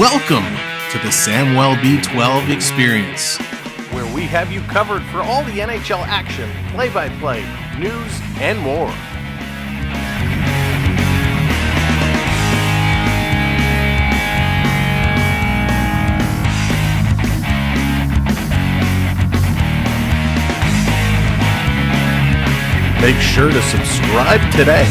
Welcome to the Samwell B12 experience, where we have you covered for all the NHL action, play-by-play, news, and more. Make sure to subscribe today.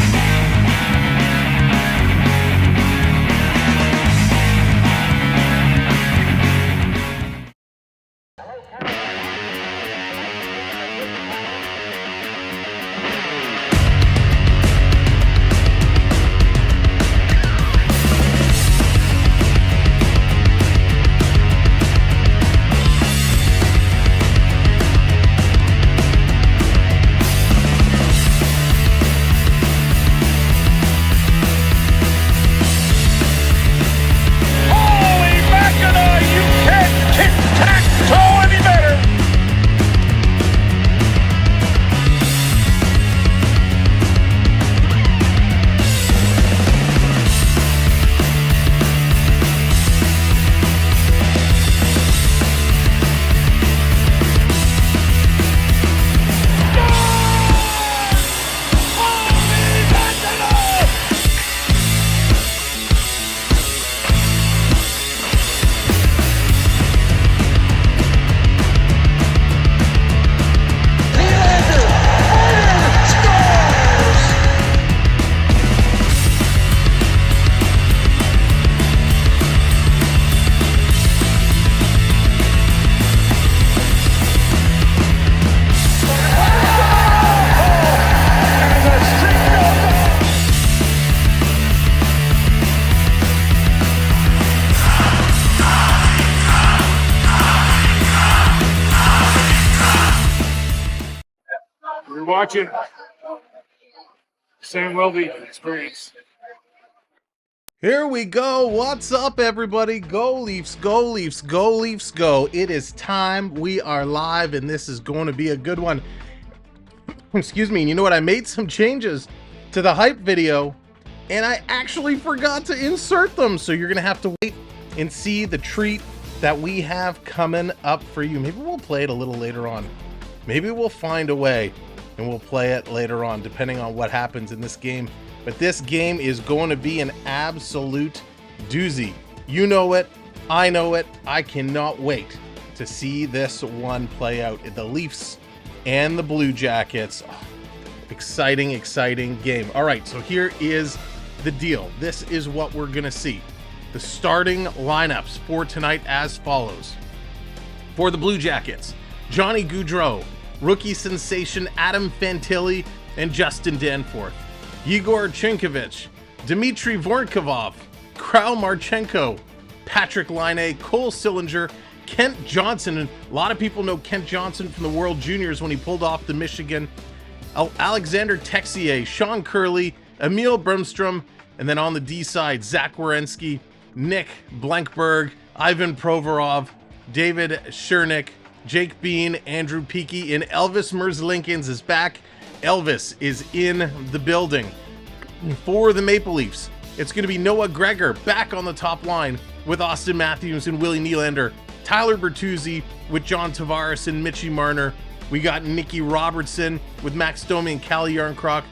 You're watching Samwell B experience. Here we go. What's up, everybody? Go Leafs, go Leafs, go Leafs, go. It is time. We are live, and this is going to be a good one. Excuse me. And you know what? I made some changes to the hype video, and I actually forgot to insert them. So you're going to have to wait and see the treat that we have coming up for you. Maybe we'll play it a little later on. Maybe we'll find a way and we'll play it later on, depending on what happens in this game. But this game is going to be an absolute doozy. You know it. I know it. I cannot wait to see this one play out. The Leafs and the Blue Jackets. Oh, exciting, exciting game. All right, so here is the deal. This is what we're going to see. The starting lineups for tonight as follows. For the Blue Jackets, Johnny Gaudreau, rookie sensation Adam Fantilli, and Justin Danforth. Yegor Chinkovich, Dmitry Vornkov, Krau Marchenko, Patrick Laine, Cole Sillinger, Kent Johnson. And a lot of people know Kent Johnson from the World Juniors when he pulled off the Michigan. Alexander Texier, Sean Curley, Emil Brimstrom, and then on the D side, Zach Werenski, Nick Blankberg, Ivan Provorov, David Shernick, Jake Bean, Andrew Peaky, and Elvis Merzlinkins is back. Elvis is in the building. For the Maple Leafs, it's going to be Noah Gregor back on the top line with Austin Matthews and Willie Nylander. Tyler Bertuzzi with John Tavares and Mitchie Marner. We got Nicky Robertson with Max Domi and Calle Yarncroc.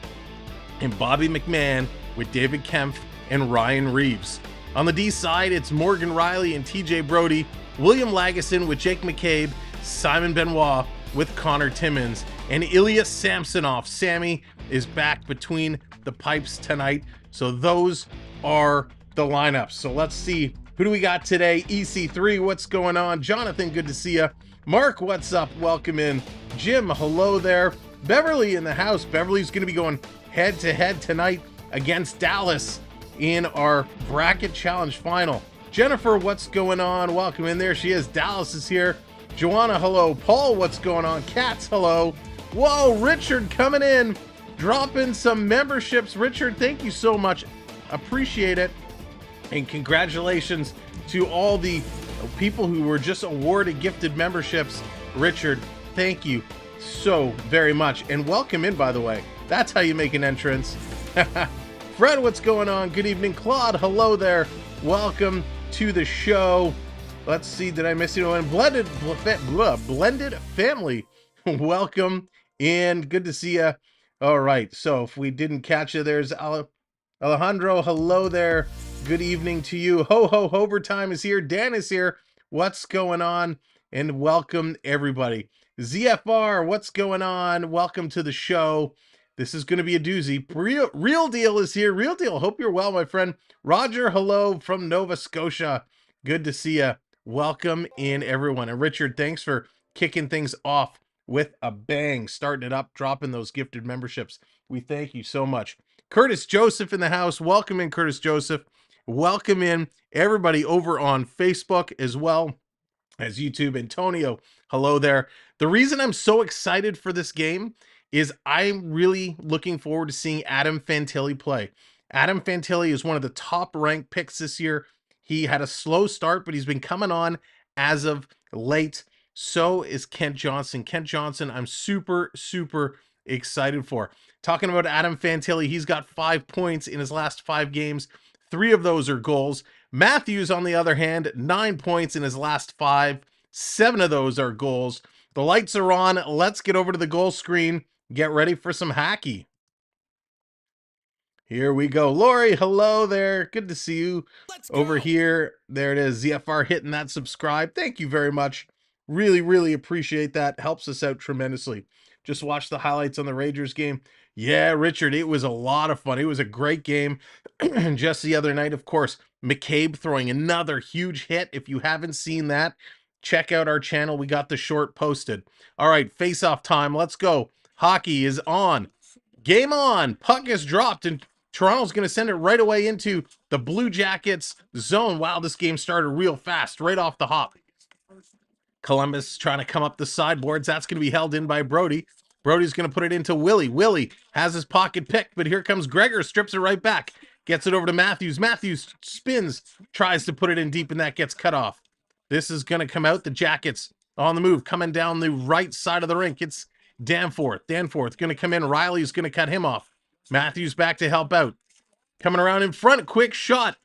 And Bobby McMahon with David Kempf and Ryan Reeves. On the D side, it's Morgan Riley and TJ Brody. William Lagesson with Jake McCabe. Simon Benoit with Connor Timmins, and Ilya Samsonov. Sammy is back between the pipes tonight. So those are the lineups. So let's see, who do we got today? EC3, what's going on? Jonathan, good to see you. Mark, what's up? Welcome in. Jim, hello there. Beverly in the house. Beverly's going to be going head-to-head tonight against Dallas in our bracket challenge final. Jennifer, what's going on? Welcome in. There she is. Dallas is here. Joanna, hello. Paul, what's going on? Katz, hello. Whoa, Richard coming in, dropping some memberships. Richard, thank you so much. Appreciate it. And congratulations to all the people who were just awarded gifted memberships. Richard, thank you so very much. And welcome in, by the way. That's how you make an entrance. Fred, what's going on? Good evening. Claude, hello there. Welcome. to the show. Let's see, did I miss anyone? Blended family, welcome in. Good to see you. All right, so if we didn't catch you, there's Alejandro. Hello there. Good evening to you. Overtime is here. Dan is here. What's going on? And welcome everybody. ZFR, what's going on? Welcome to the show. This is going to be a doozy. Real Deal is here. Real Deal, hope you're well, my friend. Roger, hello from Nova Scotia. Good to see you. Welcome in, everyone. And Richard, thanks for kicking things off with a bang, starting it up, dropping those gifted memberships. We thank you so much. Curtis Joseph in the house. Welcome in, Curtis Joseph. Welcome in everybody over on Facebook as well as YouTube. Antonio, hello there. The reason I'm so excited for this game is I'm really looking forward to seeing Adam Fantilli play. Adam Fantilli is one of the top ranked picks this year. He had a slow start, but he's been coming on as of late. So is Kent Johnson. Kent Johnson, I'm super excited for. Talking about Adam Fantilli, he's got 5 points in his last 5 games. 3 of those are goals. Matthews, on the other hand, 9 points in his last 5. 7 of those are goals. The lights are on. Let's get over to the goal screen. Get ready for some hockey. Here we go. Lori, hello there. Good to see you over here. There it is. ZFR hitting that subscribe. Thank you very much. Really appreciate that. Helps us out tremendously. Just watched the highlights on the Rangers game. Yeah, Richard, it was a lot of fun. It was a great game. Just the other night, of course, McCabe throwing another huge hit. If you haven't seen that, check out our channel. We got the short posted. All right, face-off time. Let's go. Hockey is on. Game on. Puck is dropped, and Toronto's going to send it right away into the Blue Jackets zone. Wow, this game started real fast, right off the hop. Columbus trying to come up the sideboards. That's going to be held in by Brody. Brody's going to put it into Willie. Willie has his pocket picked, but here comes Gregor, strips it right back. Gets it over to Matthews. Matthews spins, tries to put it in deep, and that gets cut off. This is going to come out. The Jackets on the move, coming down the right side of the rink. It's Danforth. Danforth going to come in. Riley's going to cut him off. Matthews back to help out. Coming around in front, quick shot.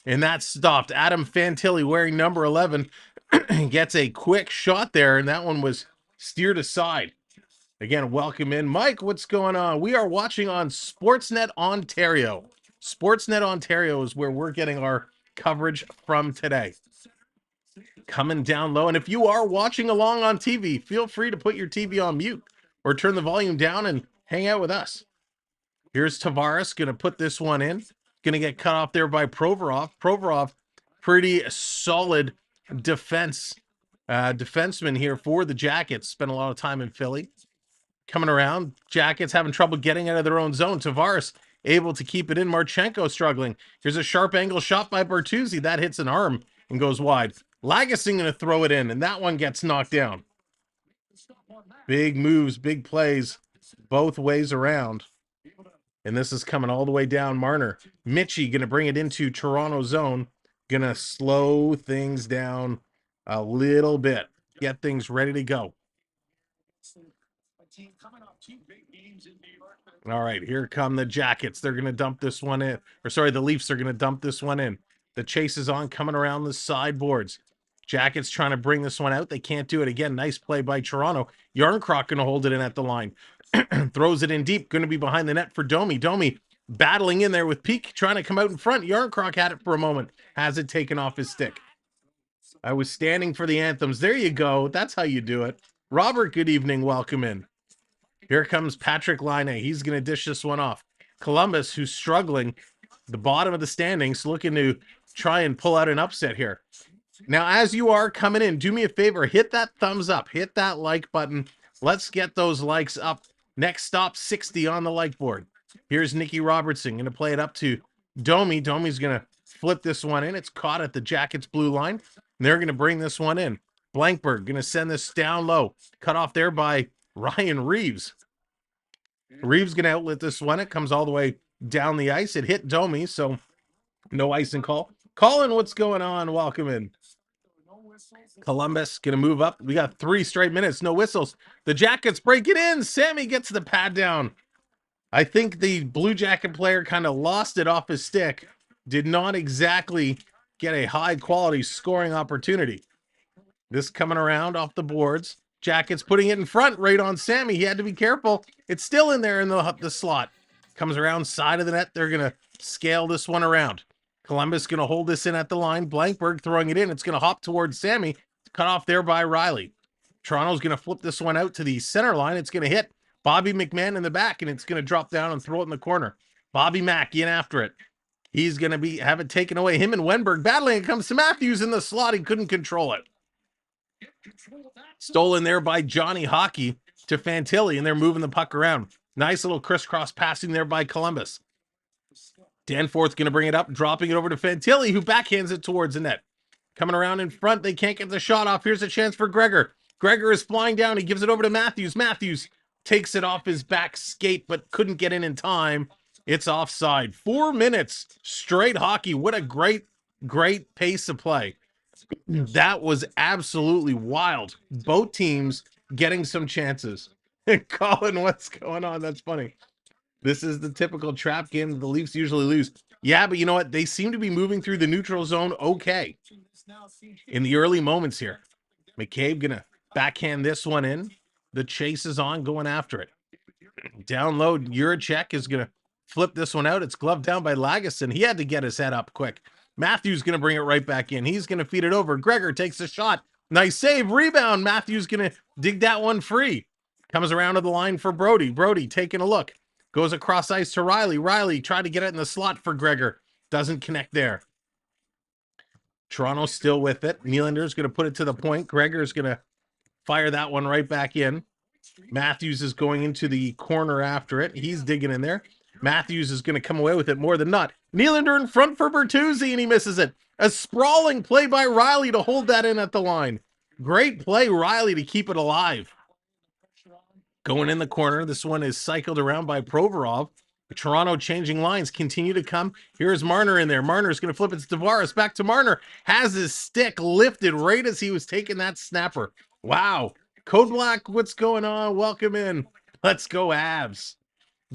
And that's stopped. Adam Fantilli, wearing number 11, gets a quick shot there, and that one was steered aside. Again, welcome in. Mike, what's going on? We are watching on Sportsnet Ontario. Sportsnet Ontario is where we're getting our coverage from today. Coming down low. And if you are watching along on TV, feel free to put your TV on mute or turn the volume down and hang out with us. Here's Tavares, going to put this one in. Going to get cut off there by Provorov. Provorov, pretty solid defenseman here for the Jackets. Spent a lot of time in Philly. Coming around, Jackets having trouble getting out of their own zone. Tavares able to keep it in. Marchenko struggling. Here's a sharp angle shot by Bertuzzi. That hits an arm and goes wide. Lagesson going to throw it in, and that one gets knocked down. Big moves, big plays, both ways around. And this is coming all the way down. Marner. Mitchie going to bring it into Toronto zone. Going to slow things down a little bit. Get things ready to go. All right, here come the Jackets. They're going to dump this one in. Or sorry, the Leafs are going to dump this one in. The chase is on, coming around the sideboards. Jackets trying to bring this one out. They can't do it again. Nice play by Toronto. Yarncroc going to hold it in at the line. Throws it in deep. Going to be behind the net for Domi. Domi battling in there with Peak, trying to come out in front. Yarncroc had it for a moment. Has it taken off his stick. I was standing for the anthems. There you go. That's how you do it. Robert, good evening. Welcome in. Here comes Patrick Laine. He's going to dish this one off. Columbus, who's struggling, the bottom of the standings, looking to try and pull out an upset here. Now, as you are coming in, do me a favor. Hit that thumbs up. Hit that like button. Let's get those likes up. Next stop, 60 on the like board. Here's Nicky Robertson. Going to play it up to Domi. Domi's going to flip this one in. It's caught at the Jackets' blue line. And they're going to bring this one in. Blankberg going to send this down low. Cut off there by Ryan Reeves. Reeves going to outlet this one. It comes all the way down the ice. It hit Domi, so no icing call. Colin, what's going on? Welcome in. Columbus going to move up. We got 3 straight minutes. No whistles. The Jackets break it in. Sammy gets the pad down. I think the Blue Jacket player kind of lost it off his stick. Did not exactly get a high-quality scoring opportunity. This coming around off the boards. Jackets putting it in front right on Sammy. He had to be careful. It's still in there in the slot. Comes around side of the net. They're going to scale this one around. Columbus going to hold this in at the line. Blankberg throwing it in. It's going to hop towards Sammy. Cut off there by Riley. Toronto's going to flip this one out to the center line. It's going to hit Bobby McMahon in the back, and it's going to drop down and throw it in the corner. Bobby Mack in after it. He's going to have it taken away. Him and Wenberg battling. It comes to Matthews in the slot. He couldn't control it. Stolen there by Johnny Hockey to Fantilli, and they're moving the puck around. Nice little crisscross passing there by Columbus. Danforth's going to bring it up, dropping it over to Fantilli, who backhands it towards the net. Coming around in front, they can't get the shot off. Here's a chance for Gregor. Gregor is flying down. He gives it over to Matthews. Matthews takes it off his back skate, but couldn't get in time. It's offside. 4 minutes straight hockey. What a great pace of play. That was absolutely wild. Both teams getting some chances. Colin, what's going on? That's funny. This is the typical trap game that the Leafs usually lose. Yeah, but you know what? They seem to be moving through the neutral zone okay in the early moments here. McCabe going to backhand this one in. The chase is on, going after it. Down low, Juracek is going to flip this one out. It's gloved down by Lagesson. He had to get his head up quick. Matthews going to bring it right back in. He's going to feed it over. Gregor takes a shot. Nice save. Rebound. Matthews going to dig that one free. Comes around to the line for Brody. Brody taking a look. Goes across ice to Riley. Riley tried to get it in the slot for Gregor. Doesn't connect there. Toronto still with it. Nylander's going to put it to the point. Gregor's going to fire that one right back in. Matthews is going into the corner after it. He's digging in there. Matthews is going to come away with it more than not. Nylander in front for Bertuzzi, and he misses it. A sprawling play by Riley to hold that in at the line. Great play, Riley, to keep it alive. Going in the corner. This one is cycled around by Provorov. Toronto changing lines continue to come. Here's Marner in there. Marner's going to flip it to Tavares. Back to Marner. Has his stick lifted right as he was taking that snapper. Wow. Code Black, what's going on? Welcome in. Let's go, Avs.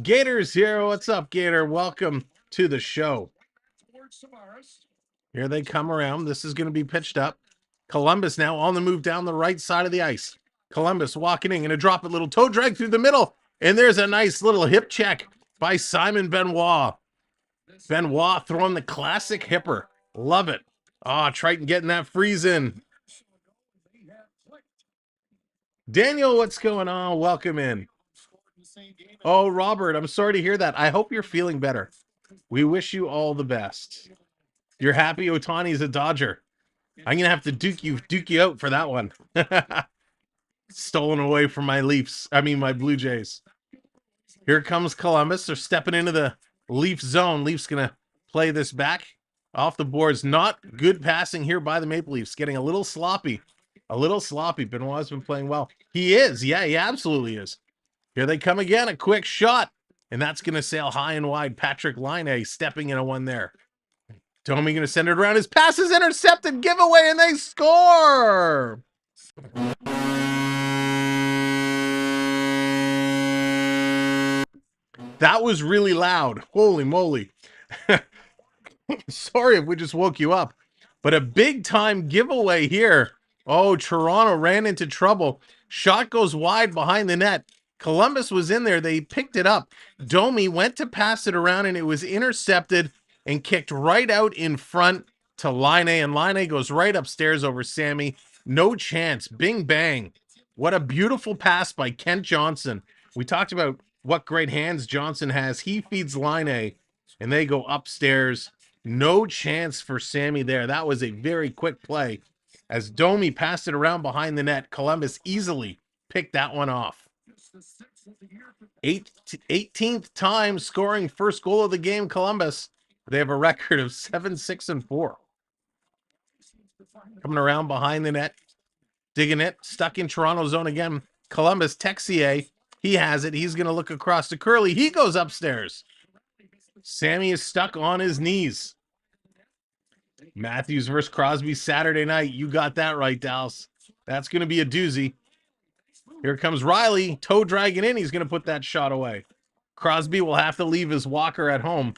Gator's here. What's up, Gator? Welcome to the show. Here they come around. This is going to be pitched up. Columbus now on the move down the right side of the ice. Columbus walking in. Going to drop a little toe drag through the middle. And there's a nice little hip check by Simon Benoit. Benoit throwing the classic hipper. Love it. Triton getting that freeze in. Daniel, what's going on? Welcome in. Oh, Robert, I'm sorry to hear that. I hope you're feeling better. We wish you all the best. You're happy Ohtani's a Dodger. I'm going to have to duke you out for that one. Stolen away from my Leafs. I mean, my Blue Jays. Here comes Columbus. They're stepping into the Leaf zone. Leafs going to play this back off the boards. Not good passing here by the Maple Leafs. Getting a little sloppy. A little sloppy. Benoit's been playing well. He is. Yeah, he absolutely is. Here they come again. A quick shot. And that's going to sail high and wide. Patrick Laine stepping in a one there. Domi going to send it around. His pass is intercepted. Giveaway, and they score. That was really loud. Holy moly. Sorry if we just woke you up. But a big-time giveaway here. Oh, Toronto ran into trouble. Shot goes wide behind the net. Columbus was in there. They picked it up. Domi went to pass it around, and it was intercepted and kicked right out in front to Laine. And Laine goes right upstairs over Sammy. No chance. Bing, bang. What a beautiful pass by Kent Johnson. We talked about what great hands Johnson has. He feeds Laine, and they go upstairs. No chance for Sammy there. That was a very quick play. As Domi passed it around behind the net, Columbus easily picked that one off. 18th time scoring first goal of the game, Columbus. They have a record of 7-6-4. Coming around behind the net, digging it, stuck in Toronto zone again. Columbus, Texier, he has it. He's going to look across to Curley. He goes upstairs. Sammy is stuck on his knees. Matthews versus Crosby Saturday night. You got that right, Dallas. That's going to be a doozy. Here comes Riley, toe dragging in. He's going to put that shot away. Crosby will have to leave his walker at home.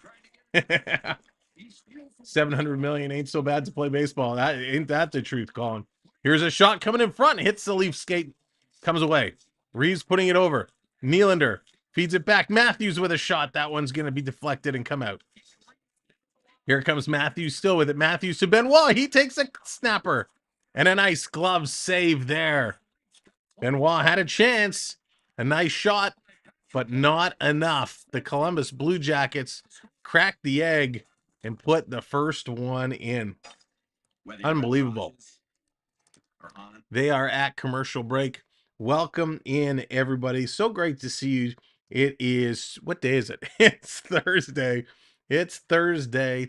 $700 million ain't so bad to play baseball. Ain't that the truth, Colin? Here's a shot coming in front, hits the Leaf skate, comes away. Reeves putting it over. Nylander feeds it back. Matthews with a shot. That one's going to be deflected and come out. Here comes Matthews still with it. Matthews to Benoit. He takes a snapper. And a nice glove save there. Benoit had a chance. A nice shot, but not enough. The Columbus Blue Jackets cracked the egg and put the first one in. Unbelievable. They are at commercial break. Welcome in, everybody. So great to see you. It is, what day is it? It's Thursday. It's Thursday.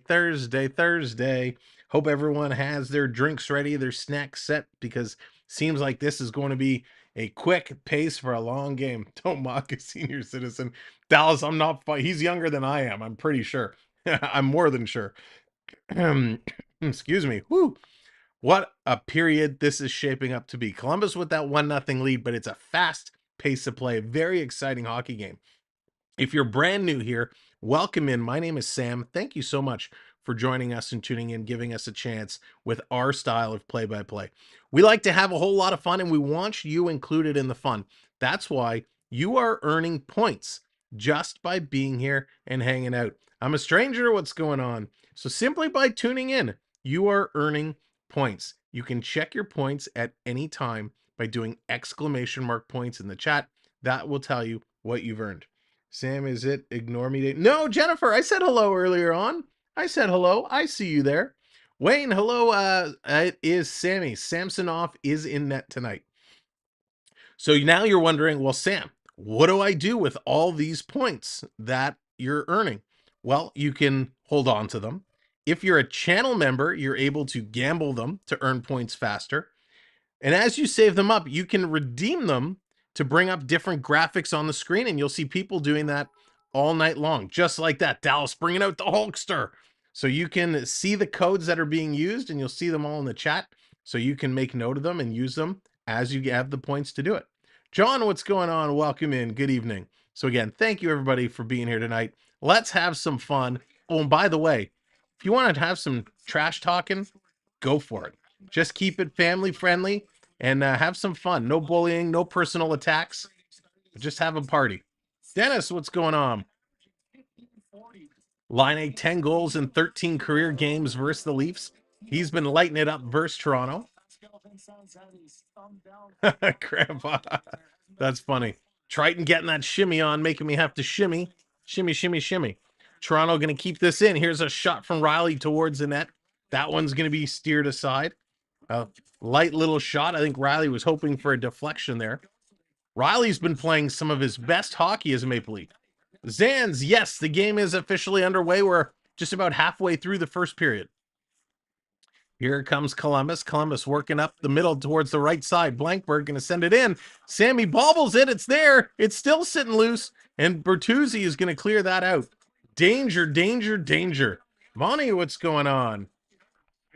Hope everyone has their drinks ready, their snacks set, because seems like this is going to be a quick pace for a long game. Don't mock a senior citizen. Dallas, I'm not, he's younger than I am, I'm pretty sure. I'm more than sure. Excuse me. Whoo. What a period this is shaping up to be. Columbus with that 1-0 lead, but it's a fast pace of play. Very exciting hockey game. If you're brand new here, welcome in. My name is Sam. Thank you so much for joining us and tuning in, giving us a chance with our style of play-by-play. We like to have a whole lot of fun, and we want you included in the fun. That's why you are earning points just by being here and hanging out. I'm a stranger to what's going on. So simply by tuning in, you are earning points. You can check your points at any time by doing ! points in the chat. That will tell you what you've earned. Sam, is it ignore me? No, Jennifer, I said hello earlier on. I said hello. I see you there. Wayne, hello. It is Sammy. Samsonov is in net tonight. So now you're wondering, well, Sam, what do I do with all these points that you're earning? Well, you can hold on to them. If you're a channel member, you're able to gamble them to earn points faster. And as you save them up, you can redeem them to bring up different graphics on the screen. And you'll see people doing that all night long, just like that. Dallas bringing out the Hulkster. So you can see the codes that are being used, and you'll see them all in the chat. So you can make note of them and use them as you have the points to do it. John, what's going on? Welcome in. Good evening. So again, thank you everybody for being here tonight. Let's have some fun. Oh, and by the way, if you want to have some trash talking, go for it. Just keep it family friendly and have some fun. No bullying, no personal attacks. Just have a party. Dennis, what's going on? Line 10 goals in 13 career games versus the Leafs. He's been lighting it up versus Toronto. Grandpa, that's funny. Triton getting that shimmy on, making me have to shimmy. Shimmy. Toronto going to keep this in. Here's a shot from Riley towards the net. That one's going to be steered aside. A light little shot. I think Riley was hoping for a deflection there. Riley's been playing some of his best hockey as a Maple Leaf. Zans, yes, the game is officially underway. We're just about halfway through the first period. Here comes Columbus. Columbus working up the middle towards the right side. Blankberg going to send it in. Sammy bobbles it. It's there. It's still sitting loose. And Bertuzzi is going to clear that out. Danger. Monty, what's going on?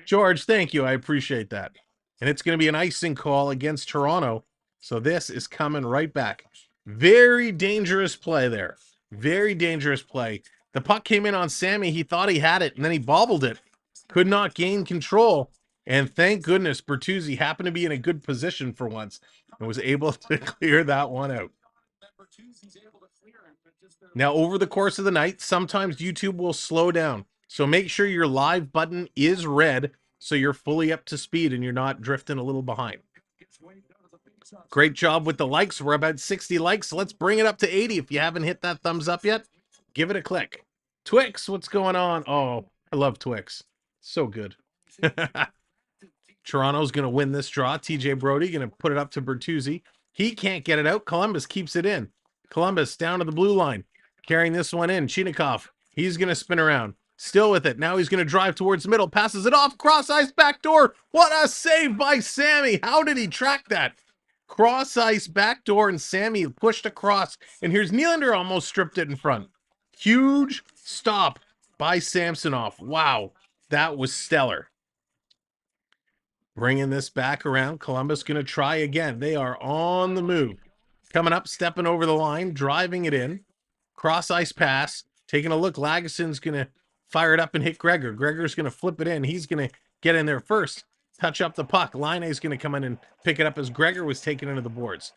George, thank you. I appreciate that. And it's going to be an icing call against Toronto. So this is coming right back. Very dangerous play there. Very dangerous play. The puck came in on Sammy. He thought he had it, and then he bobbled it. Could not gain control. And thank goodness Bertuzzi happened to be in a good position for once and was able to clear that one out. Now, over the course of the night, sometimes YouTube will slow down. So make sure your live button is red so you're fully up to speed and you're not drifting a little behind. Great job with the likes. We're about 60 likes. Let's bring it up to 80. If you haven't hit that thumbs up yet, give it a click. Twix, what's going on? Oh, I love Twix. So good. Toronto's going to win this draw. TJ Brody going to put it up to Bertuzzi. He can't get it out. Columbus keeps it in. Columbus down to the blue line. Carrying this one in. Chinikov. He's going to spin around. Still with it. Now he's going to drive towards the middle. Passes it off. Cross ice backdoor. What a save by Sammy. How did he track that? Cross ice backdoor, and Sammy pushed across. And here's Nylander, almost stripped it in front. Huge stop by Samsonov. Wow. That was stellar. Bringing this back around. Columbus going to try again. They are on the move. Coming up, stepping over the line, driving it in. Cross ice pass. Taking a look. Laguson's going to fire it up and hit Gregor. Gregor's going to flip it in. He's going to get in there first, touch up the puck. Laine's going to come in and pick it up as Gregor was taken into the boards.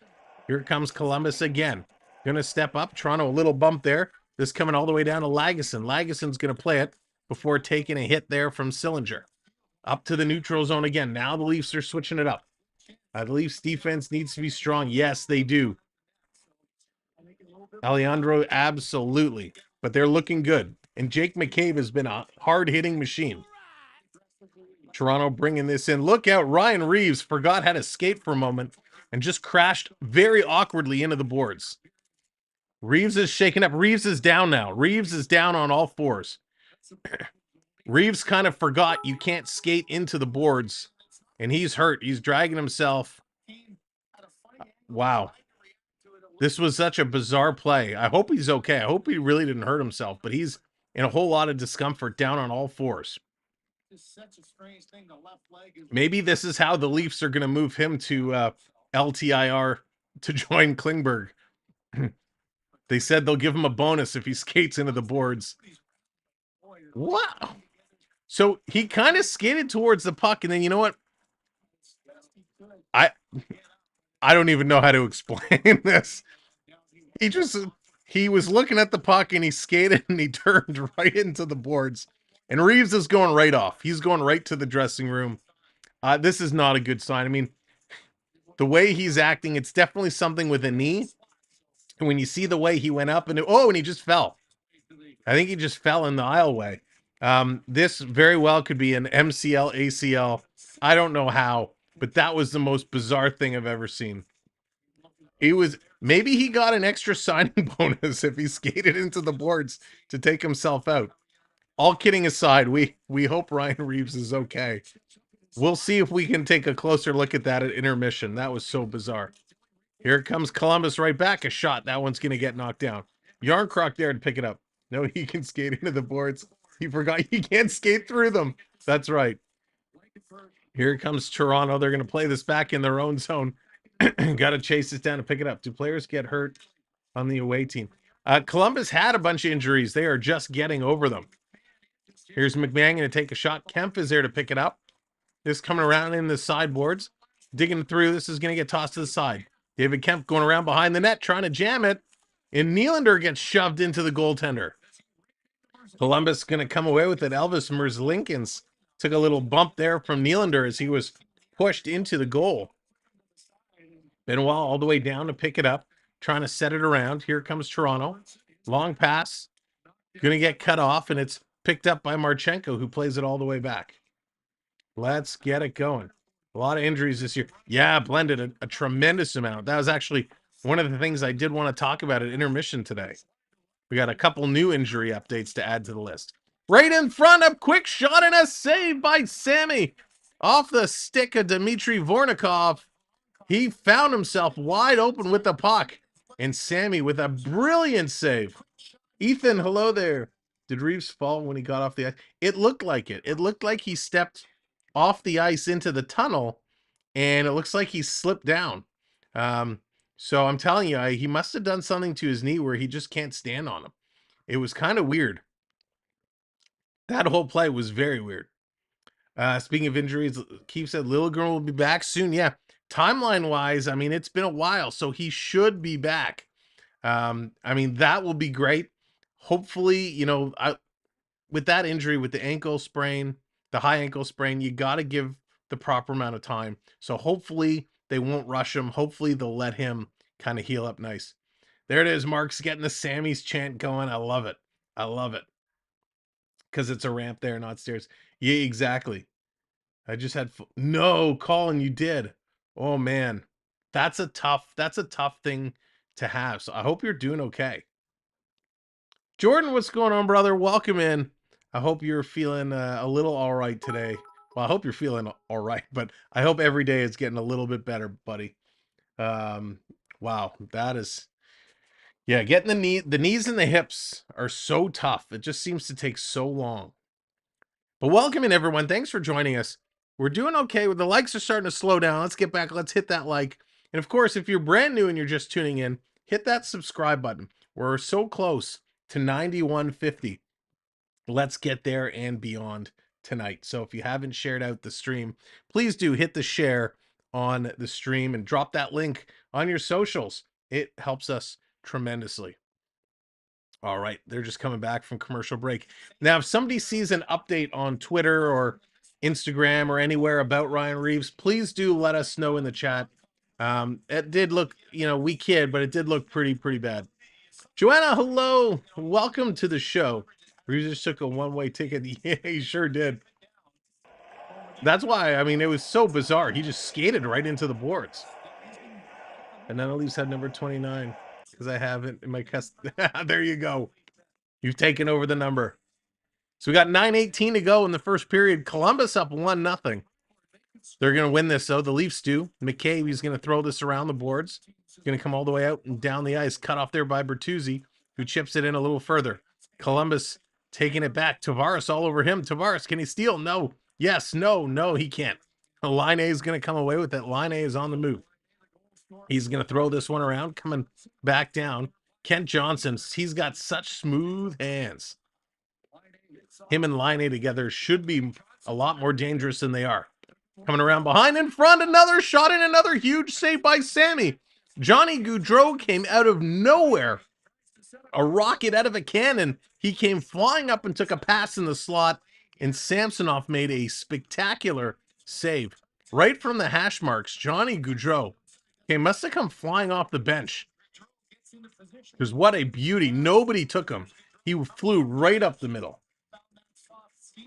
Here comes Columbus again. Going to step up. Toronto, a little bump there. This coming all the way down to Lagesson. Lagesson's going to play it before taking a hit there from Sillinger. Up to the neutral zone again. Now the Leafs are switching it up. The Leafs defense needs to be strong. Yes, they do. Alejandro, absolutely. But they're looking good. And Jake McCabe has been a hard-hitting machine. Toronto bringing this in. Look out, Ryan Reeves forgot how to skate for a moment and just crashed very awkwardly into the boards. Reeves is shaken up. Reeves is down now. Reeves is down on all fours. Reeves kind of forgot you can't skate into the boards, and he's hurt. He's dragging himself. Wow. This was such a bizarre play. I hope he's okay. I hope he really didn't hurt himself, but he's in a whole lot of discomfort down on all fours. Maybe this is how the Leafs are going to move him to LTIR to join Klingberg. They said they'll give him a bonus if he skates into the boards. Wow. So he kind of skated towards the puck, and then you know what? I don't even know how to explain this. He was looking at the puck and he skated and he turned right into the boards. And Reeves is going right off. He's going right to the dressing room. This is not a good sign. I mean, the way he's acting, it's definitely something with a knee. And when you see the way he went up and he just fell. I think he just fell in the aisleway. This very well could be an MCL, ACL. I don't know how, but that was the most bizarre thing I've ever seen. Maybe he got an extra signing bonus if he skated into the boards to take himself out. All kidding aside, we hope Ryan Reeves is okay. We'll see if we can take a closer look at that at intermission. That was so bizarre. Here comes Columbus right back. A shot. That one's going to get knocked down. Yarncroc there to pick it up. No, he can skate into the boards. He forgot he can't skate through them. That's right. Here comes Toronto. They're going to play this back in their own zone. Got to chase this down and pick it up. Do players get hurt on the away team? Columbus had a bunch of injuries. They are just getting over them. Here's McMahon going to take a shot. Kemp is there to pick it up. This coming around in the sideboards. Digging through. This is going to get tossed to the side. David Kemp going around behind the net trying to jam it. And Nylander gets shoved into the goaltender. Columbus going to come away with it. Elvis Merzlikins took a little bump there from Nylander as he was pushed into the goal. Benoit all the way down to pick it up, trying to set it around. Here comes Toronto. Long pass. Going to get cut off, and it's picked up by Marchenko, who plays it all the way back. Let's get it going. A lot of injuries this year. Yeah, blended a tremendous amount. That was actually one of the things I did want to talk about at intermission today. We got a couple new injury updates to add to the list. Right in front, a quick shot and a save by Sammy. Off the stick of Dmitry Vornikov. He found himself wide open with the puck. And Sammy with a brilliant save. Ethan, hello there. Did Reeves fall when he got off the ice? It looked like it. It looked like he stepped off the ice into the tunnel. And it looks like he slipped down. So I'm telling you, he must have done something to his knee where he just can't stand on him. It was kind of weird. That whole play was very weird. Speaking of injuries, Keith said Liljegren will be back soon. Yeah, timeline-wise, I mean, it's been a while, so he should be back. I mean, that will be great. Hopefully, you know, with that injury, with the ankle sprain, the high ankle sprain, you got to give the proper amount of time. So hopefully they won't rush him. Hopefully they'll let him kind of heal up nice. There it is. Mark's getting the Sammy's chant going. I love it. I love it. Because it's a ramp there, not stairs. Yeah, exactly. I just had no, Colin, you did. Oh man. That's a tough thing to have. So I hope you're doing okay. Jordan, what's going on, brother? Welcome in. I hope you're feeling a little all right today. Well, I hope you're feeling all right, but I hope every day is getting a little bit better, buddy. Wow, that is, yeah, getting the knees and the hips are so tough. It just seems to take so long. But welcome in, everyone. Thanks for joining us. We're doing okay. The likes are starting to slow down. Let's get back. Let's hit that like. And of course, if you're brand new and you're just tuning in, hit that subscribe button. We're so close to 9150. let's get there and beyond tonight. So if you haven't shared out the stream, please do hit the share on the stream and drop that link on your socials. It helps us tremendously. All right, they're just coming back from commercial break. Now, if somebody sees an update on Twitter or Instagram or anywhere about Ryan Reeves, please do let us know in the chat. It did look, we kid, but it did look pretty bad. Joanna, hello. Welcome to the show. Reeves just took a one-way ticket. Yeah, he sure did. That's why, it was so bizarre. He just skated right into the boards. And then at least had number 29 because I have it in my custom. There you go. You've taken over the number. So we got 9:18 to go in the first period. Columbus up 1-0. They're going to win this, though. The Leafs do. McCabe, he's going to throw this around the boards. Going to come all the way out and down the ice. Cut off there by Bertuzzi, who chips it in a little further. Columbus taking it back. Tavares all over him. Tavares, can he steal? No. Yes. No, he can't. Line A is going to come away with it. Line A is on the move. He's going to throw this one around, coming back down. Kent Johnson, he's got such smooth hands. Him and Line A together should be a lot more dangerous than they are. Coming around behind, in front, another shot and another huge save by Sammy. Johnny Gaudreau came out of nowhere. A rocket out of a cannon. He came flying up and took a pass in the slot, and Samsonov made a spectacular save. Right from the hash marks, Johnny Gaudreau must have come flying off the bench. Because what a beauty. Nobody took him. He flew right up the middle.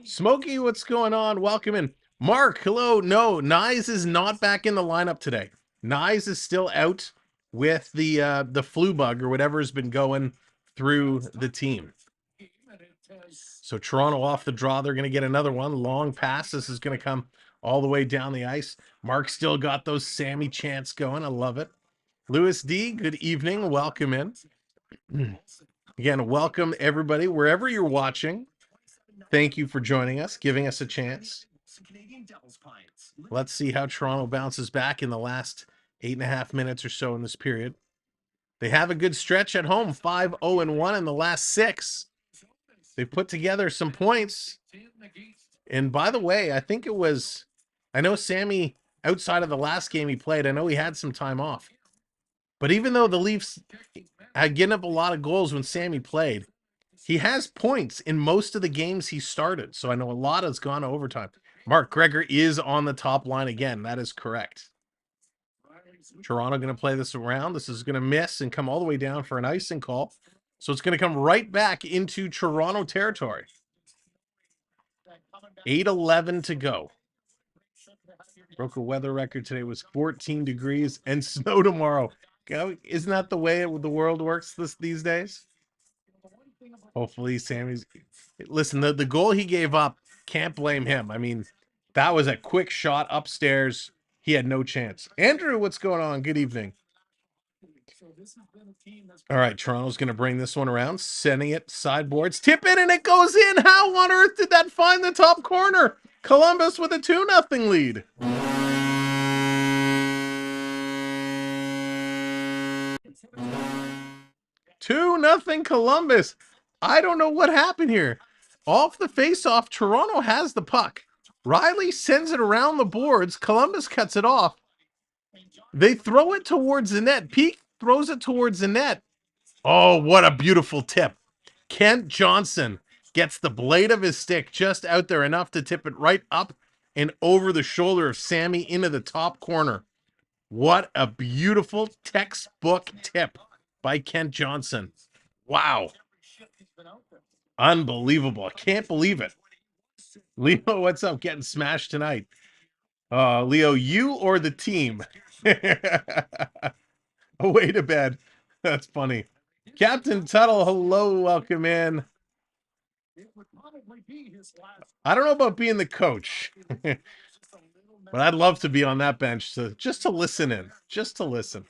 Smokey, what's going on? Welcome in. Mark, hello. No, Nyes is not back in the lineup today. Nyes is still out with the flu bug or whatever has been going through the team. So Toronto off the draw. They're going to get another one. Long pass. This is going to come all the way down the ice. Mark still got those Sammy chants going. I love it. Louis D, good evening. Welcome in. Again, welcome everybody, wherever you're watching. Thank you for joining us, giving us a chance. Let's see how Toronto bounces back in the last 8.5 minutes or so in this period. They have a good stretch at home, 5-0-1 in the last 6. They've put together some points. And by the way, I know Sammy, outside of the last game he played, I know he had some time off. But even though the Leafs had given up a lot of goals when Sammy played, he has points in most of the games he started. So I know a lot has gone to overtime. Mark Gregor is on the top line again. That is correct. Toronto going to play this around. This is going to miss and come all the way down for an icing call. So it's going to come right back into Toronto territory. 8:11 to go. Broke a weather record today. Was 14 degrees and snow tomorrow. Isn't that the way the world works these days? Hopefully Sammy's... Listen, the goal he gave up, can't blame him. That was a quick shot upstairs. He had no chance. Andrew, what's going on? Good evening. All right, Toronto's going to bring this one around, sending it sideboards. Tip it, and it goes in. How on earth did that find the top corner? Columbus with a 2-0 lead. Two nothing Columbus. I don't know what happened here. Off the face-off, Toronto has the puck. Riley sends it around the boards. Columbus cuts it off. They throw it towards the net. Peake throws it towards the net. Oh, what a beautiful tip. Kent Johnson gets the blade of his stick just out there enough to tip it right up and over the shoulder of Sammy into the top corner. What a beautiful textbook tip by Kent Johnson. Wow. Unbelievable. I can't believe it. Leo, what's up? Getting smashed tonight. Leo, you or the team? Away to bed. That's funny. Captain Tuttle, hello, welcome in. I don't know about being the coach, but I'd love to be on that bench just to listen in. Just to listen.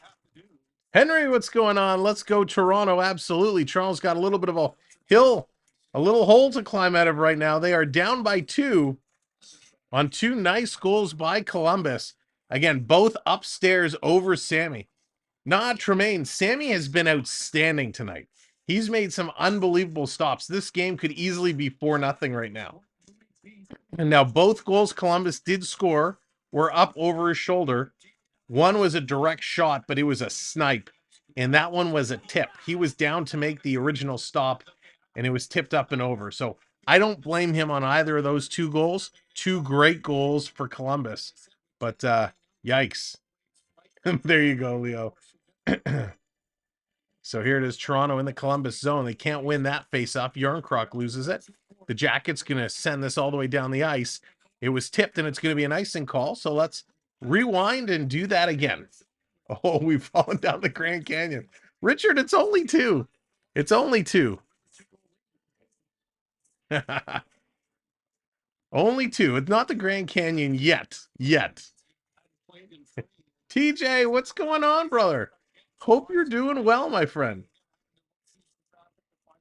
Henry, what's going on? Let's go Toronto. Absolutely. Toronto's got a little bit of a hill, a little hole to climb out of right now. They are down by 2 on 2 nice goals by Columbus. Again, both upstairs over Sammy. Nah, Tremaine, Sammy has been outstanding tonight. He's made some unbelievable stops. This game could easily be 4-0 right now. And now both goals Columbus did score were up over his shoulder. One was a direct shot, but it was a snipe. And that one was a tip. He was down to make the original stop, and it was tipped up and over. So I don't blame him on either of those two goals. Two great goals for Columbus. But yikes. There you go, Leo. So here it is, Toronto in the Columbus zone. They can't win that face-off. Yarncroc loses it. The Jackets going to send this all the way down the ice. It was tipped, and it's going to be an icing call. So let's rewind and do that again. Oh, we've fallen down the Grand Canyon. Richard, it's only 2. It's only 2. Only 2. It's not the Grand Canyon yet. TJ, what's going on, brother? Hope you're doing well, my friend.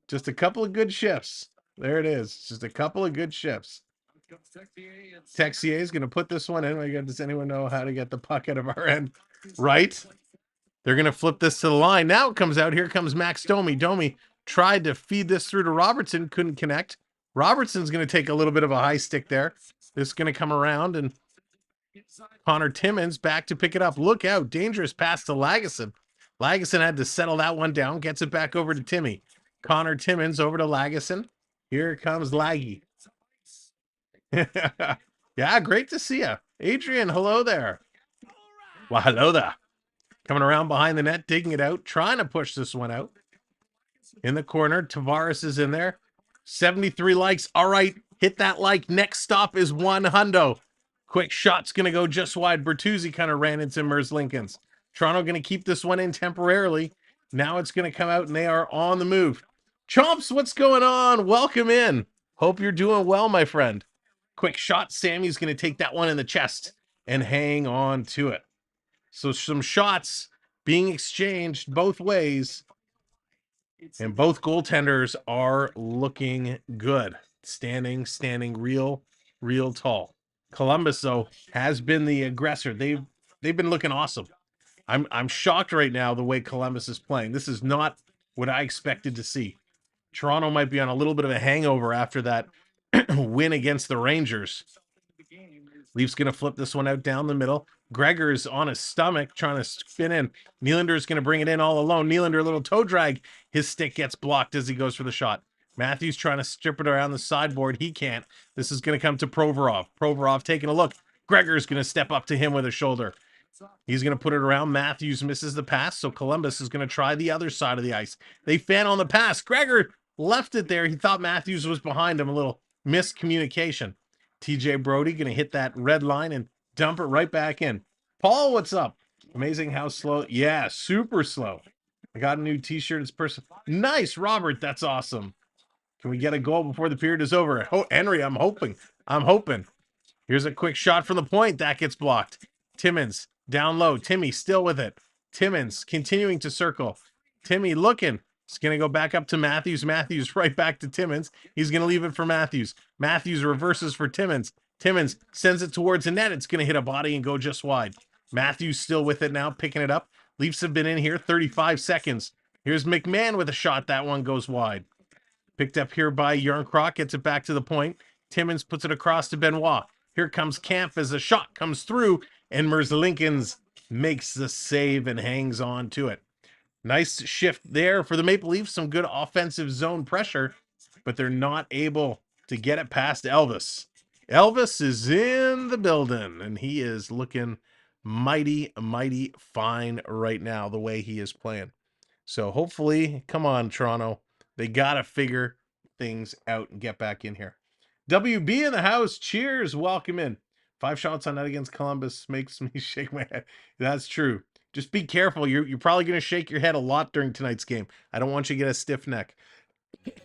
Just a couple of good shifts. There it is. Just a couple of good shifts. Texier is going to put this one in. Does anyone know how to get the puck out of our end? Right? They're going to flip this to the line. Now it comes out. Here comes Max Domi. Domi tried to feed this through to Robertson. Couldn't connect. Robertson's going to take a little bit of a high stick there. This is going to come around, and Connor Timmins back to pick it up. Look out. Dangerous pass to Lagesson. Lagesson had to settle that one down. Gets it back over to Timmy. Connor Timmins over to Lagesson. Here comes Laggy. Yeah, great to see you. Adrian, hello there. Well, hello there. Coming around behind the net, digging it out, trying to push this one out. In the corner, Tavares is in there. 73 likes. All right, hit that like. Next stop is 100. Quick shot's going to go just wide. Bertuzzi kind of ran into Merzlikins. Toronto going to keep this one in temporarily. Now it's going to come out, and they are on the move. Chomps, what's going on? Welcome in. Hope you're doing well, my friend. Quick shot. Sammy's going to take that one in the chest and hang on to it. So some shots being exchanged both ways, and both goaltenders are looking good. Standing real tall. Columbus, though, has been the aggressor. They've been looking awesome. I'm shocked right now the way Columbus is playing. This is not what I expected to see. Toronto might be on a little bit of a hangover after that win against the Rangers. Leafs going to flip this one out down the middle. Gregor's on his stomach trying to spin in. Nylander's going to bring it in all alone. Nylander, a little toe drag. His stick gets blocked as he goes for the shot. Matthews trying to strip it around the sideboard. He can't. This is going to come to Provorov. Provorov taking a look. Gregor's going to step up to him with a shoulder. He's going to put it around. Matthews misses the pass, so Columbus is going to try the other side of the ice. They fan on the pass. Gregor left it there. He thought Matthews was behind him. A little miscommunication. TJ Brody going to hit that red line and dump it right back in. Paul, what's up? Amazing how slow. Yeah, super slow. I got a new t-shirt. It's person. Nice, Robert. That's awesome. Can we get a goal before the period is over? Oh, Henry, I'm hoping. Here's a quick shot from the point. That gets blocked. Timmins down low. Timmy still with it. Timmins continuing to circle. Timmy looking. It's going to go back up to Matthews. Matthews right back to Timmins. He's going to leave it for Matthews. Matthews reverses for Timmins. Timmins sends it towards the net. It's going to hit a body and go just wide. Matthews still with it now, picking it up. Leafs have been in here 35 seconds. Here's McMahon with a shot. That one goes wide. Picked up here by Yarncroc. Gets it back to the point. Timmins puts it across to Benoit. Here comes Camp as a shot comes through, and Merzlikins makes the save and hangs on to it. Nice shift there for the Maple Leafs. Some good offensive zone pressure, but they're not able to get it past Elvis. Elvis is in the building, and he is looking mighty fine right now, the way he is playing. So hopefully, come on, Toronto. They got to figure things out and get back in here. WB in the house. Cheers. Welcome in. 5 shots on net against Columbus makes me shake my head. That's true. Just be careful. You're probably going to shake your head a lot during tonight's game. I don't want you to get a stiff neck.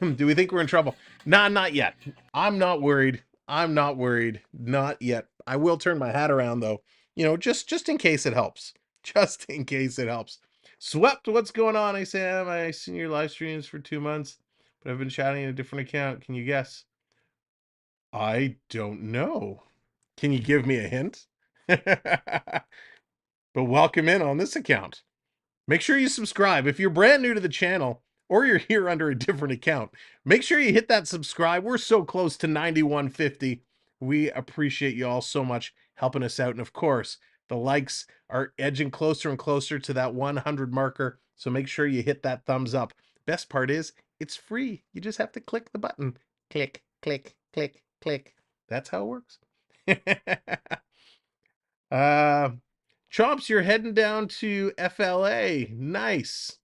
Do we think we're in trouble? Nah, not yet. I'm not worried. Not yet. I will turn my hat around, though. You know, just in case it helps. Just in case it helps. Swept, what's going on? I Sam. I've seen your live streams for 2 months, but I've been chatting in a different account. Can you guess? I don't know. Can you give me a hint? But welcome in on this account. Make sure you subscribe. If you're brand new to the channel, or you're here under a different account. Make sure you hit that subscribe. We're so close to 9150. We appreciate you all so much helping us out. And of course, the likes are edging closer and closer to that 100 marker. So make sure you hit that thumbs up. Best part is it's free. You just have to click the button. Click, click, click, click. That's how it works. Chomps, you're heading down to FLA. Nice.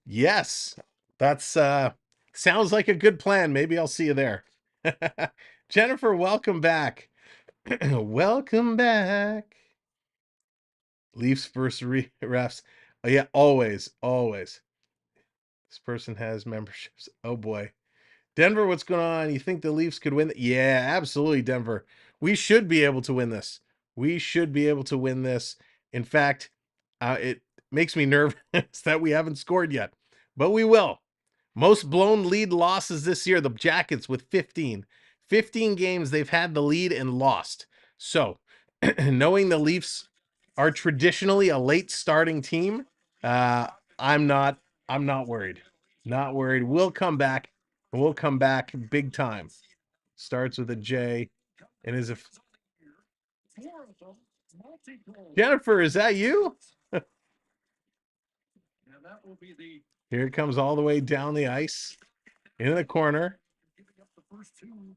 Yes, that's sounds like a good plan. Maybe I'll see you there. Jennifer, welcome back. Welcome back. Leafs first refs. Oh, yeah, always, always. This person has memberships. Oh boy. Denver, what's going on? You think the Leafs could win? Yeah, absolutely, Denver. We should be able to win this. We should be able to win this. In fact, it makes me nervous that we haven't scored yet, but we will. Most blown lead losses this year, the Jackets with 15. 15 games they've had the lead and lost. So, knowing the Leafs are traditionally a late starting team, I'm not worried. Not worried. We'll come back. We'll come back big time. Starts with a J and is a Jennifer, is that you? Here it comes all the way down the ice. In the corner.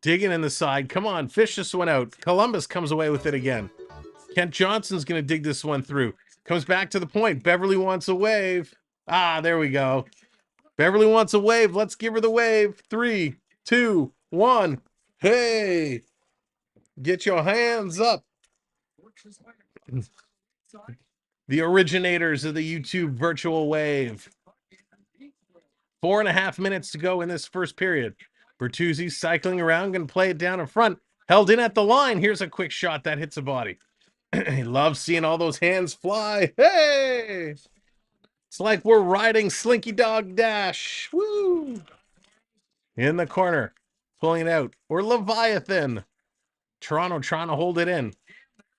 Digging in the side. Come on, fish this one out. Columbus comes away with it again. Kent Johnson's going to dig this one through. Comes back to the point. Beverly wants a wave. Ah, there we go. Beverly wants a wave. Let's give her the wave. 3, 2, 1. Hey, get your hands up. The originators of the YouTube virtual wave. 4.5 minutes to go in this first period. Bertuzzi cycling around, going to play it down in front. Held in at the line. Here's a quick shot that hits a body. He loves seeing all those hands fly. Hey! It's like we're riding Slinky Dog Dash. Woo! In the corner. Pulling it out. Or Leviathan. Toronto trying to hold it in.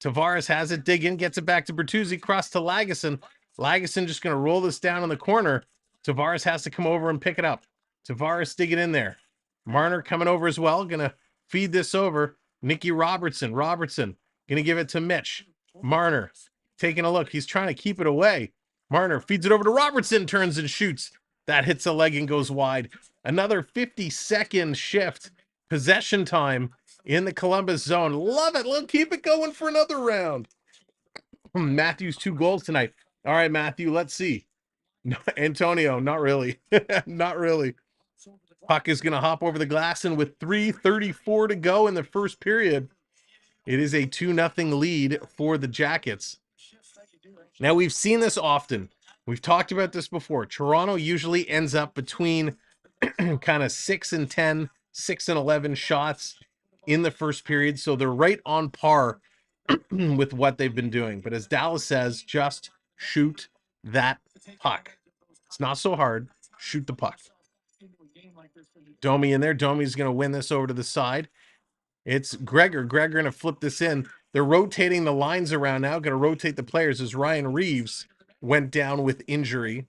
Tavares has it. Dig in. Gets it back to Bertuzzi. Cross to Lagesson. Lagesson just going to roll this down in the corner. Tavares has to come over and pick it up. Tavares digging in there. Marner coming over as well. Going to feed this over. Nicky Robertson. Robertson going to give it to Mitch. Marner taking a look. He's trying to keep it away. Marner feeds it over to Robertson. Turns and shoots. That hits a leg and goes wide. Another 50-second shift. Possession time in the Columbus zone. Love it. We'll keep it going for another round. Matthew's 2 goals tonight. All right, Matthew, let's see. No, Antonio, not really. Not really. Puck is going to hop over the glass, and with 3:34 to go in the first period, it is a 2-0 lead for the Jackets. Now, we've seen this often. We've talked about this before. Toronto usually ends up between kind of 6 and 10, 6 and 11 shots in the first period, so they're right on par with what they've been doing. But as Dallas says, just shoot that puck. It's not so hard. Shoot the puck. Domi in there. Domi's going to win this over to the side. It's Gregor. Gregor going to flip this in. They're rotating the lines around now. Going to rotate the players as Ryan Reeves went down with injury.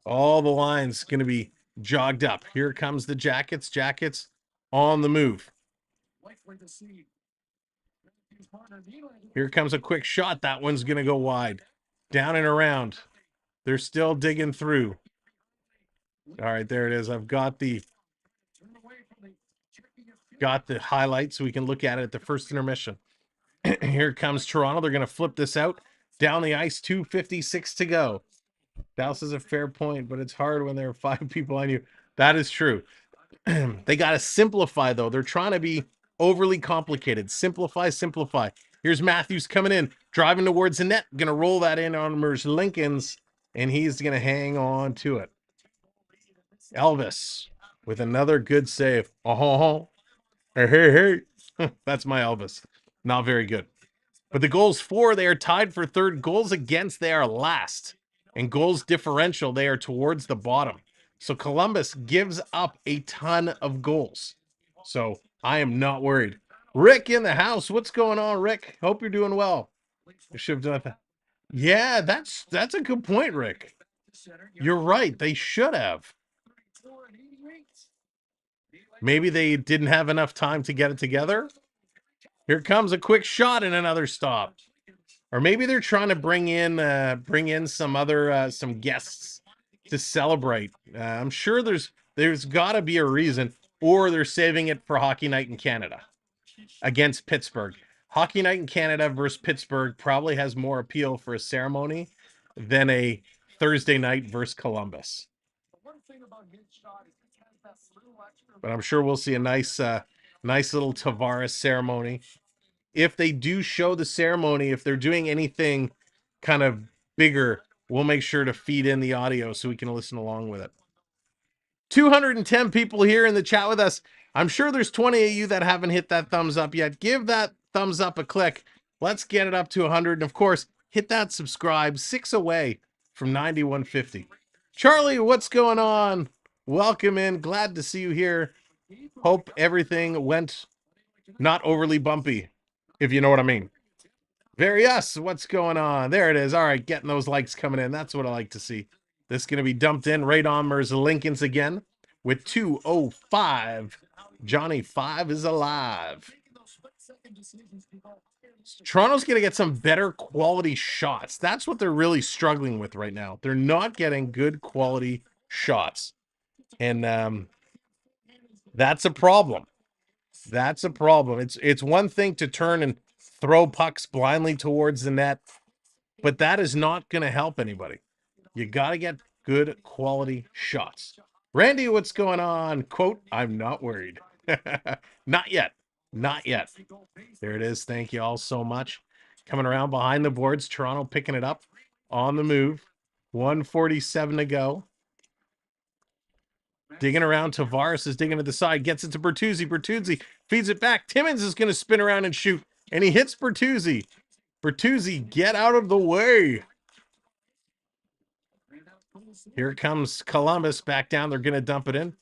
All the lines going to be jogged up. Here comes the Jackets. Jackets on the move. Here comes a quick shot. That one's going to go wide. Down and around. They're still digging through. All right, there it is. I've got the highlight so we can look at it at the first intermission. Here comes Toronto. They're going to flip this out. Down the ice, 2:56 to go. Dallas is a fair point, but it's hard when there are 5 people on you. That is true. They got to simplify, though. They're trying to be overly complicated. Simplify, simplify. Here's Matthews coming in, driving towards the net. Going to roll that in on Merge Lincolns, and he's going to hang on to it. Elvis with another good save. Oh, hey. That's my Elvis. Not very good. But the goals for, they are tied for third. Goals against, they are last. And goals differential, they are towards the bottom. So Columbus gives up a ton of goals. So I am not worried. Rick in the house. What's going on, Rick? Hope you're doing well. They should have done that. Yeah, that's a good point, Rick. You're right. They should have. Maybe they didn't have enough time to get it together. Here comes a quick shot and another stop. Or maybe they're trying to bring in some other some guests to celebrate. I'm sure there's got to be a reason, or they're saving it for Hockey Night in Canada against Pittsburgh. Hockey Night in Canada versus Pittsburgh probably has more appeal for a ceremony than a Thursday night versus Columbus. But I'm sure we'll see a nice little Tavares ceremony. If they do show the ceremony, if they're doing anything kind of bigger, we'll make sure to feed in the audio so we can listen along with it. 210 people here in the chat with us. I'm sure there's 20 of you that haven't hit that thumbs up yet. Give that thumbs up a click. Let's get it up to 100. And of course, hit that subscribe. 6 away from 9150. Charlie, what's going on? Welcome in. Glad to see you here. Hope everything went not overly bumpy, if you know what I mean. Very us, what's going on? There it is. All right, getting those likes coming in. That's what I like to see. This is going to be dumped in. Radomers Lincolns again with 205. Johnny 5 is alive. Toronto's going to get some better quality shots. That's what they're really struggling with right now. They're not getting good quality shots. And that's a problem. That's a problem. It's one thing to turn and throw pucks blindly towards the net, but that is not going to help anybody. You got to get good quality shots. Randy, what's going on? Quote, I'm not worried. Not yet. Not yet. There it is. Thank you all so much. Coming around behind the boards. Toronto picking it up on the move. 1:47 to go. Digging around. Tavares is digging to the side. Gets it to Bertuzzi. Bertuzzi feeds it back. Timmins is going to spin around and shoot. And he hits Bertuzzi. Bertuzzi, get out of the way. Here comes Columbus back down. They're going to dump it in.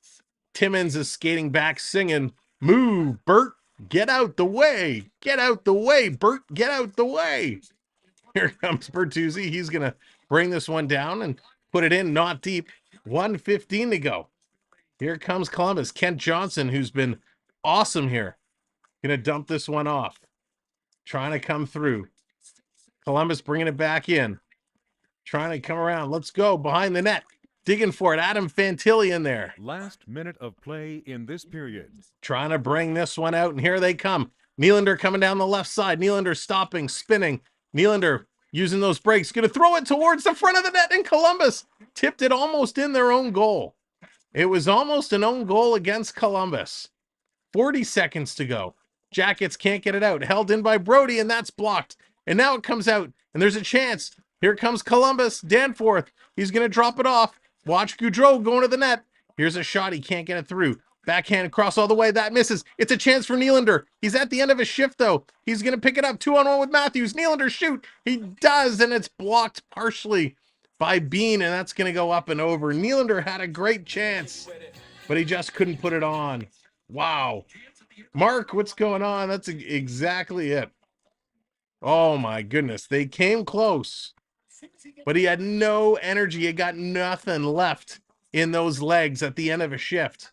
Timmins is skating back, singing, move, Bert. Get out the way. Get out the way, Bert. Get out the way. Here comes Bertuzzi. He's going to bring this one down and put it in, not deep. 1:15 to go. Here comes Columbus. Kent Johnson, who's been awesome here. Going to dump this one off. Trying to come through. Columbus bringing it back in. Trying to come around. Let's go. Behind the net. Digging for it. Adam Fantilli in there. Last minute of play in this period. Trying to bring this one out, and here they come. Nylander coming down the left side. Nylander stopping, spinning. Nylander using those brakes. Going to throw it towards the front of the net, and Columbus tipped it almost in their own goal. It was almost an own goal against Columbus. 40 seconds to go. Jackets can't get it out. Held in by Brody, and that's blocked. And now it comes out, and there's a chance. Here comes Columbus. Danforth. He's going to drop it off. Watch Goudreau going to the net. Here's a shot. He can't get it through. Backhand across all the way. That misses. It's a chance for Nylander. He's at the end of his shift, though. He's going to pick it up. 2-on-1 with Matthews. Nylander shoot. He does, and it's blocked partially by Bean, and that's going to go up and over. Nylander had a great chance, but he just couldn't put it on. Wow. Mark, what's going on? That's exactly it. Oh, my goodness. They came close, but he had no energy. He got nothing left in those legs at the end of a shift.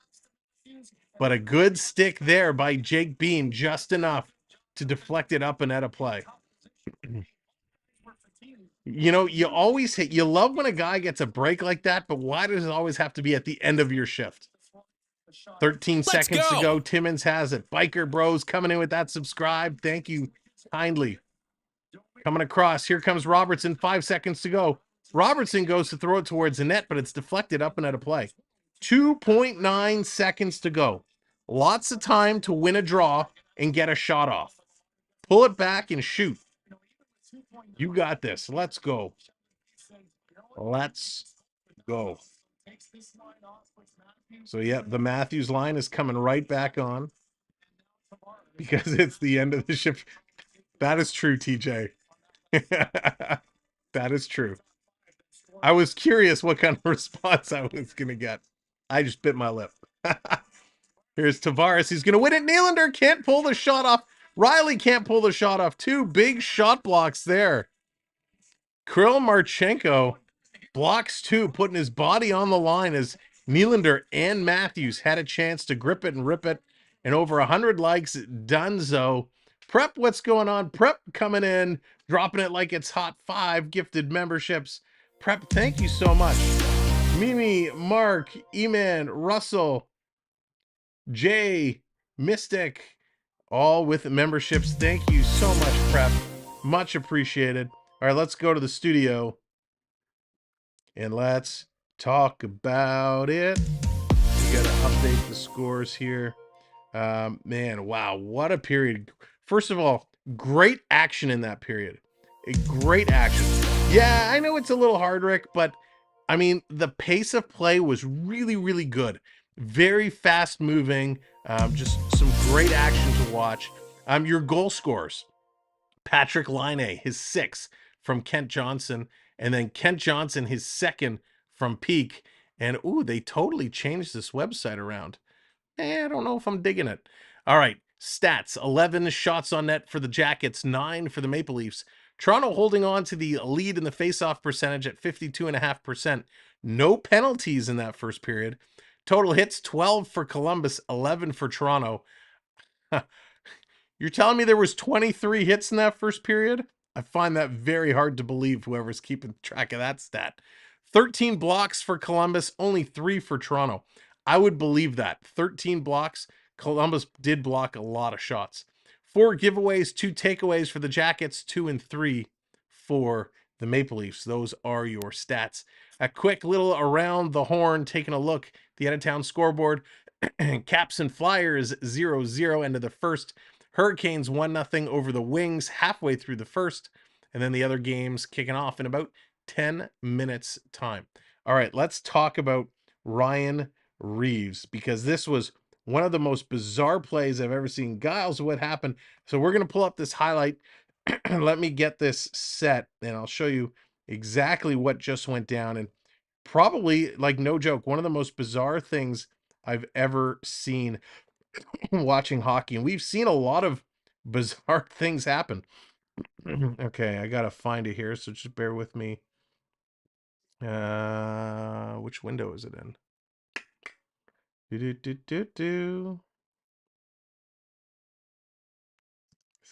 But a good stick there by Jake Bean, just enough to deflect it up and out of play. You know, you love when a guy gets a break like that, but why does it always have to be at the end of your shift? 13 seconds to go. Timmins has it. Biker Bros coming in with that subscribe. Thank you kindly. Coming across. Here comes Robertson. 5 seconds to go. Robertson goes to throw it towards the net, but it's deflected up and out of play. 2.9 seconds to go. Lots of time to win a draw and get a shot off. Pull it back and shoot. You got this. Let's go. Let's go. So, yeah, the Matthews line is coming right back on because it's the end of the shift. That is true, TJ. That is true. I was curious what kind of response I was going to get. I just bit my lip. Here's Tavares. He's going to win it. Nylander can't pull the shot off. Riley can't pull the shot off. 2 big shot blocks there. Kirill Marchenko blocks 2, putting his body on the line as Nylander and Matthews had a chance to grip it and rip it. And over 100 likes, Dunzo. Prep, what's going on? Prep coming in, dropping it like it's hot. 5 gifted memberships. Prep, thank you so much. Mimi, Mark, Eman, Russell, Jay, Mystic, all with memberships. Thank you so much, Prep. Much appreciated. All right, let's go to the studio and let's talk about it. We got to update the scores here. Man, wow, what a period. First of all, great action in that period. A great action. Yeah, I know it's a little hard, Rick, but I mean, the pace of play was really, really good. Very fast moving. Just some great action to watch. Your goal scorers. Patrick Laine, his 6th from Kent Johnson, and then Kent Johnson, his 2nd from Peak. And ooh, they totally changed this website around. I don't know if I'm digging it. All right, stats: 11 shots on net for the Jackets, 9 for the Maple Leafs. Toronto holding on to the lead in the faceoff percentage at 52.5%. No penalties in that first period. Total hits: 12 for Columbus, 11 for Toronto. You're telling me there was 23 hits in that first period? I find that very hard to believe, whoever's keeping track of that stat. 13 blocks for Columbus, only 3 for Toronto. I would believe that. 13 blocks. Columbus did block a lot of shots. 4 giveaways, 2 takeaways for the Jackets, 2 and 3 for the Maple Leafs. Those are your stats. A quick little around the horn, taking a look. The out-of-town scoreboard. Caps and Flyers 0-0 end of the first. Hurricanes 1-0 over the Wings halfway through the first. And then the other games kicking off in about 10 minutes time. All right, let's talk about Ryan Reeves, because this was one of the most bizarre plays I've ever seen. Giles, what happened? So we're going to pull up this highlight. Let me get this set and I'll show you exactly what just went down. And probably, like, no joke, one of the most bizarre things I've ever seen watching hockey. And we've seen a lot of bizarre things happen. Okay, I gotta find it here, so just bear with me. Which window is it in? Is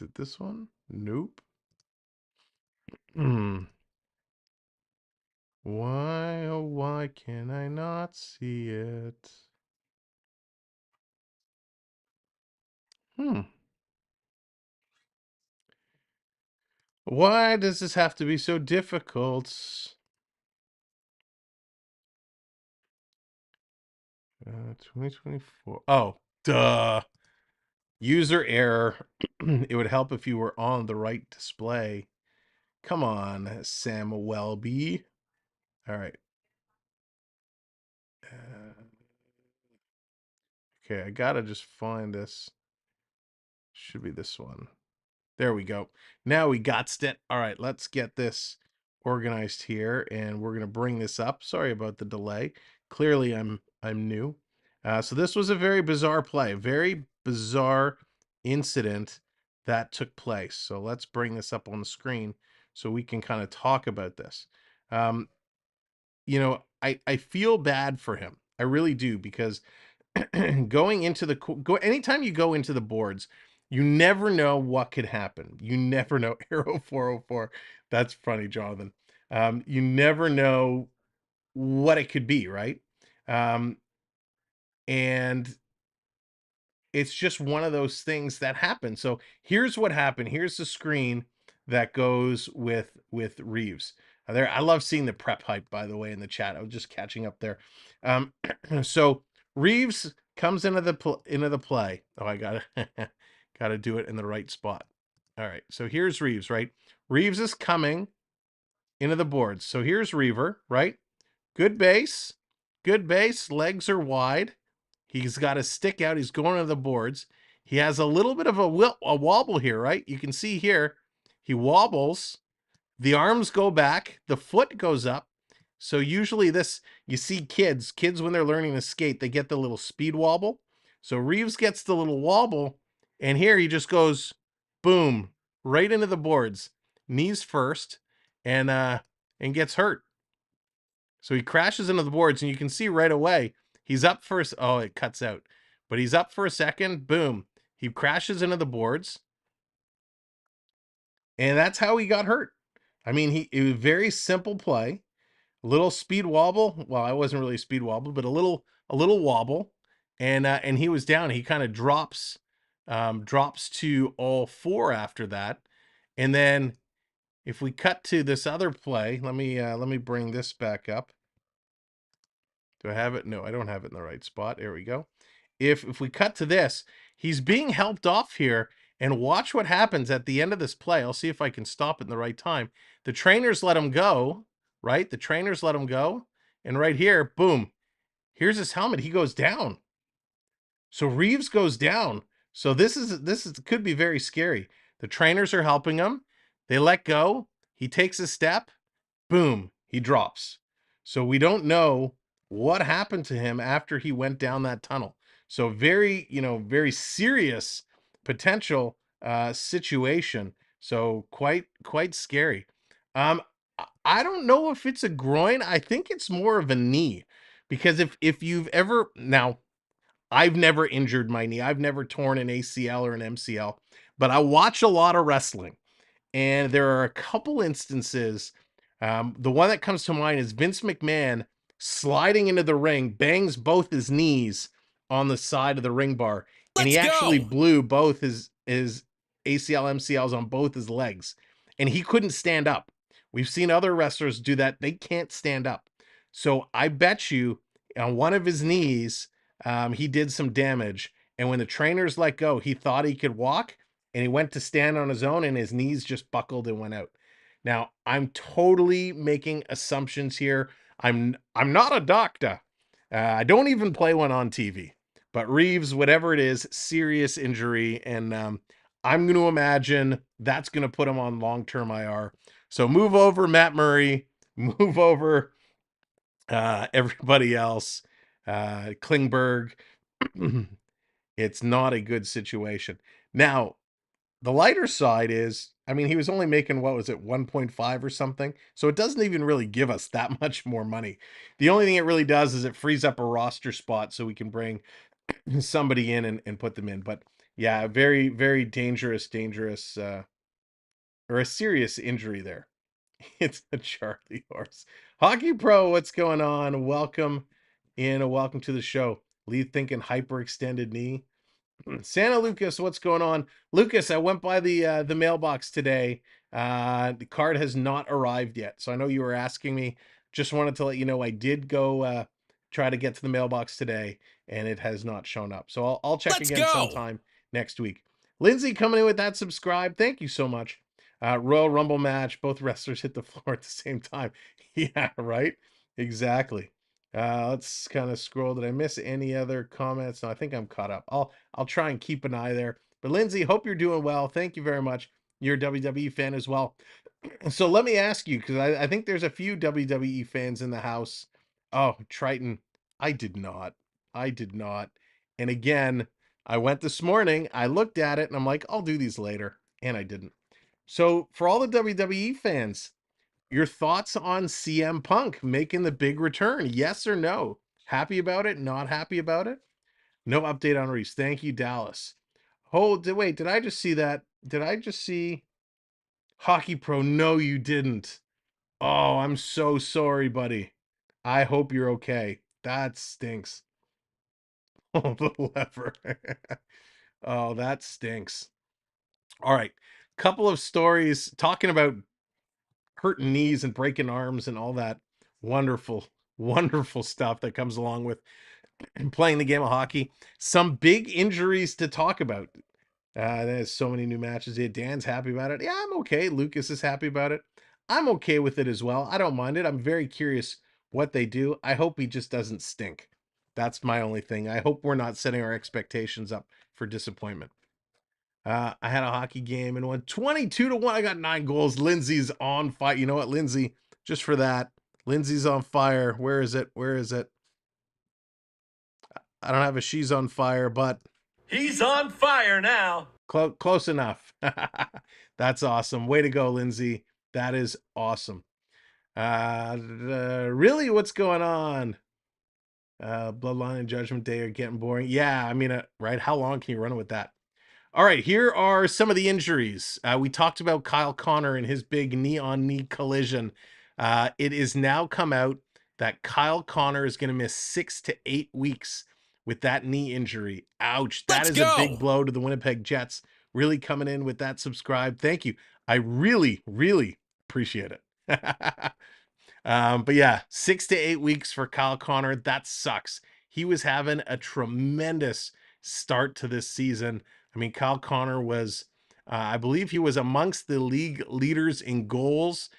it this one? Nope. Why, oh why can I not see it? Why does this have to be so difficult? 2024. Oh, duh. User error. It would help if you were on the right display. Come on, Sam Welby. All right. Okay, I gotta just find this. Should be this one. There we go. Now we got it. All right, let's get this organized here, and we're gonna bring this up. Sorry about the delay. Clearly, I'm new. So this was a very bizarre play, very bizarre incident that took place. So let's bring this up on the screen so we can kind of talk about this. I feel bad for him. I really do, because going into anytime you go into the boards, you never know what could happen. You never know. Arrow 404. That's funny, Jonathan. You never know what it could be, right? And it's just one of those things that happen. So here's what happened. Here's the screen that goes with Reeves. There, I love seeing the prep hype, by the way, in the chat. I was just catching up there. So Reeves comes into the play. Oh, I gotta do it in the right spot. All right. So here's Reeves, right? Reeves is coming into the boards. So here's Reaver, right? Good base. Good base. Legs are wide. He's got his stick out. He's going to the boards. He has a little bit of a wobble here, right? You can see here, he wobbles. The arms go back. The foot goes up. So usually this, you see kids when they're learning to skate, they get the little speed wobble. So Reeves gets the little wobble, and here he just goes boom, right into the boards, knees first, and gets hurt. So he crashes into the boards, and you can see right away he's up for oh, it cuts out. But he's up for a second, boom. He crashes into the boards. And that's how he got hurt. I mean, it was a very simple play. A little speed wobble. Well, I wasn't really a speed wobble, but a little wobble. And he was down. He kind of drops to all four after that. And then if we cut to this other play, let me bring this back up. Do I have it? No, I don't have it in the right spot. There we go. If we cut to this, he's being helped off here, and watch what happens at the end of this play. I'll see if I can stop it in the right time. The trainers let him go, right? The trainers let him go, and right here, boom. Here's his helmet. He goes down. So Reeves goes down. So this could be very scary. The trainers are helping him. They let go. He takes a step. Boom, he drops. So we don't know what happened to him after he went down that tunnel. So very, very serious potential situation. So quite scary. I don't know if it's a groin. I think it's more of a knee, because if you've ever, now I've never injured my knee. I've never torn an ACL or an MCL, but I watch a lot of wrestling. And there are a couple instances. The one that comes to mind is Vince McMahon sliding into the ring, bangs both his knees on the side of the ring bar, and he actually blew both his ACL, MCLs on both his legs, and he couldn't stand up. We've seen other wrestlers do that. They can't stand up. So I bet you on one of his knees, he did some damage. And when the trainers let go, he thought he could walk, and he went to stand on his own, and his knees just buckled and went out. Now, I'm totally making assumptions here. I'm not a doctor. I don't even play one on TV. But Reeves, whatever it is, serious injury, and I'm going to imagine that's going to put him on long-term IR. So move over, Matt Murray. Move over, everybody else. Klingberg. It's not a good situation. Now, the lighter side is, I mean, he was only making, what was it, 1.5 or something? So it doesn't even really give us that much more money. The only thing it really does is it frees up a roster spot so we can bring somebody in and put them in. But yeah, very, very dangerous, or a serious injury there. It's a Charlie horse. Hockey Pro, what's going on? Welcome to the show. Lee thinking hyperextended knee. Santa Lucas, what's going on? Lucas, I went by the mailbox today. The card has not arrived yet. So I know you were asking me. Just wanted to let you know I did go try to get to the mailbox today, and it has not shown up. So I'll check again sometime next week. Lindsay coming in with that subscribe. Thank you so much. Royal Rumble match. Both wrestlers hit the floor at the same time. Yeah, right? Exactly. Let's kind of scroll. Did I miss any other comments? No, I think I'm caught up. I'll try and keep an eye there. But Lindsay, hope you're doing well. Thank you very much. You're a WWE fan as well. So let me ask you, because I think there's a few WWE fans in the house. Oh, Triton. I did not. And again, I went this morning, I looked at it, and I'm like, I'll do these later. And I didn't. So for all the WWE fans, your thoughts on CM Punk making the big return? Yes or no? Happy about it? Not happy about it? No update on Reeves. Thank you, Dallas. Wait, did I just see that? Did I just see Hockey Pro? No, you didn't. Oh, I'm so sorry, buddy. I hope you're okay. That stinks. Oh, the lever. Oh, that stinks. All right. Couple of stories talking about hurting knees and breaking arms and all that wonderful, wonderful stuff that comes along with playing the game of hockey. Some big injuries to talk about. There's so many new matches. Yeah, Dan's happy about it. Yeah, I'm okay. Lucas is happy about it. I'm okay with it as well. I don't mind it. I'm very curious what they do. I hope he just doesn't stink. That's my only thing. I hope we're not setting our expectations up for disappointment. I had a hockey game and won 22-1. I got 9 goals. Lindsay's on fire. You know what, Lindsay? Just for that, Lindsay's on fire. Where is it? I don't have a she's on fire, but he's on fire now. Close enough. That's awesome. Way to go, Lindsay. That is awesome. Really, what's going on? Bloodline and Judgment Day are getting boring. Yeah, I mean, right? How long can you run with that? All right, here are some of the injuries. We talked about Kyle Connor and his big knee-on-knee collision. It is now come out that Kyle Connor is going to miss 6 to 8 weeks with that knee injury. Ouch. That is a big blow to the Winnipeg Jets. Really coming in with that subscribe. Thank you. I really, really appreciate it. But yeah, 6 to 8 weeks for Kyle Connor. That sucks. He was having a tremendous start to this season. I mean, Kyle Connor was, I believe he was amongst the league leaders in goals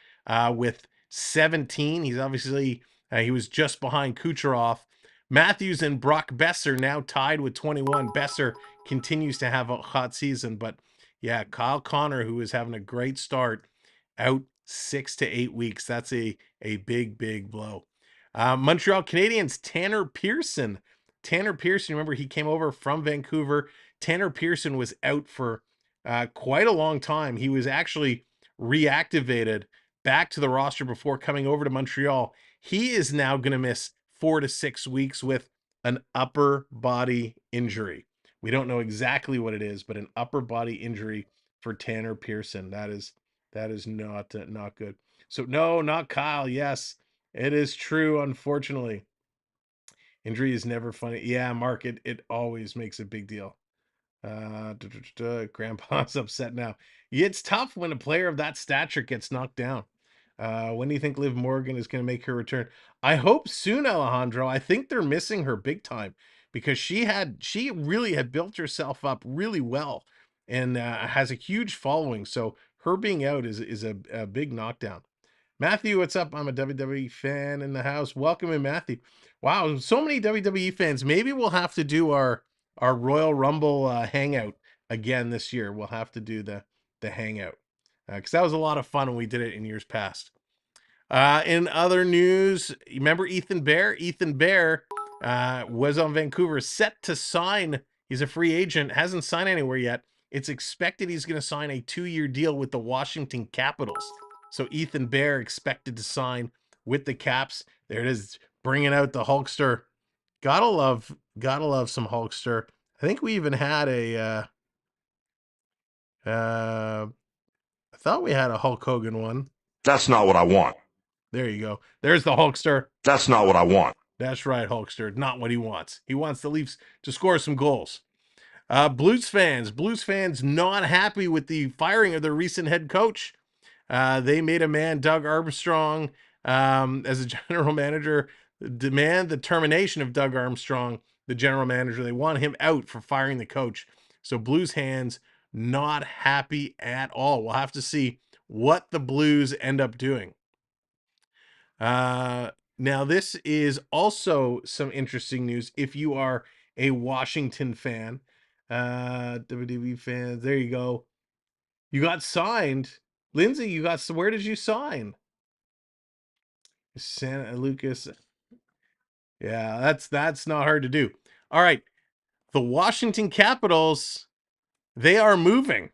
with 17. He's obviously, he was just behind Kucherov. Matthews and Brock Besser now tied with 21. Besser continues to have a hot season, but yeah, Kyle Connor, who is having a great start, out 6 to 8 weeks. That's a big, big blow. Montreal Canadiens, Tanner Pearson. Tanner Pearson, remember, he came over from Vancouver. Tanner Pearson was out for quite a long time. He was actually reactivated back to the roster before coming over to Montreal. He is now going to miss 4 to 6 weeks with an upper body injury. We don't know exactly what it is, but an upper body injury for Tanner Pearson. That is not good. So no, not Kyle. Yes, it is true. Unfortunately, injury is never funny. Yeah, Mark, it always makes a big deal. Grandpa's upset now. Yeah, it's tough when a player of that stature gets knocked down. When do you think Liv Morgan is going to make her return? I hope soon, Alejandro. I think they're missing her big time because she really had built herself up really well and has a huge following. So her being out is a big knockdown. Matthew, what's up? I'm a WWE fan in the house. Welcome in, Matthew. Wow, so many WWE fans. Maybe we'll have to do our Royal Rumble hangout again this year. We'll have to do the hangout because that was a lot of fun when we did it in years past. In other news, remember Ethan Bear? Ethan Bear was on Vancouver, set to sign. He's a free agent, hasn't signed anywhere yet. It's expected he's going to sign a 2-year deal with the Washington Capitals. So Ethan Bear expected to sign with the Caps. There it is, bringing out the Hulkster. Gotta love some Hulkster. I think we even had a I thought we had a Hulk Hogan one. That's not what I want. There you go. There's the Hulkster. That's not what I want. That's right, Hulkster. Not what he wants. He wants the Leafs to score some goals. Blues fans not happy with the firing of their recent head coach. They made a man, Doug Armstrong, as a general manager, demand the termination of Doug Armstrong, the general manager. They want him out for firing the coach. So Blues fans not happy at all. We'll have to see what the Blues end up doing. Now this is also some interesting news. If you are a Washington fan, WWE fans, there you go. You got signed. Lindsay, where did you sign? Santa Lucas. Yeah, that's not hard to do. All right. The Washington Capitals, they are moving.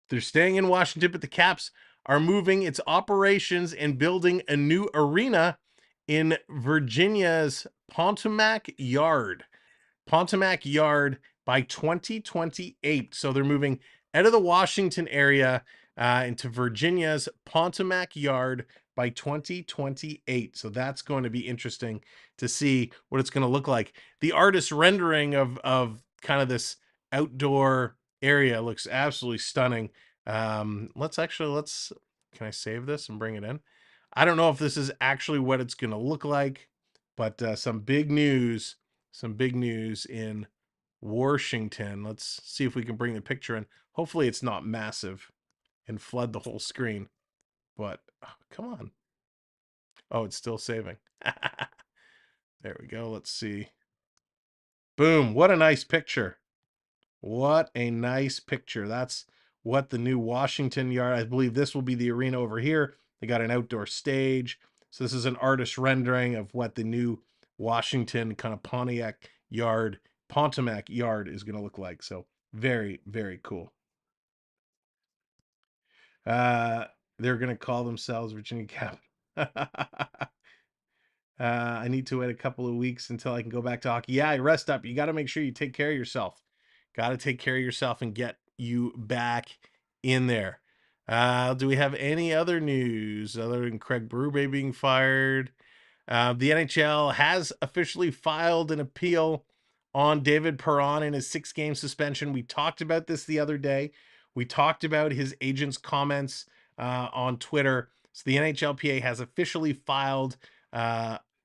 They're staying in Washington, but the Caps are moving its operations and building a new arena in Virginia's Pontomac Yard. Pontomac Yard by 2028. So they're moving out of the Washington area into Virginia's Pontomac Yard by 2028. So that's going to be interesting to see what it's going to look like. The artist rendering of kind of this outdoor area looks absolutely stunning. Can I save this and bring it in? I don't know if this is actually what it's going to look like, but some big news in Washington. Let's see if we can bring the picture in. Hopefully it's not massive and flood the whole screen, but come on. Oh, it's still saving. There we go. Let's see. Boom. What a nice picture. What a nice picture. That's what the new Washington Yard, I believe this will be the arena over here. They got an outdoor stage. So this is an artist rendering of what the new Washington kind of Pontomac Yard is going to look like. So Very, very cool. They're going to call themselves Virginia Capital. I need to wait a couple of weeks until I can go back to hockey. Yeah, rest up. You got to make sure you take care of yourself. Got to take care of yourself and get you back in there. Do we have any other news other than Craig Berube being fired? The NHL has officially filed an appeal on David Perron and his 6-game suspension. We talked about this the other day. We talked about his agent's comments on Twitter. So the NHLPA has officially filed.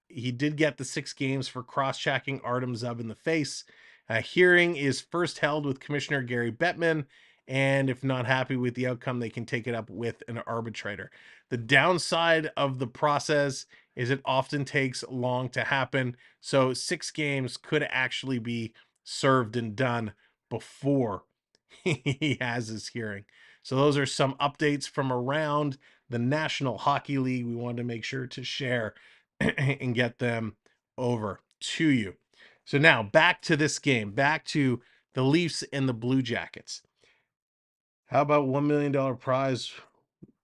He did get the 6 games for cross-checking Artem Zub in the face. Hearing is first held with Commissioner Gary Bettman, and if not happy with the outcome, they can take it up with an arbitrator. The downside of the process is it often takes long to happen, so 6 games could actually be served and done before he has his hearing. So those are some updates from around the National Hockey League we wanted to make sure to share and get them over to you. So now back to this game, back to the Leafs and the Blue Jackets. How about $1 million prize?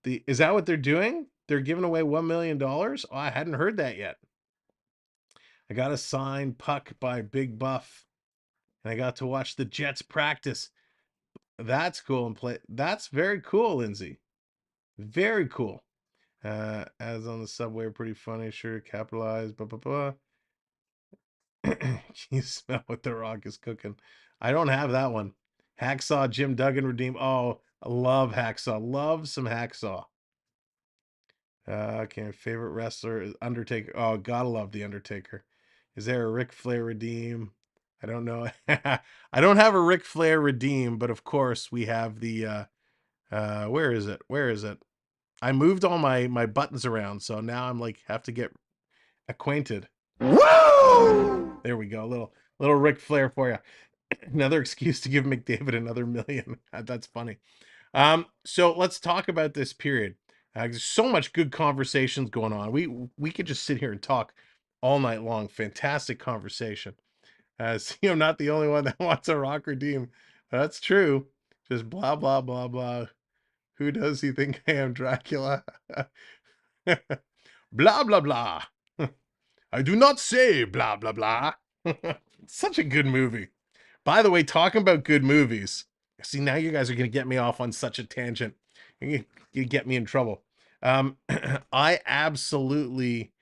Is that what they're doing? They're giving away $1 million? Oh, I hadn't heard that yet. I got a signed puck by Big Buff, and I got to watch the Jets practice. That's cool and play. That's very cool, Lindsay. Very cool. As on the subway, pretty funny. Sure, capitalized. Blah blah blah. Can you smell what the Rock is cooking? I don't have that one. Hacksaw Jim Duggan redeem. Oh, I love Hacksaw. Love some Hacksaw. Okay, favorite wrestler is Undertaker. Oh, gotta love the Undertaker. Is there a Ric Flair redeem? I don't know. I don't have a Ric Flair redeem, but of course we have the where is it? Where is it? I moved all my buttons around, so now I'm like have to get acquainted. Woo! There we go. Little Ric Flair for you. Another excuse to give McDavid another million. That's funny. So let's talk about this period. There's so much good conversations going on. We could just sit here and talk all night long. Fantastic conversation. See, I'm not the only one that wants a Rock redeem. That's true. Just blah blah blah blah. Who does he think I am, Dracula? Blah blah blah. I do not say blah blah blah. Such a good movie. By the way, talking about good movies. See, now you guys are going to get me off on such a tangent. You get me in trouble. I absolutely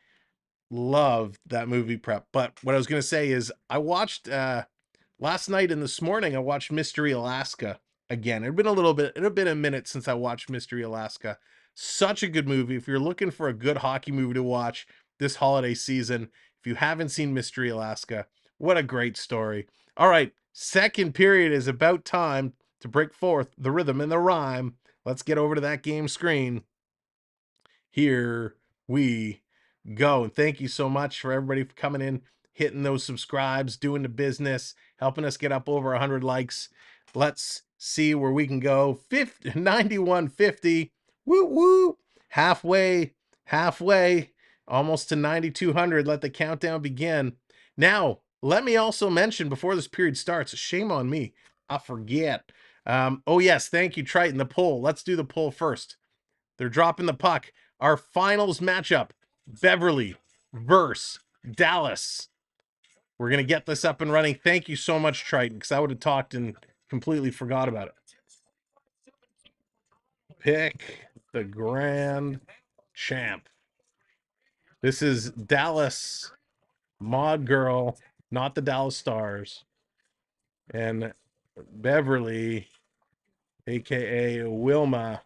love that movie prep. But what I was going to say is I watched last night and this morning, I watched Mystery Alaska again. It had been a minute since I watched Mystery Alaska. Such a good movie. If you're looking for a good hockey movie to watch this holiday season, if you haven't seen Mystery Alaska, what a great story. All right, second period is about time to break forth the rhythm and the rhyme. Let's get over to that game screen. Here we go. And thank you so much for everybody for coming in, hitting those subscribes, doing the business, helping us get up over 100 likes. Let's see where we can go. 9150. Woo woo. Halfway, almost to 9200. Let the countdown begin. Now, let me also mention before this period starts, shame on me, I forget. Oh yes, thank you, Triton. The poll. Let's do the poll first. They're dropping the puck. Our finals matchup, Beverly versus Dallas. We're going to get this up and running. Thank you so much, Triton, because I would have talked and completely forgot about it. Pick the grand champ. This is Dallas Mod Girl, not the Dallas Stars, and Beverly, a.k.a. Wilma.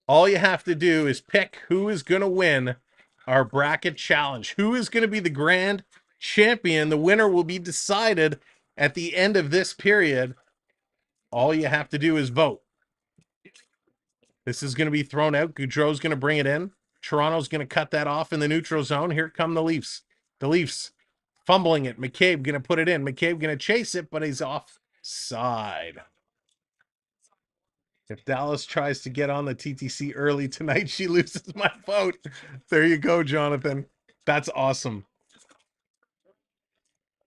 All you have to do is pick who is going to win our bracket challenge. Who is going to be the grand champion? The winner will be decided at the end of this period. All you have to do is vote. This is going to be thrown out. Goudreau's going to bring it in. Toronto's going to cut that off in the neutral zone. Here come the Leafs. The Leafs fumbling it. McCabe going to put it in. McCabe going to chase it, but he's offside. If Dallas tries to get on the TTC early tonight, she loses my vote. There you go, Jonathan. That's awesome.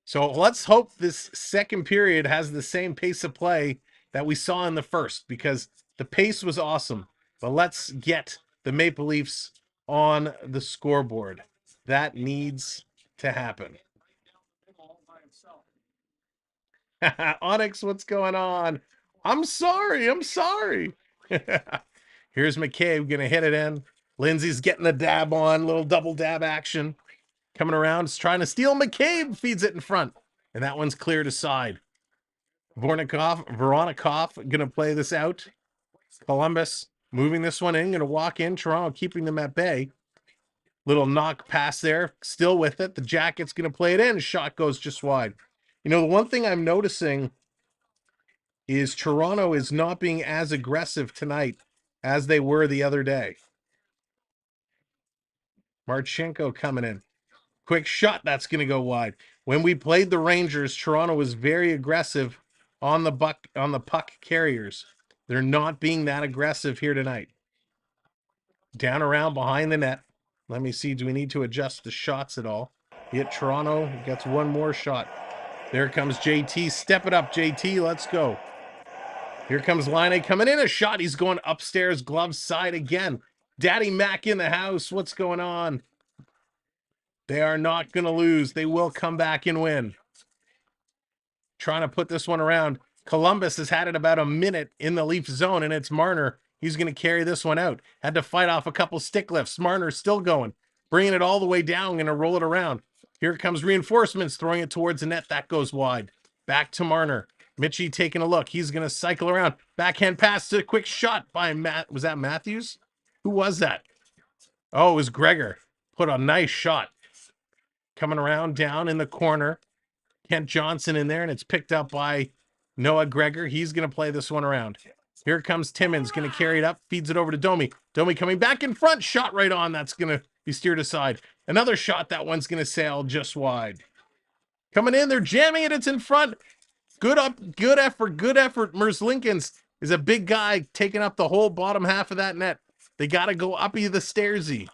So let's hope this second period has the same pace of play that we saw in the first, because the pace was awesome. But let's get the Maple Leafs on the scoreboard. That needs to happen. Onyx, what's going on? I'm sorry. Here's McCabe gonna hit it in. Lindsay's getting the dab on, little double dab action. Coming around, is trying to steal. McCabe feeds it in front. And that one's cleared aside. Voronikov gonna play this out. Columbus moving this one in, gonna walk in. Toronto keeping them at bay. Little knock pass there, still with it. The Jacket's gonna play it in. Shot goes just wide. You know, the one thing I'm noticing is Toronto is not being as aggressive tonight as they were the other day. Marchenko coming in. Quick shot, that's going to go wide. When we played the Rangers, Toronto was very aggressive on the puck carriers. They're not being that aggressive here tonight. Down around behind the net. Let me see, do we need to adjust the shots at all? Yet Toronto gets one more shot. There comes JT. Step it up, JT. Let's go. Here comes Laine coming in. A shot. He's going upstairs, glove side again. Daddy Mac in the house. What's going on? They are not going to lose. They will come back and win. Trying to put this one around. Columbus has had it about a minute in the Leaf zone, and it's Marner. He's going to carry this one out. Had to fight off a couple stick lifts. Marner's still going. Bringing it all the way down. Going to roll it around. Here comes reinforcements. Throwing it towards the net. That goes wide. Back to Marner. Mitchie taking a look. He's going to cycle around. Backhand pass to a quick shot by Matt. Was that Matthews? Who was that? Oh, it was Gregor. Put a nice shot. Coming around down in the corner. Kent Johnson in there, and it's picked up by Noah Gregor. He's going to play this one around. Here comes Timmins, going to carry it up, feeds it over to Domi. Domi coming back in front, shot right on. That's going to be steered aside. Another shot, that one's going to sail just wide. Coming in, they're jamming it, it's in front. Good effort. Merzlikins is a big guy taking up the whole bottom half of that net. They got to go uppy the stairsy.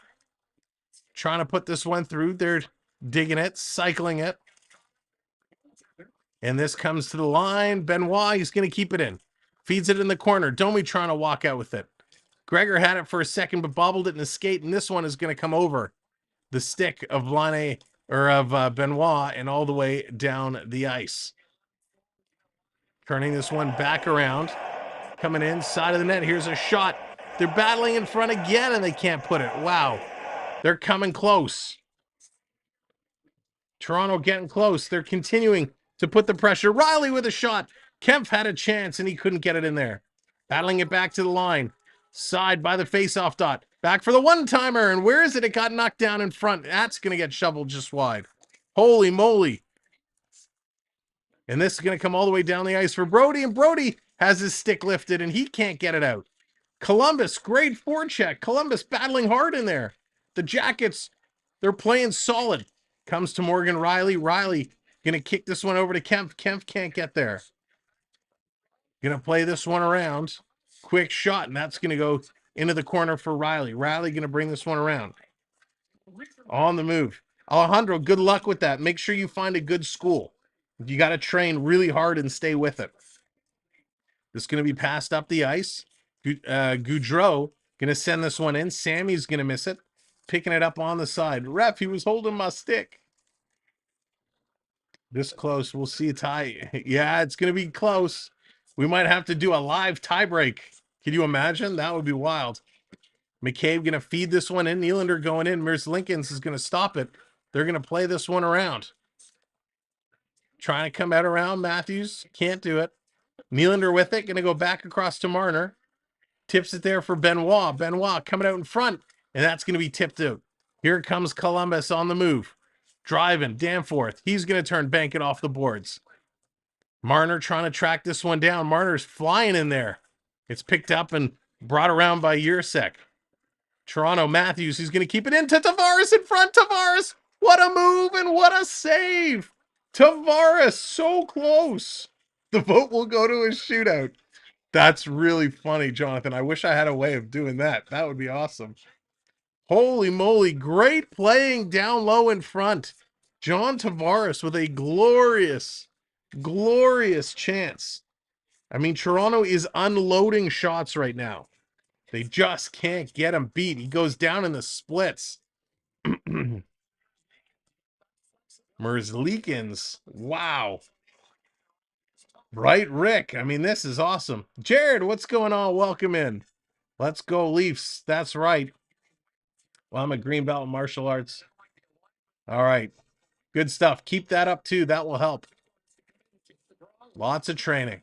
Trying to put this one through. They're digging it, cycling it. And this comes to the line. Benoit, he's going to keep it in. Feeds it in the corner. Domi trying to walk out with it. Gregor had it for a second, but bobbled it in the skate, and this one is going to come over the stick of Laine, or of Benoit, and all the way down the ice. Turning this one back around. Coming in, side of the net. Here's a shot. They're battling in front again, and they can't put it. Wow. They're coming close. Toronto getting close. They're continuing to put the pressure. Riley with a shot. Kempf had a chance, and he couldn't get it in there. Battling it back to the line. Side by the faceoff dot. Back for the one-timer, and where is it? It got knocked down in front. That's going to get shoveled just wide. Holy moly. And this is going to come all the way down the ice for Brody, and Brody has his stick lifted, and he can't get it out. Columbus, great forecheck. Columbus battling hard in there. The Jackets, they're playing solid. Comes to Morgan Riley. Riley going to kick this one over to Kempf. Kempf can't get there. Going to play this one around. Quick shot, and that's going to go into the corner for Riley. Riley going to bring this one around. On the move. Alejandro, good luck with that. Make sure you find a good school. You got to train really hard and stay with it. This is going to be passed up the ice. Goudreau going to send this one in. Sammy's going to miss it. Picking it up on the side. Ref, he was holding my stick. This close. We'll see a tie. Yeah, it's going to be close. We might have to do a live tie break. Can you imagine? That would be wild. McCabe going to feed this one in. Nylander going in. Merzlikins is going to stop it. They're going to play this one around. Trying to come out around. Matthews can't do it. Nylander with it. Going to go back across to Marner. Tips it there for Benoit. Benoit coming out in front. And that's going to be tipped out. Here comes Columbus on the move. Driving. Danforth. He's going to turn, bank it off the boards. Marner trying to track this one down. Marner's flying in there. It's picked up and brought around by Yursek. Toronto, Matthews. He's going to keep it in to Tavares in front. Tavares. What a move and what a save. Tavares, so close. The vote will go to a shootout. That's really funny, Jonathan. I wish I had a way of doing that. That would be awesome. Holy moly, great playing down low in front. John Tavares with a glorious, glorious chance. I mean, Toronto is unloading shots right now. They just can't get him beat. He goes down in the splits. Merzlikins. Wow. Right, Rick. I mean, this is awesome. Jared, what's going on? Welcome in. Let's go, Leafs. That's right. Well, I'm a green belt in martial arts. All right. Good stuff. Keep that up, too. That will help. Lots of training.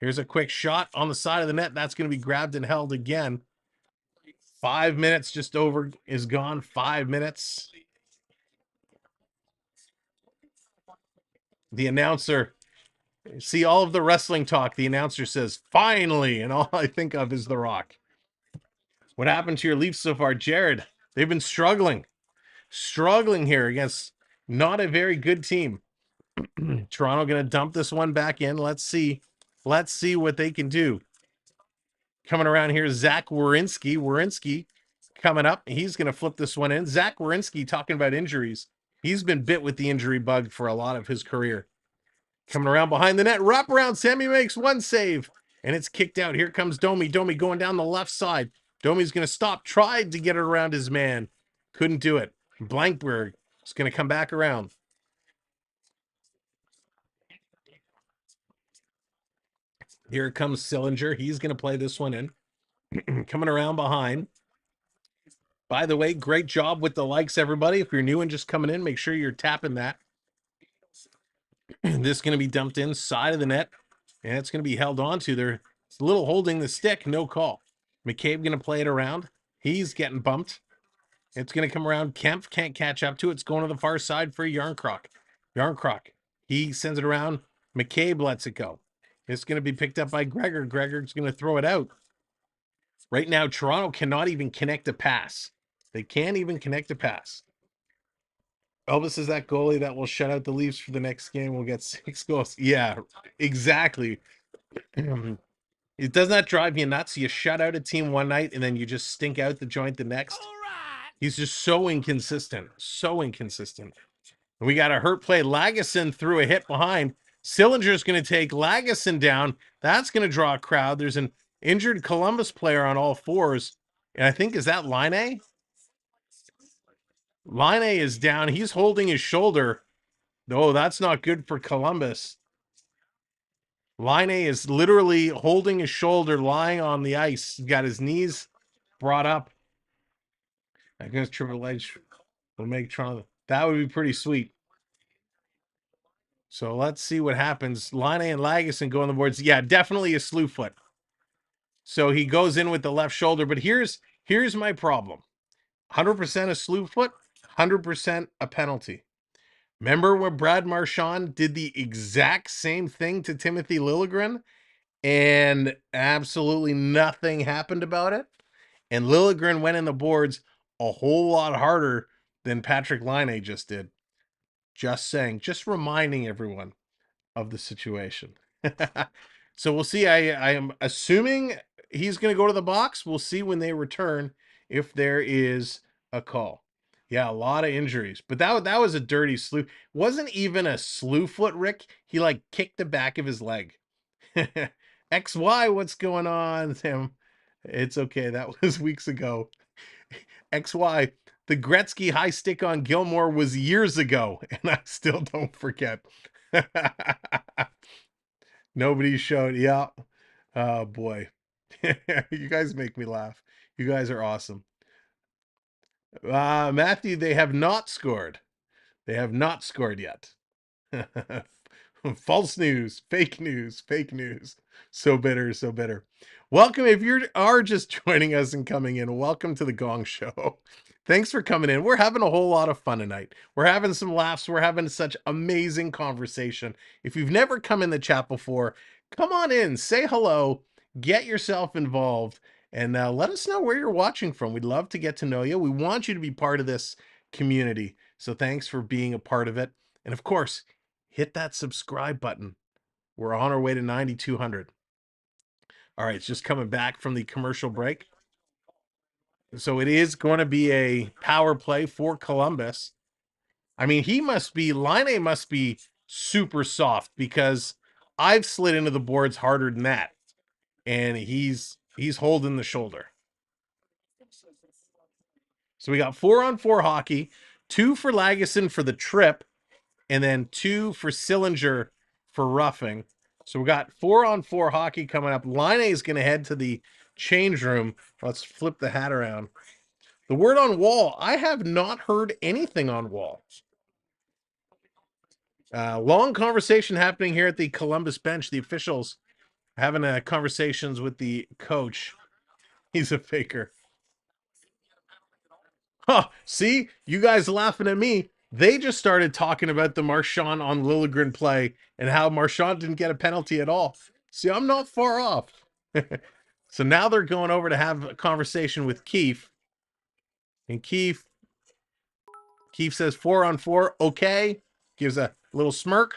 Here's a quick shot on the side of the net. That's going to be grabbed and held again. 5 minutes just over is gone. 5 minutes. The announcer, see all of the wrestling talk. The announcer says, finally. And all I think of is The Rock. What happened to your Leafs so far, Jared? They've been struggling here against not a very good team. Toronto going to dump this one back in. Let's see what they can do. Coming around here, Zach Werenski. Werenski coming up. He's going to flip this one in. Zach Werenski, talking about injuries. He's been bit with the injury bug for a lot of his career. Coming around behind the net. Wrap around. Sammy makes one save. And it's kicked out. Here comes Domi. Domi going down the left side. Domi's going to stop. Tried to get it around his man. Couldn't do it. Blankberg is going to come back around. Here comes Sillinger. He's going to play this one in. Coming around behind. By the way, great job with the likes, everybody. If you're new and just coming in, make sure you're tapping that. This is going to be dumped inside of the net. And it's going to be held on to. There's a little holding the stick. No call. McCabe going to play it around. He's getting bumped. It's going to come around. Kempf can't catch up to it. It's going to the far side for Yarncroc. Yarncroc. He sends it around. McCabe lets it go. It's going to be picked up by Gregor. Gregor's going to throw it out. Right now, Toronto cannot even connect a pass. They can't even connect a pass. Elvis is that goalie that will shut out the Leafs for the next game. We'll get 6 goals. Yeah, exactly. It does not drive you nuts. You shut out a team one night and then you just stink out the joint the next. He's just so inconsistent. So inconsistent. We got a hurt play. Lagesson threw a hit behind. Sillinger's going to take Lagesson down. That's going to draw a crowd. There's an injured Columbus player on all fours. And I think, is that Line? Line is down. He's holding his shoulder. No, that's not good for Columbus. Line is literally holding his shoulder, lying on the ice. He's got his knees brought up. I guess Triple H will make Toronto. That would be pretty sweet. So let's see what happens. Line and Lagesson go on the boards. Yeah, definitely a slew foot. So he goes in with the left shoulder. But here's my problem. 100% a slew foot, 100% a penalty. Remember when Brad Marchand did the exact same thing to Timothy Liljegren and absolutely nothing happened about it? And Liljegren went in the boards a whole lot harder than Patrick Laine just did. Just saying, just reminding everyone of the situation. So we'll see. I am assuming he's going to go to the box. We'll see when they return if there is a call. Yeah, a lot of injuries. But that was a dirty slew. Wasn't even a slew foot, Rick. He like kicked the back of his leg. XY, what's going on, Tim? It's okay. That was weeks ago. XY, the Gretzky high stick on Gilmore was years ago, and I still don't forget. Nobody showed. Yeah. Oh, boy. You guys make me laugh. You guys are awesome. Matthew, they have not scored. They have not scored yet. False news, fake news, fake news. So bitter, so bitter. Welcome. If you are just joining us and coming in, welcome to the Gong Show. Thanks for coming in. We're having a whole lot of fun tonight. We're having some laughs. We're having such amazing conversation. If you've never come in the chat before, come on in, say hello, get yourself involved, and let us know where you're watching from. We'd love to get to know you. We want you to be part of this community. So thanks for being a part of it. And of course, hit that subscribe button. We're on our way to 9,200. All right, it's just coming back from the commercial break. So it is going to be a power play for Columbus. I mean, Line must be super soft because I've slid into the boards harder than that. And he's holding the shoulder. So we got 4-on-4 hockey, 2 for Lagesson for the trip, and then 2 for Sillinger for roughing. So we got 4-on-4 hockey coming up. Line A is going to head to the change room. Let's flip the hat around. The word on Wall, I have not heard anything on Wall. Long conversation happening here at the Columbus bench. The officials having conversations with the coach. He's a faker. Huh, see, you guys laughing at me. They just started talking about the Marchand on Liljegren play and how Marchand didn't get a penalty at all. See, I'm not far off. So now they're going over to have a conversation with Keefe. And Keefe says 4-on-4, okay. Gives a little smirk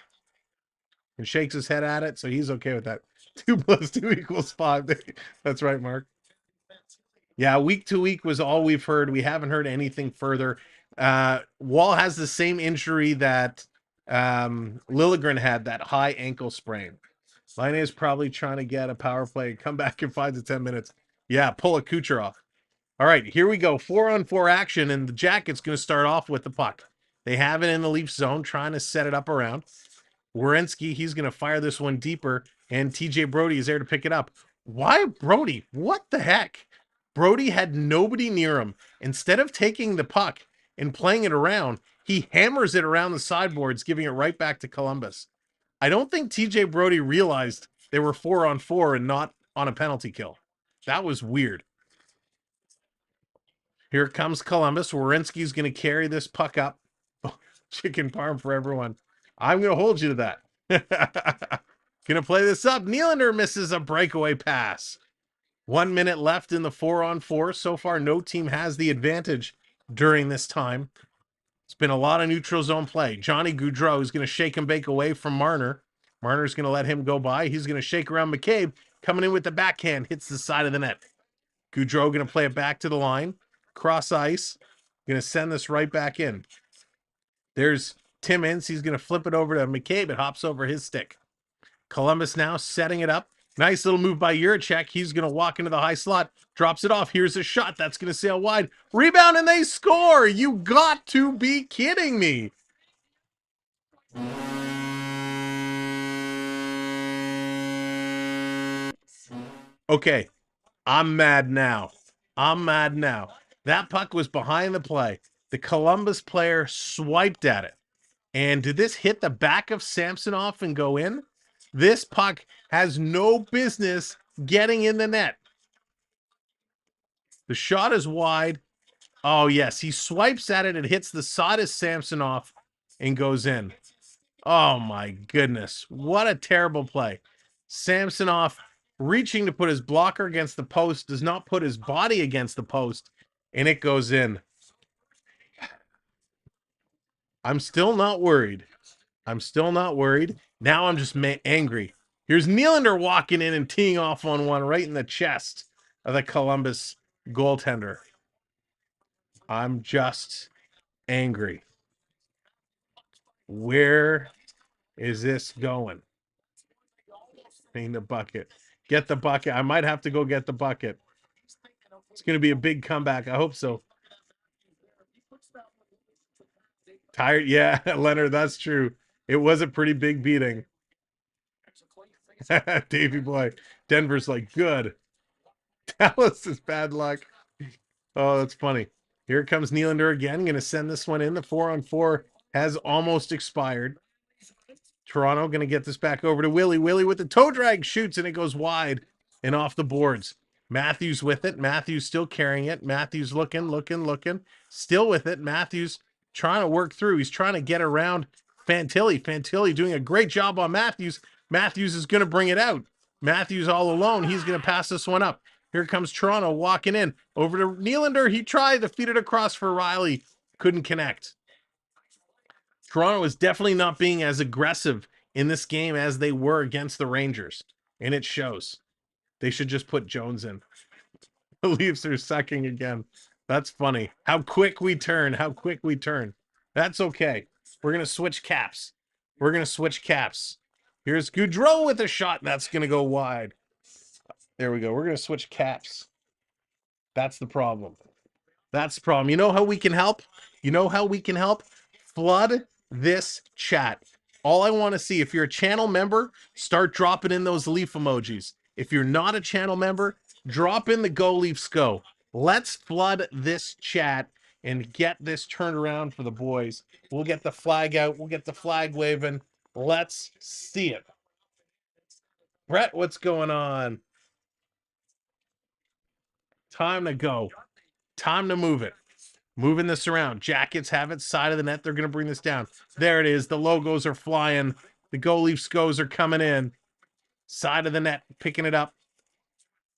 and shakes his head at it. So he's okay with that. 2 + 2 = 5. That's right, Mark. Yeah, week to week was all we've heard. We haven't heard anything further. Wall has the same injury that Liljegren had, that high ankle sprain. Line is probably trying to get a power play and come back in 5 to 10 minutes. Yeah, pull a Kucherov. All right, here we go. 4-on-4 action, and the Jackets going to start off with the puck. They have it in the Leafs zone, trying to set it up around. Werenski, he's going to fire this one deeper, and TJ Brody is there to pick it up. Why Brody? What the heck? Brody had nobody near him. Instead of taking the puck and playing it around, he hammers it around the sideboards, giving it right back to Columbus. I don't think TJ Brody realized they were 4-on-4 and not on a penalty kill. That was weird. Here comes Columbus. Werenski's going to carry this puck up. Chicken parm for everyone. I'm going to hold you to that. Going to play this up. Nylander misses a breakaway pass. 1 minute left in the 4-on-4. So far, no team has the advantage during this time. It's been a lot of neutral zone play. Johnny Gaudreau is going to shake and bake away from Marner. Marner's going to let him go by. He's going to shake around McCabe. Coming in with the backhand. Hits the side of the net. Gaudreau going to play it back to the line. Cross ice. Going to send this right back in. There's Timmins. He's going to flip it over to McCabe. It hops over his stick. Columbus now setting it up. Nice little move by Juracek. He's going to walk into the high slot. Drops it off. Here's a shot. That's going to sail wide. Rebound, and they score. You got to be kidding me. Okay. I'm mad now. That puck was behind the play. The Columbus player swiped at it. And did this hit the back of Samsonov and go in? This puck has no business getting in the net. The shot is wide. Oh, yes. He swipes at it. It hits the side of Samsonov and goes in. Oh, my goodness. What a terrible play. Samsonov reaching to put his blocker against the post, does not put his body against the post, and it goes in. I'm still not worried. Now I'm just angry. Here's Nylander walking in and teeing off on one right in the chest of the Columbus goaltender. I'm just angry. Where is this going? In the bucket. Get the bucket. I might have to go get the bucket. It's going to be a big comeback. I hope so. Tired? Yeah, Leonard, that's true. It was a pretty big beating. Davey boy. Denver's like, good. Dallas is bad luck. Oh, that's funny. Here comes Nylander again. Going to send this one in. The 4-on-4 has almost expired. Toronto going to get this back over to Willie. Willie with the toe drag shoots, and it goes wide and off the boards. Matthews with it. Matthews still carrying it. Matthews looking. Still with it. Matthews trying to work through. He's trying to get around Fantilli. Fantilli doing a great job on Matthews. Matthews is going to bring it out. Matthews all alone. He's going to pass this one up. Here comes Toronto walking in. Over to Nylander. He tried to feed it across for Riley. Couldn't connect. Toronto is definitely not being as aggressive in this game as they were against the Rangers. And it shows. They should just put Jones in. The Leafs are sucking again. That's funny. How quick we turn. That's okay. We're going to switch caps. We're going to switch caps. Here's Goudreau with a shot. That's going to go wide. There we go. We're going to switch caps. That's the problem. That's the problem. You know how we can help? You know how we can help? Flood this chat. All I want to see, if you're a channel member, start dropping in those Leaf emojis. If you're not a channel member, drop in the Go Leafs Go. Let's flood this chat and get this turned around for the boys. We'll get the flag out. We'll get the flag waving. Let's see it. Brett, what's going on? Time to go. Time to move it. Moving this around. Jackets have it. Side of the net. They're going to bring this down. There it is. The logos are flying. The Go Leafs Goes are coming in. Side of the net. Picking it up.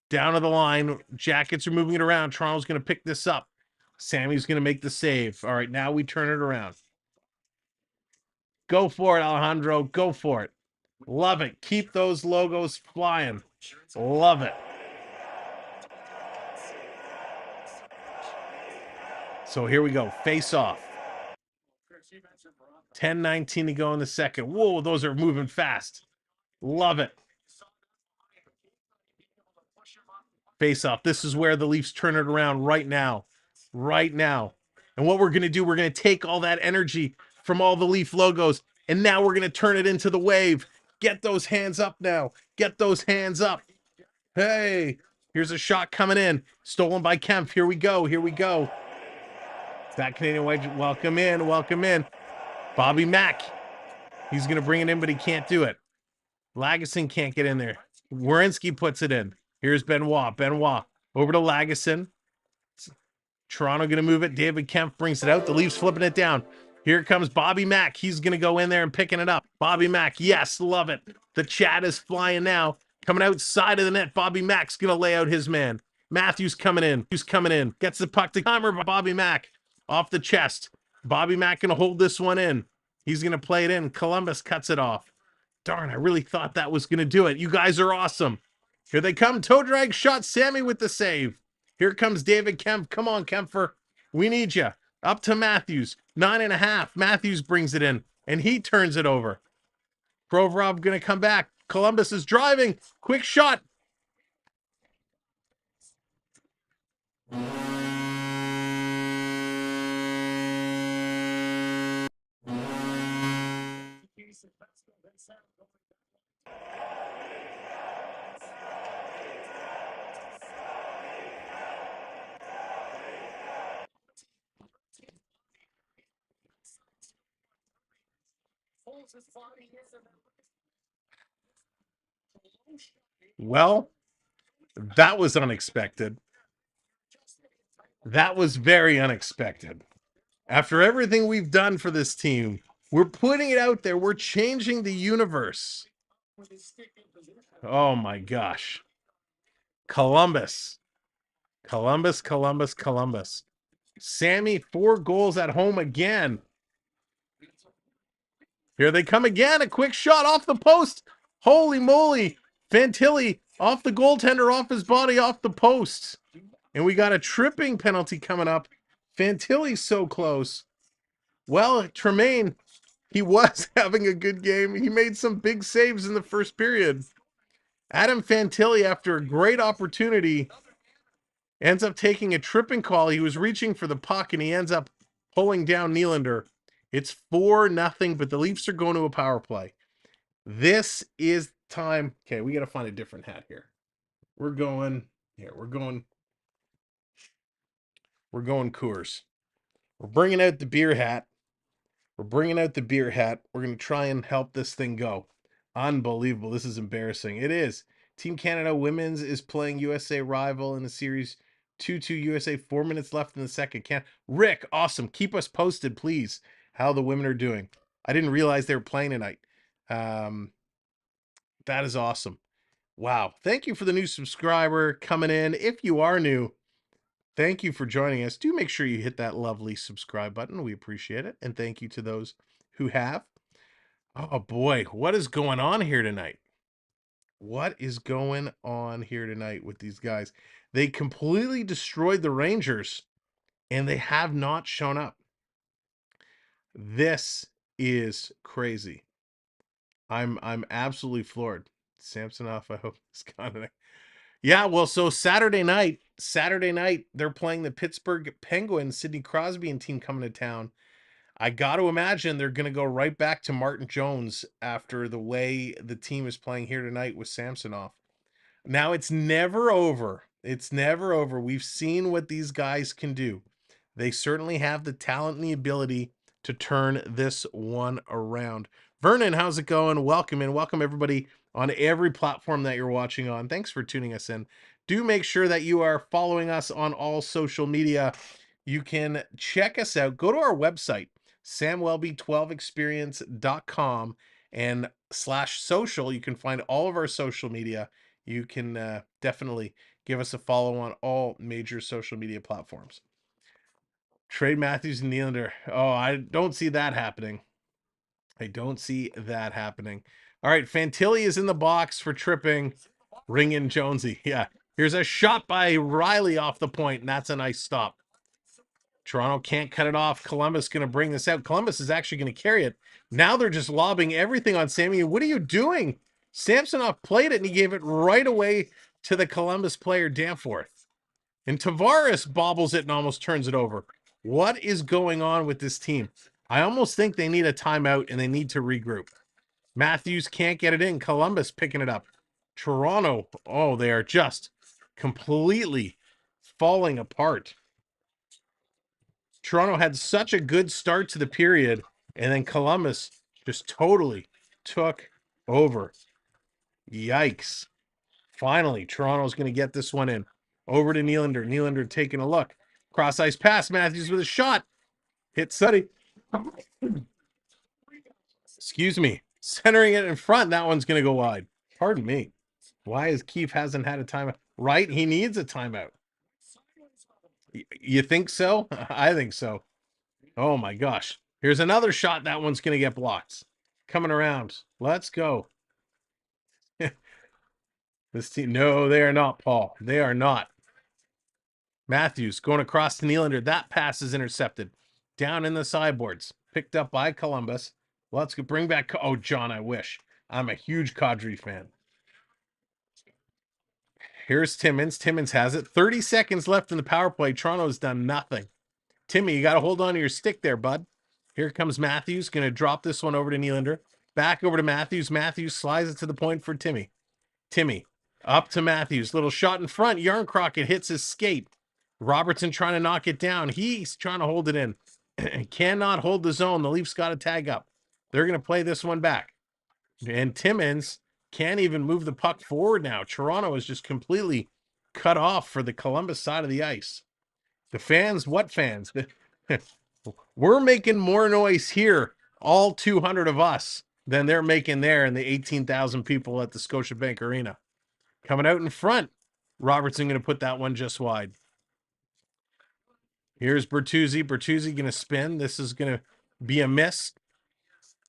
Down to the line. Jackets are moving it around. Toronto's going to pick this up. Sammy's going to make the save. All right, now we turn it around. Go for it, Alejandro. Go for it. Love it. Keep those logos flying. Love it. So here we go. Face off. 10:19 to go in the second. Whoa, those are moving fast. Love it. Face off. This is where the Leafs turn it around right now. Right now. And what we're going to do, we're going to take all that energy from all the Leaf logos, and now we're going to turn it into the wave. Get those hands up now. Get those hands up. Hey, here's a shot coming in. Stolen by Kemp. Here we go. Here we go. That Canadian White, welcome in. Welcome in. Bobby Mack. He's going to bring it in, but he can't do it. Lagesson can't get in there. Werenski puts it in. Here's Benoit. Benoit over to Lagesson. Toronto going to move it. David Kemp brings it out. The Leafs flipping it down. Here comes Bobby Mack. He's going to go in there and picking it up. Bobby Mack. Yes, love it. The chat is flying now. Coming outside of the net. Bobby Mack's going to lay out his man. Matthews coming in. Who's coming in? Gets the puck to timer by Bobby Mack. Off the chest. Bobby Mack going to hold this one in. He's going to play it in. Columbus cuts it off. Darn, I really thought that was going to do it. You guys are awesome. Here they come. Toe drag shot. Sammy with the save. Here comes David Kemp. Come on, Kempfer. We need you. Up to Matthews. 9.5. Matthews brings it in, and he turns it over. Provorov going to come back. Columbus is driving. Quick shot. Well, that was unexpected. That was very unexpected. After everything we've done for this team, we're putting it out there. We're changing the universe. Oh my gosh. Columbus. Columbus, Columbus, Columbus. Sammy, 4 goals at home again. Here they come again. A quick shot off the post. Holy moly. Fantilli off the goaltender, off his body, off the post. And we got a tripping penalty coming up. Fantilli's so close. Well, Tremaine, he was having a good game. He made some big saves in the first period. Adam Fantilli, after a great opportunity, ends up taking a tripping call. He was reaching for the puck, and he ends up pulling down Nylander. It's 4-0, but the Leafs are going to a power play. This is time. Okay, we got to find a different hat here. We're going Coors. We're bringing out the beer hat. We're bringing out the beer hat. We're going to try and help this thing go. Unbelievable. This is embarrassing. It is. Team Canada Women's is playing USA rival in the series 2-2 USA. 4 minutes left in the second. Rick, awesome. Keep us posted, please, how the women are doing. I didn't realize they were playing tonight. That is awesome. Wow. Thank you for the new subscriber coming in. If you are new, thank you for joining us. Do make sure you hit that lovely subscribe button. We appreciate it. And thank you to those who have. Oh boy, what is going on here tonight? What is going on here tonight with these guys? They completely destroyed the Rangers, and they have not shown up. This is crazy. I'm absolutely floored. Samsonov, I hope it's gone. Yeah, well, so Saturday night, they're playing the Pittsburgh Penguins. Sidney Crosby and team coming to town. I got to imagine they're going to go right back to Martin Jones after the way the team is playing here tonight with Samsonov. Now it's never over. It's never over. We've seen what these guys can do. They certainly have the talent and the ability to turn this one around. Vernon, how's it going? Welcome in. Welcome everybody on every platform that you're watching on. Thanks for tuning us in. Do make sure that you are following us on all social media. You can check us out. Go to our website, samwelby12experience.com and /social. You can find all of our social media. You can definitely give us a follow on all major social media platforms. Trade Matthews and Nylander. Oh, I don't see that happening. I don't see that happening. All right, Fantilli is in the box for tripping. Ring in Jonesy. Yeah. Here's a shot by Riley off the point, and that's a nice stop. Toronto can't cut it off. Columbus going to bring this out. Columbus is actually going to carry it. Now they're just lobbing everything on Sammy. What are you doing? Samsonov played it, and he gave it right away to the Columbus player, Danforth. And Tavares bobbles it and almost turns it over. What is going on with this team? I almost think they need a timeout, and they need to regroup. Matthews can't get it in. Columbus picking it up. Toronto, oh, they are just completely falling apart. Toronto had such a good start to the period, and then Columbus just totally took over. Yikes. Finally, Toronto's going to get this one in. Over to Nylander. Nylander taking a look. Cross ice pass. Matthews with a shot. Hit Suddy. Excuse me. Centering it in front. That one's going to go wide. Pardon me. Why is Keefe hasn't had a timeout? Right? He needs a timeout. You think so? I think so. Oh my gosh. Here's another shot. That one's going to get blocked. Coming around. Let's go. This team. No, they are not, Paul. They are not. Matthews going across to Nylander. That pass is intercepted. Down in the sideboards. Picked up by Columbus. Let's go bring back. Oh, John, I wish. I'm a huge Kadri fan. Here's Timmins. Timmins has it. 30 seconds left in the power play. Toronto's done nothing. Timmy, you got to hold on to your stick there, bud. Here comes Matthews. Going to drop this one over to Nylander. Back over to Matthews. Matthews slides it to the point for Timmy. Timmy up to Matthews. Little shot in front. Yarn Crockett hits his skate. Robertson trying to knock it down. He's trying to hold it in. Cannot hold the zone. The Leafs got to tag up. They're going to play this one back. And Timmins can't even move the puck forward now. Toronto is just completely cut off for the Columbus side of the ice. The fans, what fans? We're making more noise here, all 200 of us, than they're making there in the 18,000 people at the Scotiabank Arena. Coming out in front. Robertson going to put that one just wide. Here's Bertuzzi. Bertuzzi going to spin. This is going to be a miss.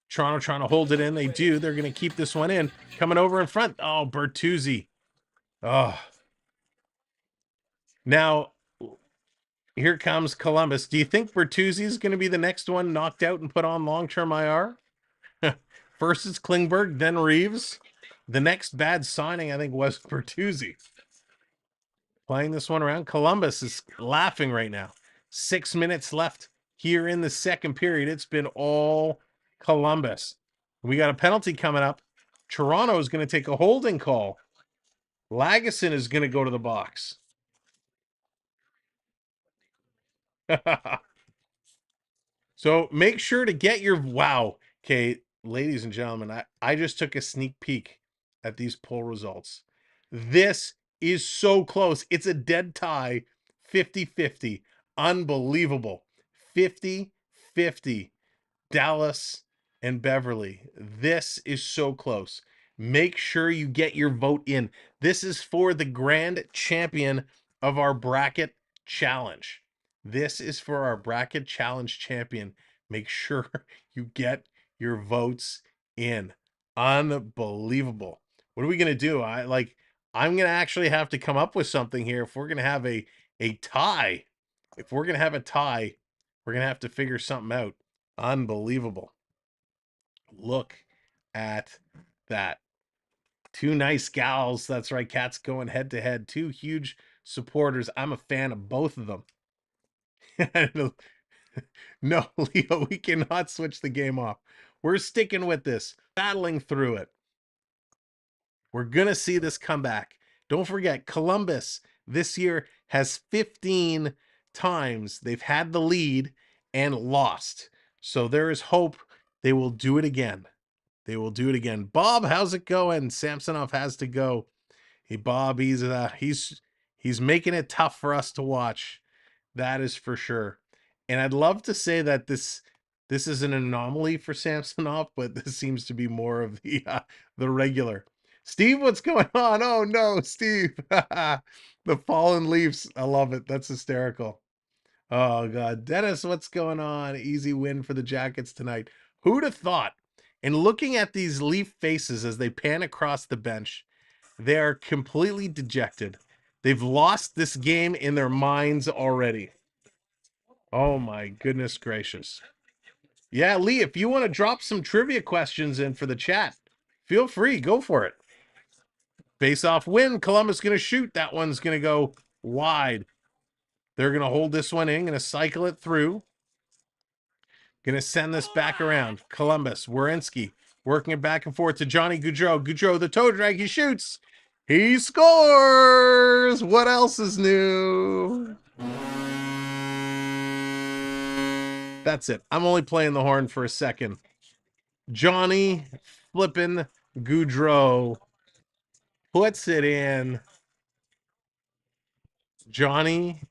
Toronto trying to hold it in. They do. They're going to keep this one in. Coming over in front. Oh, Bertuzzi. Oh. Now, here comes Columbus. Do you think Bertuzzi is going to be the next one knocked out and put on long-term IR? First it's Klingberg, then Reeves. The next bad signing, I think, was Bertuzzi. Playing this one around. Columbus is laughing right now. 6 minutes left here in the second period. It's been all Columbus. We got a penalty coming up. Toronto is going to take a holding call. Lagesson is going to go to the box. So make sure to get your wow. Okay, ladies and gentlemen, I just took a sneak peek at these poll results. This is so close. It's a dead tie, 50-50. Unbelievable. 50-50. Dallas and Beverly. This is so close. Make sure you get your vote in. This is for the grand champion of our bracket challenge. This is for our bracket challenge champion. Make sure you get your votes in. Unbelievable. What are we going to do? I'm going to actually have to come up with something here. If we're going to have a tie, if we're going to have a tie, we're going to have to figure something out. Unbelievable. Look at that. Two nice gals. That's right. Cats going head to head. Two huge supporters. I'm a fan of both of them. No, Leo, we cannot switch the game off. We're sticking with this, battling through it. We're going to see this comeback. Don't forget, Columbus this year has 15 times they've had the lead and lost. So there is hope they will do it again. They will do it again. Bob, how's it going? Samsonov has to go. Hey, Bob, he's making it tough for us to watch. That is for sure. And I'd love to say that this is an anomaly for Samsonov, but this seems to be more of the regular. Steve, what's going on? Oh no, Steve. The fallen Leafs. I love it. That's hysterical. Oh god. Dennis, what's going on? Easy win for the Jackets tonight. Who'd have thought? And looking at these Leaf faces as they pan across the bench, they are completely dejected. They've lost this game in their minds already. Oh my goodness gracious. Yeah, Lee, if you want to drop some trivia questions in for the chat, feel free. Go for it. Face-off win. Columbus going to shoot. That one's going to go wide. They're going to hold this one in. Going to cycle it through. Going to send this back around. Columbus, Werenski, working it back and forth to Johnny Gaudreau. Gaudreau, the toe drag. He shoots. He scores. What else is new? That's it. I'm only playing the horn for a second. Johnny flippin' Gaudreau puts it in. Johnny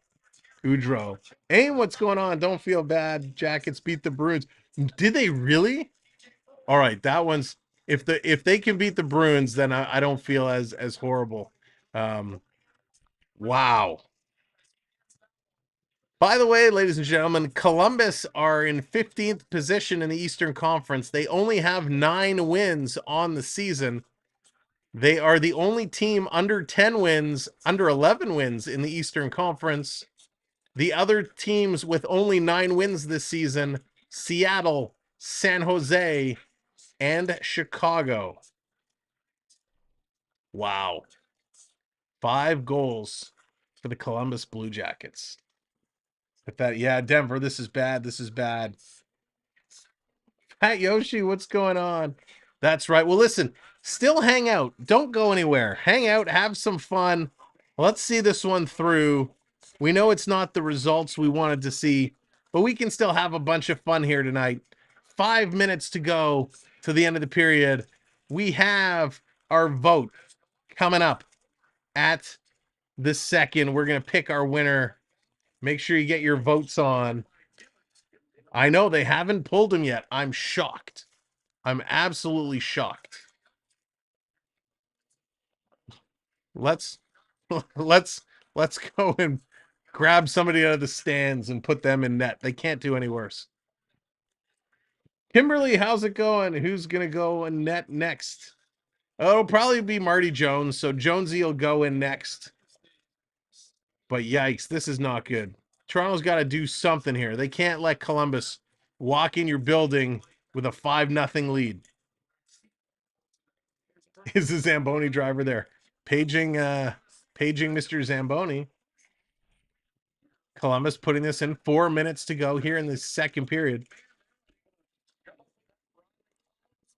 Gaudreau. Hey, what's going on? Don't feel bad. Jackets beat the Bruins. Did they really? All right, that one's if they can beat the Bruins, then I don't feel as horrible. Wow. By the way, ladies and gentlemen, Columbus are in 15th position in the Eastern Conference. They only have 9 wins on the season. They are the only team under 10 wins, under 11 wins in the Eastern Conference. The other teams with only 9 wins this season, Seattle, San Jose, and Chicago. Wow. 5 goals for the Columbus Blue Jackets. Yeah, Denver, this is bad. This is bad. Pat Yoshi, what's going on? That's right. Well, listen, still hang out. Don't go anywhere. Hang out, have some fun. Let's see this one through. We know it's not the results we wanted to see, but we can still have a bunch of fun here tonight. 5 minutes to go to the end of the period. We have our vote coming up at the second. We're going to pick our winner. Make sure you get your votes on. I know they haven't pulled him yet. I'm shocked. I'm absolutely shocked. Let's go and grab somebody out of the stands and put them in net. They can't do any worse. Kimberly, how's it going? Who's going to go in net next? Oh, it'll probably be Marty Jones. So Jonesy will go in next. But yikes, this is not good. Toronto's got to do something here. They can't let Columbus walk in your building with a 5-0 lead. Is the Zamboni driver there? Paging Mr. Zamboni. Columbus putting this in. 4 minutes to go here in the second period.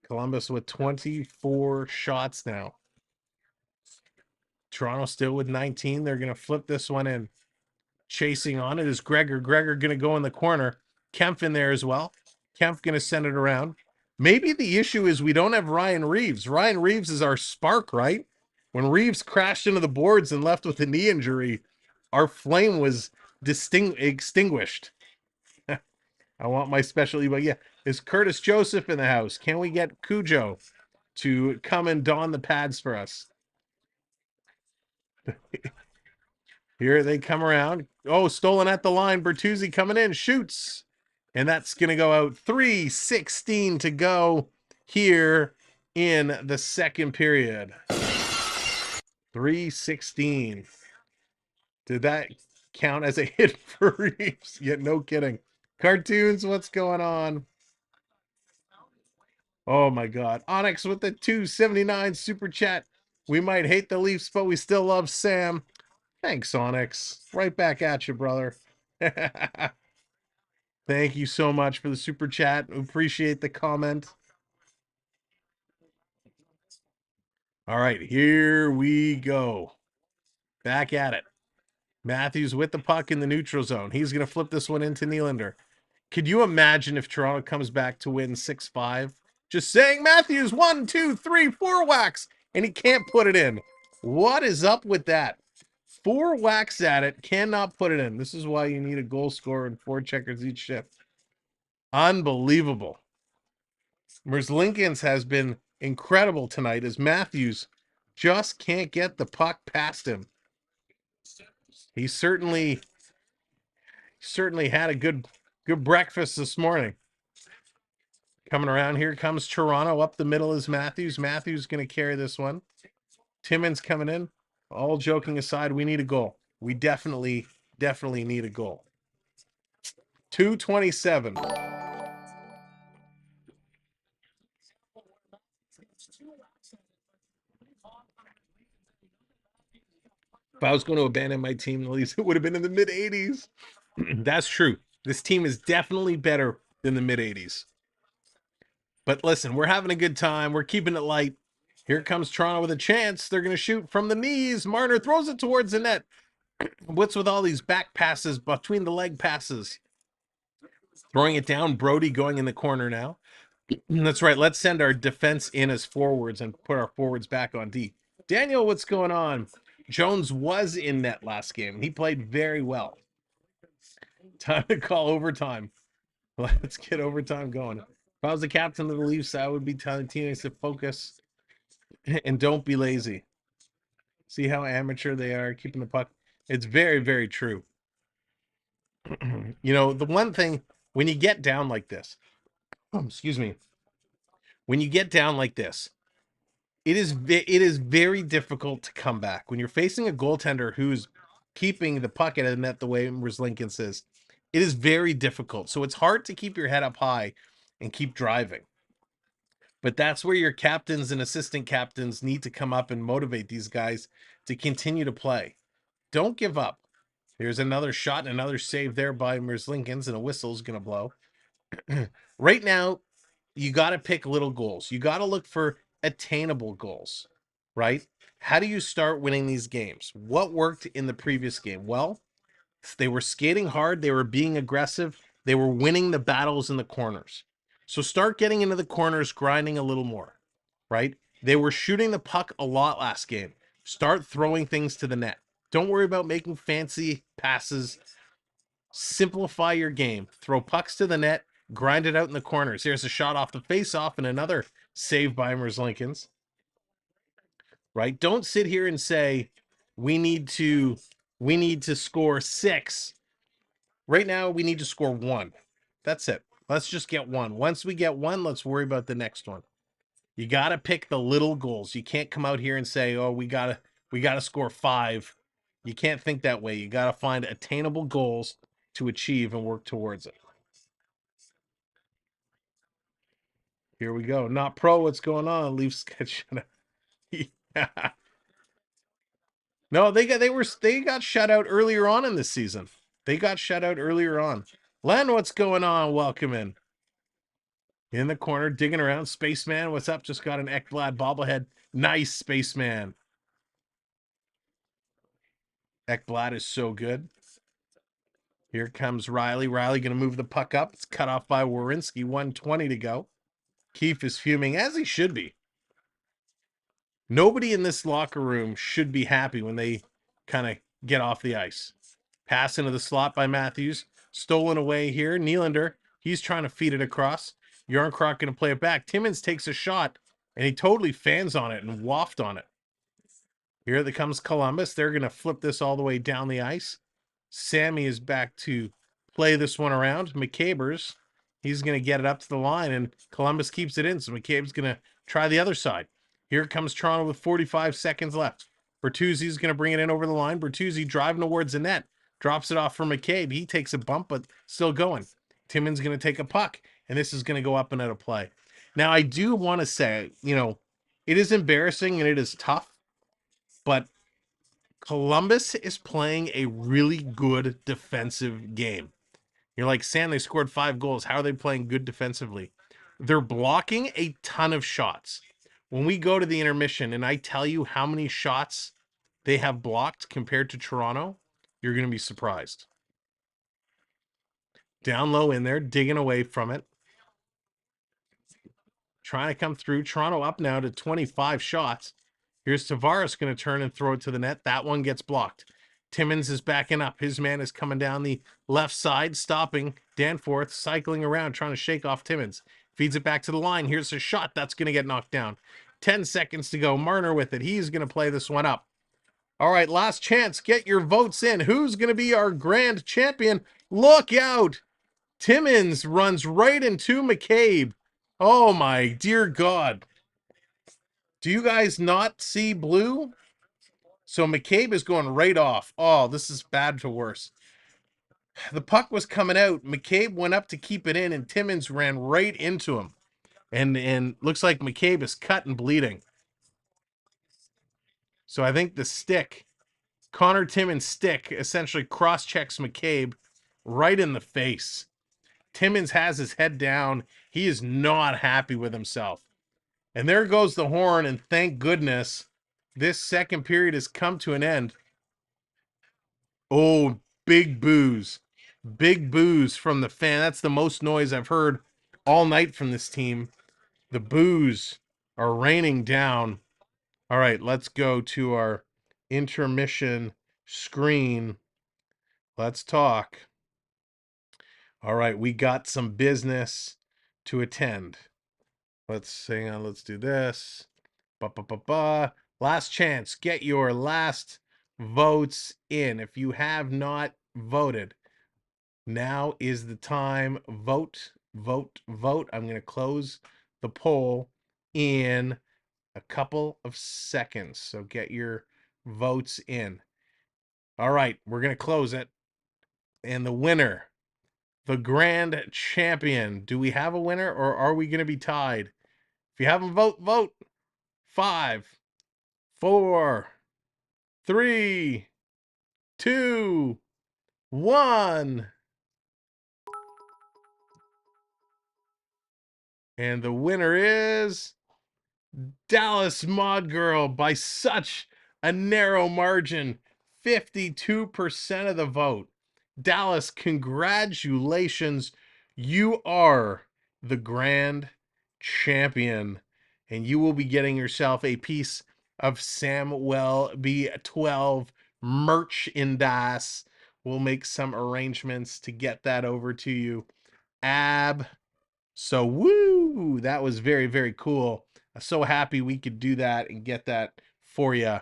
Columbus with 24 shots now. Toronto still with 19. They're going to flip this one in. Chasing on it is Gregor. Gregor going to go in the corner. Kempf in there as well. Kempf going to send it around. Maybe the issue is we don't have Ryan Reeves. Ryan Reeves is our spark, right? When Reeves crashed into the boards and left with a knee injury, our flame was extinguished. I want my specialty, but yeah. Is Curtis Joseph in the house? Can we get Cujo to come and don the pads for us? Here they come around. Oh, stolen at the line. Bertuzzi coming in. Shoots. And that's going to go out. 3:16 to go here in the second period. 3:16. Did that count as a hit for Reeves? Yeah, no kidding. Cartoons, what's going on? Oh my God. Onyx with the 279 super chat. We might hate the Leafs, but we still love Sam. Thanks, Onyx. Right back at you, brother. Thank you so much for the super chat. Appreciate the comment. All right, here we go. Back at it. Matthews with the puck in the neutral zone. He's going to flip this one into Nylander. Could you imagine if Toronto comes back to win 6-5? Just saying, Matthews, 1, 2, 3, 4 whacks, and he can't put it in. What is up with that? 4 whacks at it, cannot put it in. This is why you need a goal scorer and 4 checkers each shift. Unbelievable. Merzlikins has been incredible tonight as Matthews just can't get the puck past him. He certainly had a good breakfast this morning. Coming around, here comes Toronto. Up the middle is Matthews. Matthews going to carry this one. Timmins coming in. All joking aside, we need a goal. We definitely need a goal. 2:27. If I was going to abandon my team, at least it would have been in the mid-80s. That's true. This team is definitely better than the mid-80s. But listen, we're having a good time. We're keeping it light. Here comes Toronto with a chance. They're going to shoot from the knees. Marner throws it towards the net. What's with all these back passes, between the leg passes? Throwing it down. Brody going in the corner now. That's right. Let's send our defense in as forwards and put our forwards back on D. Daniel, what's going on? Jones was in net last game. He played very well. Time to call overtime. Let's get overtime going. If I was the captain of the Leafs, I would be telling teammates to focus and don't be lazy. See how amateur they are keeping the puck. It's very, very true. You know, the one thing, when you get down like this, excuse me, when you get down like this, it is very difficult to come back. When you're facing a goaltender who's keeping the puck at the net the way Lincoln says, it is very difficult. So it's hard to keep your head up high and keep driving. But that's where your captains and assistant captains need to come up and motivate these guys to continue to play. Don't give up. There's another shot and another save there by Merzlikins, and a whistle's going to blow. Right now, you got to pick little goals. You got to look for attainable goals, right? How do you start winning these games? What worked in the previous game? Well, they were skating hard. They were being aggressive. They were winning the battles in the corners. So start getting into the corners, grinding a little more, right? They were shooting the puck a lot last game. Start throwing things to the net. Don't worry about making fancy passes. Simplify your game. Throw pucks to the net. Grind it out in the corners. Here's a shot off the face-off and another save by Merzlikins. Right? Don't sit here and say we need to score 6. Right now we need to score 1. That's it. Let's just get 1. Once we get 1, let's worry about the next one. You got to pick the little goals. You can't come out here and say, "Oh, we got to score 5." You can't think that way. You got to find attainable goals to achieve and work towards it. Here we go. Not pro. What's going on? Leafs sketch. Yeah. No, they got shut out earlier on in this season. They got shut out earlier on. Len, what's going on? Welcome in. In the corner, digging around. Spaceman, what's up? Just got an Ekblad bobblehead. Nice, Spaceman. Ekblad is so good. Here comes Riley. Riley going to move the puck up. It's cut off by Werenski. 1:20 to go. Keefe is fuming, as he should be. Nobody in this locker room should be happy when they kind of get off the ice. Pass into the slot by Matthews. Stolen away here. Nylander, he's trying to feed it across. Yarncroc going to play it back. Timmins takes a shot, and he totally fans on it and waft on it. Here comes Columbus. They're going to flip this all the way down the ice. Sammy is back to play this one around. McCabe's, he's going to get it up to the line, and Columbus keeps it in, so McCabe's going to try the other side. Here comes Toronto with 45 seconds left. Bertuzzi's going to bring it in over the line. Bertuzzi driving towards the net. Drops it off for McCabe. He takes a bump, but still going. Timmins going to take a puck, and this is going to go up and out of play. Now, I do want to say, it is embarrassing and it is tough, but Columbus is playing a really good defensive game. You're like, Sam, they scored 5 goals. How are they playing good defensively? They're blocking a ton of shots. When we go to the intermission and I tell you how many shots they have blocked compared to Toronto, you're going to be surprised. Down low in there, digging away from it. Trying to come through. Toronto up now to 25 shots. Here's Tavares going to turn and throw it to the net. That one gets blocked. Timmins is backing up. His man is coming down the left side, stopping. Danforth cycling around, trying to shake off Timmins. Feeds it back to the line. Here's a shot. That's going to get knocked down. 10 seconds to go. Marner with it. He's going to play this one up. All right, last chance. Get your votes in. Who's going to be our grand champion? Look out. Timmins runs right into McCabe. Oh, my dear God. Do you guys not see blue? So McCabe is going right off. Oh, this is bad to worse. The puck was coming out. McCabe went up to keep it in, and Timmins ran right into him. And looks like McCabe is cut and bleeding. So I think the stick, Connor Timmins' stick, essentially cross-checks McCabe right in the face. Timmins has his head down. He is not happy with himself. And there goes the horn, and thank goodness this second period has come to an end. Oh, big boos. Big boos from the fan. That's the most noise I've heard all night from this team. The boos are raining down. All right, let's go to our intermission screen. Let's talk. All right, we got some business to attend. Let's hang on. Let's do this. Last chance. Get your last votes in. If you have not voted, now is the time. Vote, vote, vote. I'm going to close the poll in a couple of seconds. So get your votes in. All right, we're going to close it. And the winner, the grand champion. Do we have a winner or are we going to be tied? If you haven't vote. 5, 4, 3, 2, 1. And the winner is Dallas Mod Girl by such a narrow margin. 52% of the vote. Dallas, congratulations. You are the grand champion. And you will be getting yourself a piece of Samuel B12 merchandise. We'll make some arrangements to get that over to you. So woo, that was very, very cool. I'm so happy we could do that and get that for you.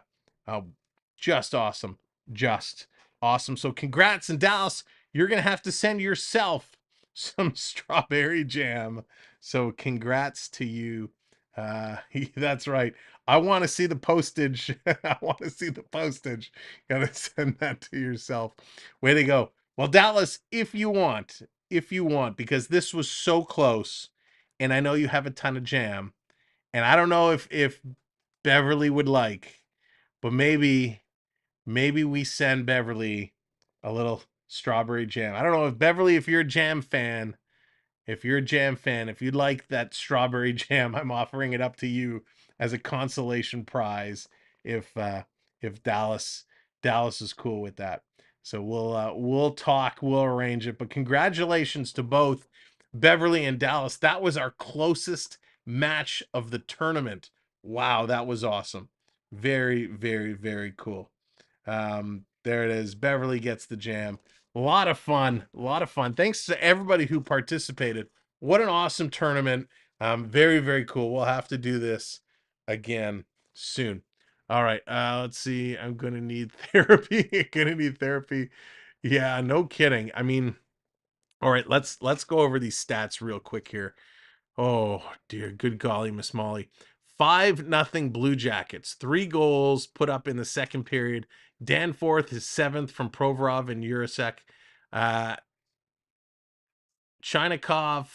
Just awesome. Just awesome. So congrats. In Dallas, you're going to have to send yourself some strawberry jam. So congrats to you. That's right. I want to see the postage. I want to see the postage. Gotta send that to yourself. Way to go. Well, Dallas, if you want, because this was so close, and I know you have a ton of jam, and I don't know if Beverly would like, but maybe we send Beverly a little strawberry jam. I don't know if Beverly, if you're a jam fan, if you'd like that strawberry jam, I'm offering it up to you as a consolation prize if Dallas is cool with that. So we'll talk, we'll arrange it. But congratulations to both Beverly and Dallas. That was our closest match of the tournament. Wow, that was awesome. Very, very, very cool. There it is. Beverly gets the jam. A lot of fun. Thanks to everybody who participated. What an awesome tournament. Very, very cool. We'll have to do this again soon. All right. Let's see. I'm going to need therapy. Yeah, no kidding. I mean, all right, let's go over these stats real quick here. Oh, dear. Good golly, Miss Molly. 5-0 Blue Jackets. 3 goals put up in the second period. Danforth is 7th from Provorov and Urasek. Chinikov,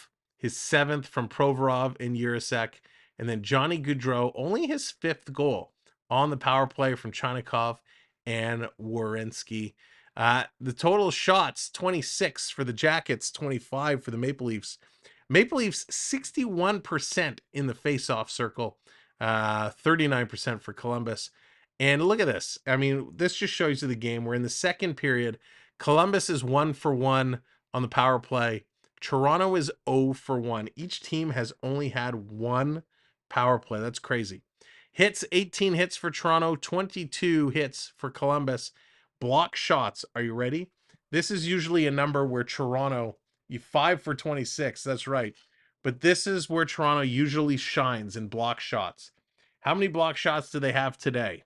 his 7th from Provorov and Urasek, and then Johnny Gaudreau, only his 5th goal on the power play from Chinikov and Werenski. The total shots, 26 for the Jackets, 25 for the Maple Leafs. Maple Leafs 61% in the face-off circle, 39% for Columbus. And look at this. I mean, this just shows you the game. We're in the second period. Columbus is 1 for 1 on the power play. Toronto is 0 for 1. Each team has only had one power play. That's crazy. Hits, 18 hits for Toronto, 22 hits for Columbus. Block shots, are you ready? This is usually a number where Toronto, you 5 for 26, that's right. But this is where Toronto usually shines in block shots. How many block shots do they have today?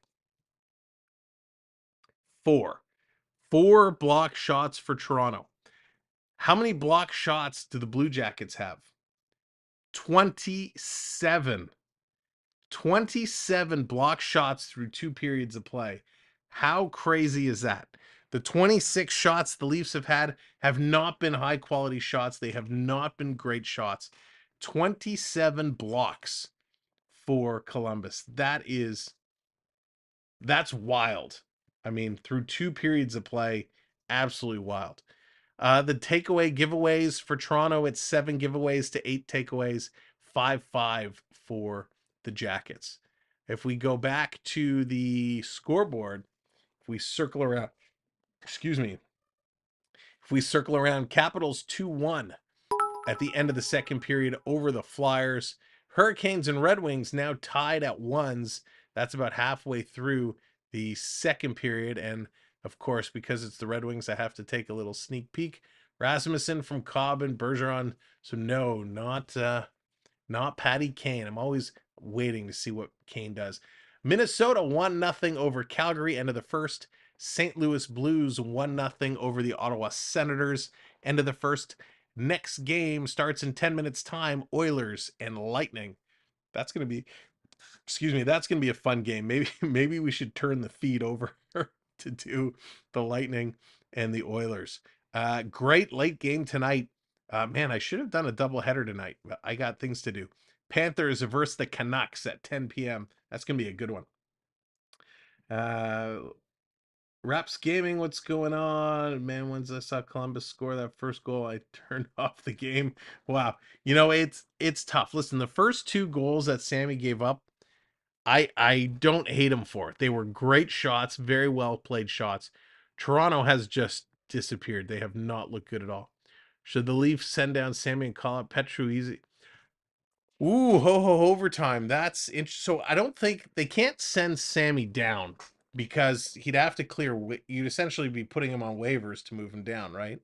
4. 4 block shots for Toronto. How many block shots do the Blue Jackets have? 27. 27 block shots through 2 periods of play. How crazy is that? The 26 shots the Leafs have not been high quality shots. They have not been great shots. 27 blocks for Columbus. That's wild. I mean, through 2 periods of play, absolutely wild. The takeaway giveaways for Toronto, it's 7 giveaways to 8 takeaways, 5-5 for the Jackets. If we go back to the scoreboard, if we circle around, if we circle around, Capitals 2-1 at the end of the second period over the Flyers. Hurricanes and Red Wings now tied at 1s. That's about halfway through the second period. And of course, because it's the Red Wings, I have to take a little sneak peek. Rasmussen from Cobb and Bergeron. So no, not Patty Kane. I'm always waiting to see what Kane does. Minnesota 1-0 over Calgary, end of the first. St. Louis Blues 1-0 over the Ottawa Senators, end of the first. Next game starts in 10 minutes time. Oilers and Lightning. That's going to be, that's going to be a fun game. Maybe we should turn the feed over to do the Lightning and the Oilers. Great late game tonight. Man, I should have done a doubleheader tonight, but I got things to do. Panthers versus the Canucks at 10 p.m. That's going to be a good one. Raps Gaming, what's going on? Man, once I saw Columbus score that first goal, I turned off the game. Wow. You know, it's tough. Listen, the first 2 goals that Sammy gave up, I don't hate him for it. They were great shots, very well played shots. Toronto has just disappeared. They have not looked good at all. Should the Leafs send down Sammy and call up Petru easy? Ooh, overtime. That's interesting. So I don't think they can't send Sammy down because he'd have to clear. You'd essentially be putting him on waivers to move him down, right?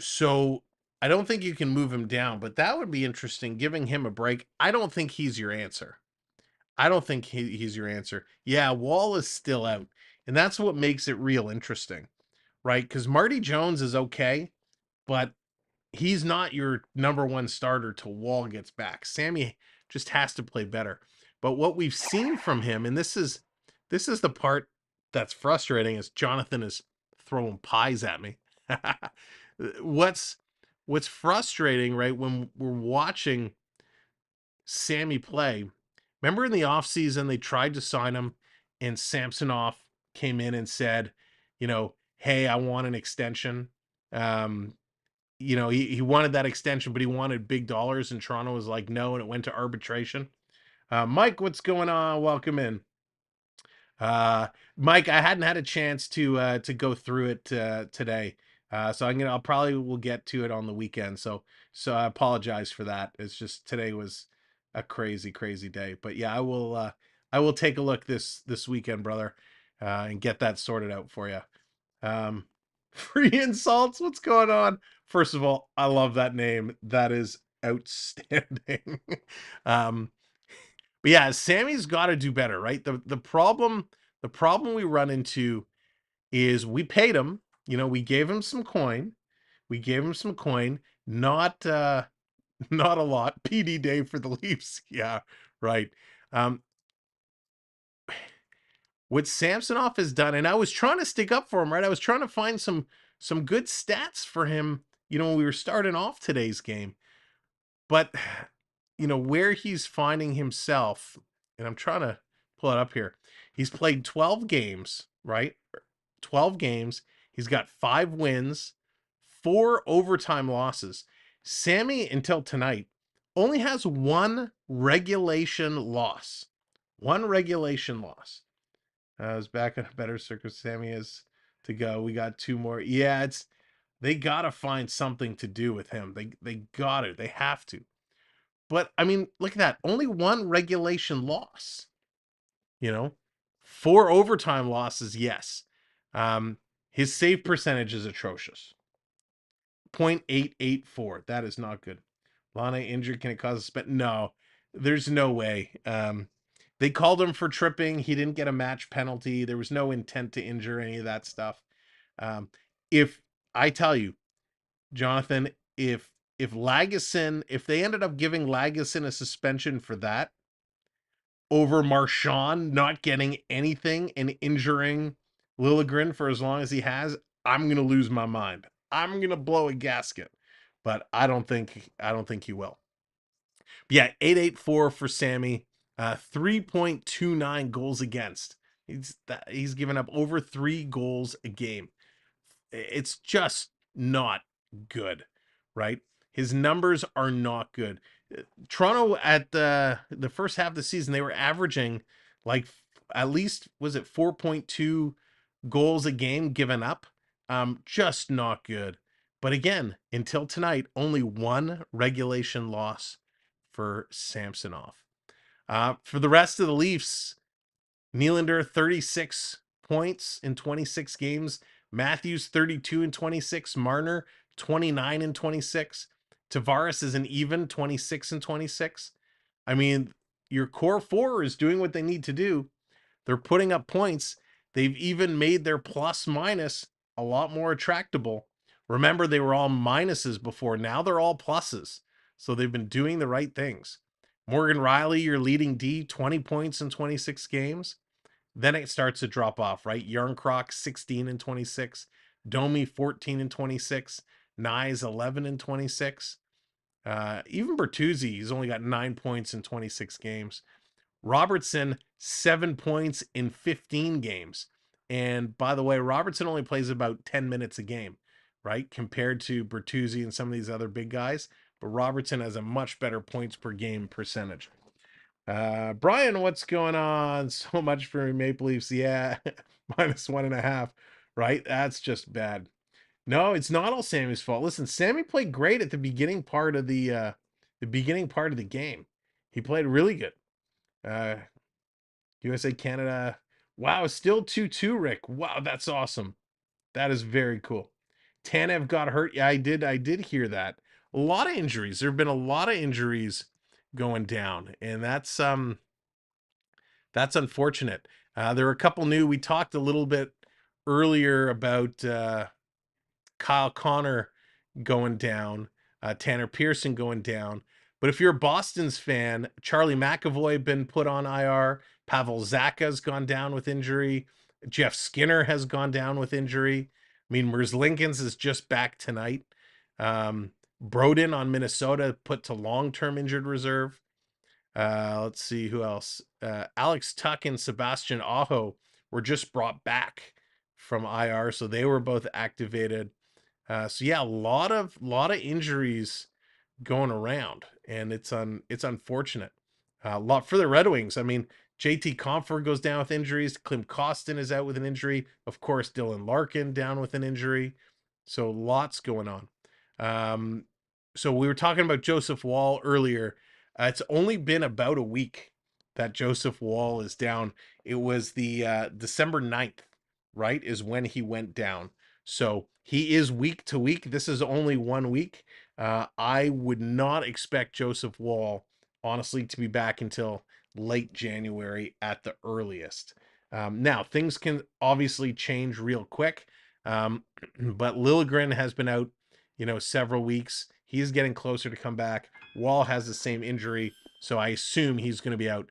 So I don't think you can move him down, but that would be interesting, giving him a break. I don't think he's your answer. I don't think he's your answer. Yeah, Wall is still out, and that's what makes it real interesting, right? Because Marty Jones is okay, but he's not your number 1 starter till Wall gets back. Sammy just has to play better. But what we've seen from him, and this is the part that's frustrating, is Jonathan is throwing pies at me. What's frustrating, right, when we're watching Sammy play, remember in the offseason they tried to sign him and Samsonov came in and said, you know, hey, I want an extension. You know, he wanted that extension, but he wanted big dollars, and Toronto was like, no, and it went to arbitration. Mike, what's going on? Welcome in. Mike, I hadn't had a chance to go through it today. So I'll probably will get to it on the weekend. So I apologize for that. It's just today was a crazy day. But yeah, I will take a look this weekend, brother, and get that sorted out for you. Free insults, what's going on? First of all, I love that name. That is outstanding. But yeah, Sammy's got to do better, right? The problem we run into is we paid him, you know, we gave him some coin. Not not a lot. PD day for the Leafs. Yeah, right. What Samsonov has done, and I was trying to stick up for him, right? I was trying to find some good stats for him, when we were starting off today's game. But, where he's finding himself, and I'm trying to pull it up here. He's played 12 games, right? 12 games. He's got 5 wins, 4 overtime losses. Sammy, until tonight, only has 1 regulation loss. 1 regulation loss. I was back in a better circus. Sammy is to go. We got 2 more. Yeah, they got to find something to do with him. They got it. They have to. But I mean, look at that. Only 1 regulation loss. 4 overtime losses, yes. His save percentage is atrocious. .884. That is not good. Lana injured. Can it cause a spin? No, there's no way. They called him for tripping. He didn't get a match penalty. There was no intent to injure, any of that stuff. If I tell you, Jonathan, if Lagesson, if they ended up giving Lagesson a suspension for that over Marchand not getting anything and injuring Liljegren for as long as he has, I'm gonna lose my mind. I'm gonna blow a gasket, but I don't think he will. But yeah, 884 for Sammy, 3.29 goals against. He's given up over 3 goals a game. It's just not good, right? His numbers are not good. Toronto at the first half of the season, they were averaging like at least, was it 4.2 goals a game given up? Just not good. But again, until tonight, only 1 regulation loss for Samsonov. For the rest of the Leafs, Nylander 36 points in 26 games. Matthews 32 and 26. Marner 29 and 26. Tavares is an even 26 and 26. I mean, your core 4 is doing what they need to do. They're putting up points. They've even made their plus minus a lot more attractable. Remember, they were all minuses before. Now they're all pluses. So they've been doing the right things. Morgan Riley, your leading D, 20 points in 26 games. Then it starts to drop off, right? Yarncroc, 16 and 26. Domi, 14 and 26. Nyes, 11 and 26. Even Bertuzzi, he's only got 9 points in 26 games. Robertson, 7 points in 15 games. And by the way, Robertson only plays about 10 minutes a game, right? Compared to Bertuzzi and some of these other big guys. But Robertson has a much better points per game percentage. Brian, what's going on? So much for Maple Leafs. Yeah, -1.5, right? That's just bad. No, it's not all Sammy's fault. Listen, Sammy played great at the beginning part of the game. He played really good. USA Canada. Wow, still 2-2, Rick. Wow, that's awesome. That is very cool. Tanev got hurt. Yeah, I did hear that. A lot of injuries. There have been a lot of injuries going down, and that's unfortunate. There were a couple new. We talked a little bit earlier about Kyle Connor going down, Tanner Pearson going down. But if you're a Boston's fan, Charlie McAvoy been put on IR. Pavel Zacha's gone down with injury. Jeff Skinner has gone down with injury. I mean, Merzlikins is just back tonight. Brodin on Minnesota put to long-term injured reserve. Let's see who else. Alex Tuck and Sebastian Aho were just brought back from IR, so they were both activated. So yeah, a lot of injuries going around, and it's unfortunate. A lot for the Red Wings. I mean, JT Compher goes down with injuries. Klim Kostin is out with an injury. Of course, Dylan Larkin down with an injury. So lots going on. So we were talking about Joseph Woll earlier. It's only been about a week that Joseph Woll is down. It was the December 9th, right, is when he went down. So he is week to week. This is only 1 week. I would not expect Joseph Woll, honestly, to be back until late January at the earliest. Now, things can obviously change real quick, but Liljegren has been out, several weeks. He's getting closer to come back. Woll has the same injury, so I assume he's going to be out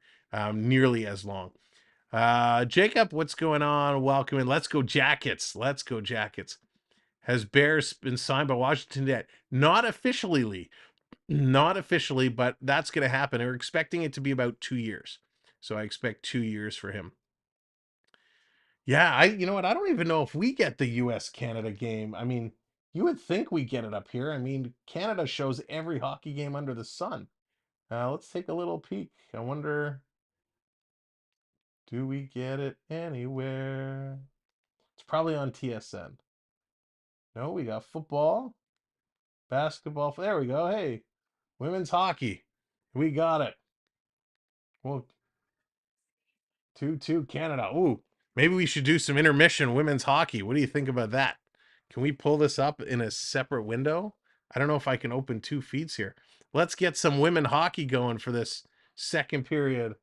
nearly as long. Jacob, what's going on? Welcome in. Let's go Jackets. Let's go Jackets. Has Bears been signed by Washington yet? Not officially, Lee. Not officially, but that's going to happen. They're expecting it to be about 2 years. So I expect 2 years for him. Yeah, you know what? I don't even know if we get the US Canada game. I mean, you would think we get it up here. I mean, Canada shows every hockey game under the sun. Let's take a little peek. I wonder, do we get it anywhere? It's probably on TSN. No, we got football, basketball. There we go. Hey, women's hockey. We got it. Well, 2-2 Canada. Ooh, maybe we should do some intermission women's hockey. What do you think about that? Can we pull this up in a separate window? I don't know if I can open 2 feeds here. Let's get some women hockey going for this second period.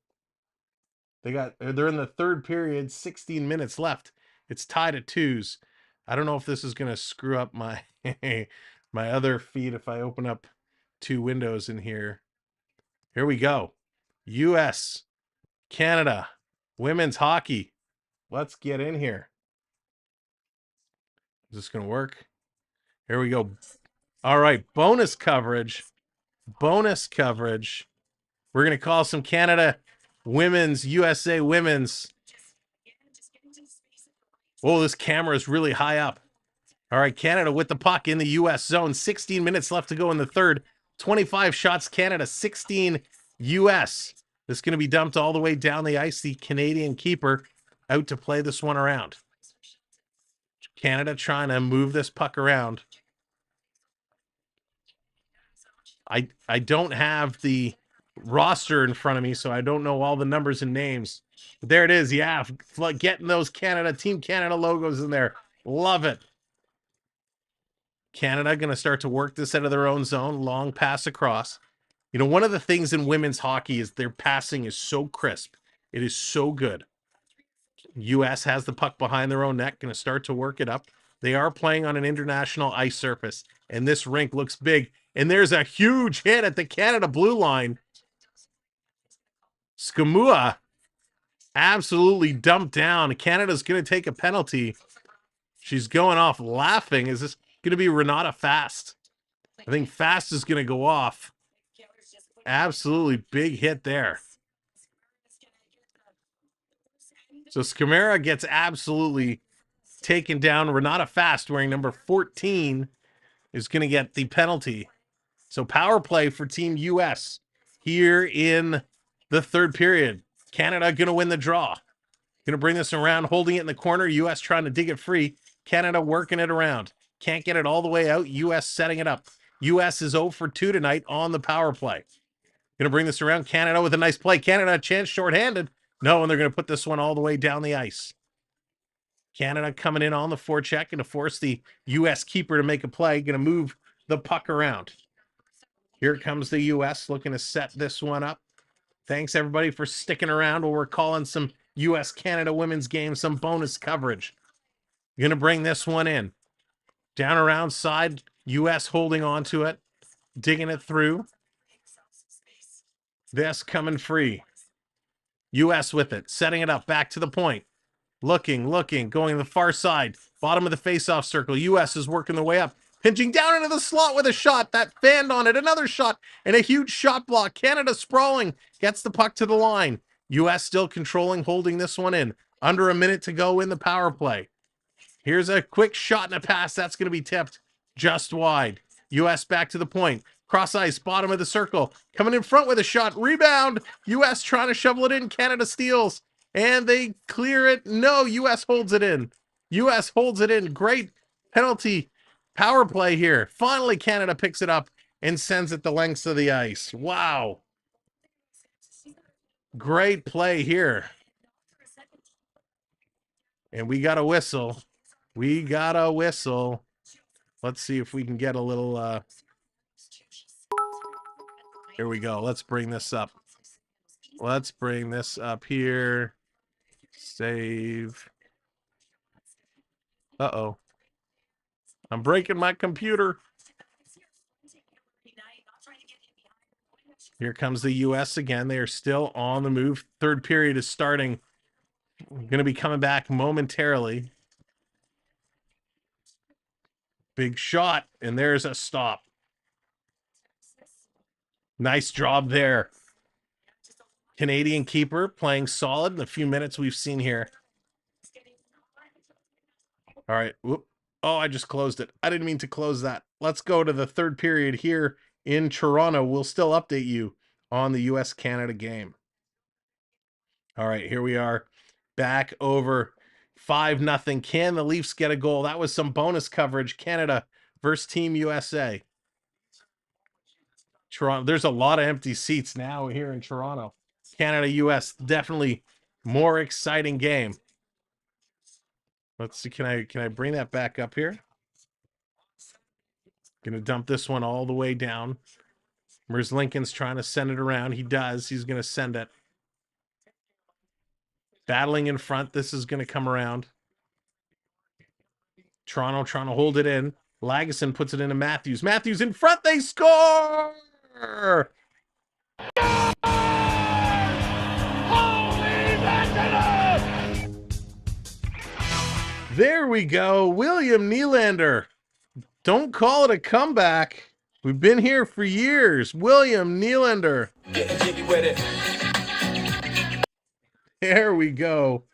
They're in the third period, 16 minutes left. It's tied at 2s. I don't know if this is going to screw up my my other feed if I open up 2 windows in here. Here we go. US, Canada, women's hockey. Let's get in here. Is this going to work? Here we go. All right, bonus coverage. Bonus coverage. We're going to call some Canada women's, USA women's. Oh, this camera is really high up. All right, Canada with the puck in the U.S. zone. 16 minutes left to go in the third. 25 shots Canada, 16 U.S. This is going to be dumped all the way down the ice. The Canadian keeper out to play this one around. Canada trying to move this puck around. I don't have the roster in front of me, so I don't know all the numbers and names. But there it is. Yeah, getting those Team Canada logos in there. Love it. Canada going to start to work this out of their own zone. Long pass across. You know, one of the things in women's hockey is their passing is so crisp. It is so good. U.S. has the puck behind their own net. Going to start to work it up. They are playing on an international ice surface, and this rink looks big. And there's a huge hit at the Canada blue line. Skamua absolutely dumped down. Canada's going to take a penalty. She's going off laughing. Is this going to be Renata Fast? I think Fast is going to go off. Absolutely big hit there. So Skamara gets absolutely taken down. Renata Fast, wearing number 14, is going to get the penalty. So power play for Team US here in the third period. Canada going to win the draw. Going to bring this around, holding it in the corner. US trying to dig it free. Canada working it around. Can't get it all the way out. US setting it up. US is 0 for 2 tonight on the power play. Going to bring this around. Canada with a nice play. Canada a chance shorthanded. No, and they're going to put this one all the way down the ice. Canada coming in on the forecheck and to force the US keeper to make a play. Going to move the puck around. Here comes the US looking to set this one up. Thanks, everybody, for sticking around while we're calling some US-Canada women's games, some bonus coverage. Going to bring this one in. Down around side, US holding on to it, digging it through. This coming free. US with it, setting it up, back to the point. Looking, going to the far side. Bottom of the face-off circle. US is working their way up. Pinching down into the slot with a shot. That fanned on it. Another shot and a huge shot block. Canada sprawling. Gets the puck to the line. US still controlling, holding this one in. Under a minute to go in the power play. Here's a quick shot and a pass. That's going to be tipped just wide. US back to the point. Cross ice, bottom of the circle. Coming in front with a shot. Rebound. US trying to shovel it in. Canada steals. And they clear it. No, US holds it in. US holds it in. Great penalty. Power play here. Finally, Canada picks it up and sends it the lengths of the ice. Wow. Great play here. And we got a whistle. We got a whistle. Let's see if we can get a little... Here we go. Let's bring this up. Let's bring this up here. Save. Uh-oh. I'm breaking my computer. Here comes the U.S. again. They are still on the move. Third period is starting. Going to be coming back momentarily. Big shot, and there's a stop. Nice job there. Canadian keeper playing solid in the few minutes we've seen here. All right. Whoop. Oh, I just closed it. I didn't mean to close that. Let's go to the third period here in Toronto. We'll still update you on the US-Canada game. All right, here we are. Back over 5-0. Can the Leafs get a goal? That was some bonus coverage. Canada versus Team USA. Toronto. There's a lot of empty seats now here in Toronto. Canada, US, definitely more exciting game. Let's see. Can I bring that back up here? Gonna dump this one all the way down. Where's Lincoln's trying to send it around? He does. He's gonna send it. Battling in front. This is gonna come around. Toronto trying to hold it in. Lagesson puts it into Matthews. Matthews in front. They score! There we go. William Nylander. Don't call it a comeback. We've been here for years. William Nylander. Getting jiggy with it. There we go.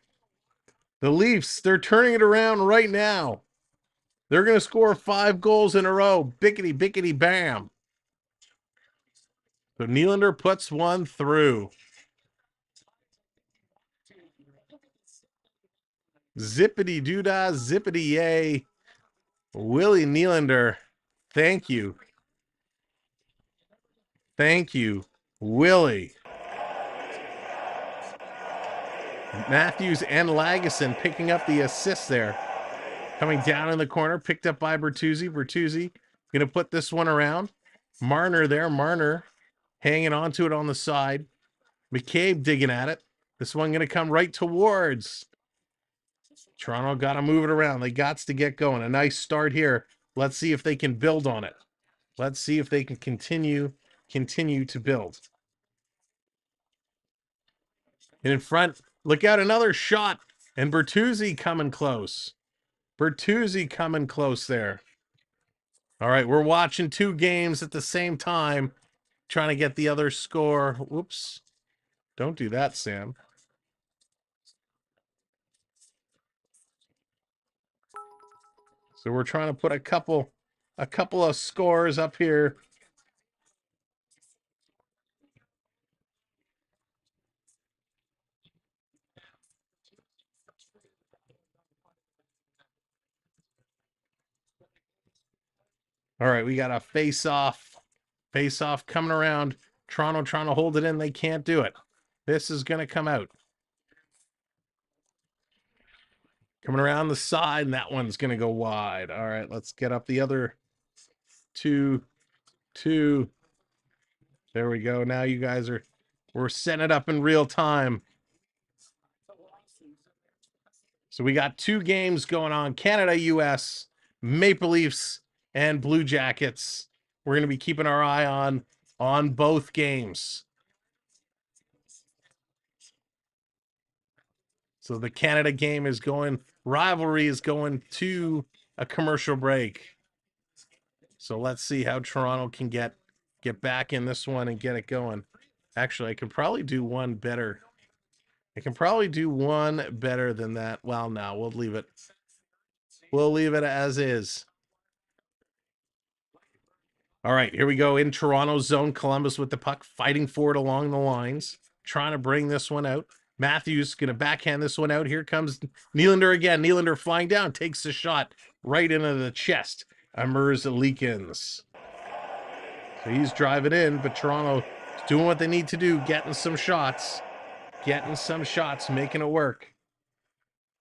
The Leafs, they're turning it around right now. They're going to score 5 goals in a row. Bickety, bickety, bam. So Nylander puts one through. Zippity doodah, zippity yay. Willie Nylander, thank you. Thank you, Willie. Matthews and Lagesson picking up the assist there. Coming down in the corner, picked up by Bertuzzi. Bertuzzi going to put this one around. Marner there. Marner hanging on to it on the side. McCabe digging at it. This one going to come right towards. Toronto got to move it around. They got to get going. A nice start here. Let's see if they can build on it. Let's see if they can continue to build. And in front, look out, another shot. And Bertuzzi coming close. Bertuzzi coming close there. All right, we're watching 2 games at the same time, trying to get the other score. Whoops. Don't do that, Sam. So we're trying to put a couple of scores up here. All right, we got a face-off. Face-off coming around. Toronto trying to hold it in. They can't do it. This is going to come out. Coming around the side, and that one's going to go wide. All right, let's get up the other 2. There we go. Now you guys we're setting it up in real time. So we got 2 games going on. Canada, US, Maple Leafs, and Blue Jackets. We're going to be keeping our eye on both games. So the Canada game is going, rivalry is going to a commercial break. So let's see how Toronto can get back in this one and get it going. Actually, I could probably do one better. I can probably do one better than that. Well, no, we'll leave it. We'll leave it as is. All right, here we go in Toronto zone. Columbus with the puck, fighting for it along the lines, trying to bring this one out. Matthews going to backhand this one out. Here comes Nylander again. Nylander flying down, takes the shot right into the chest. Leakins. So he's driving in, but Toronto is doing what they need to do, getting some shots, making it work.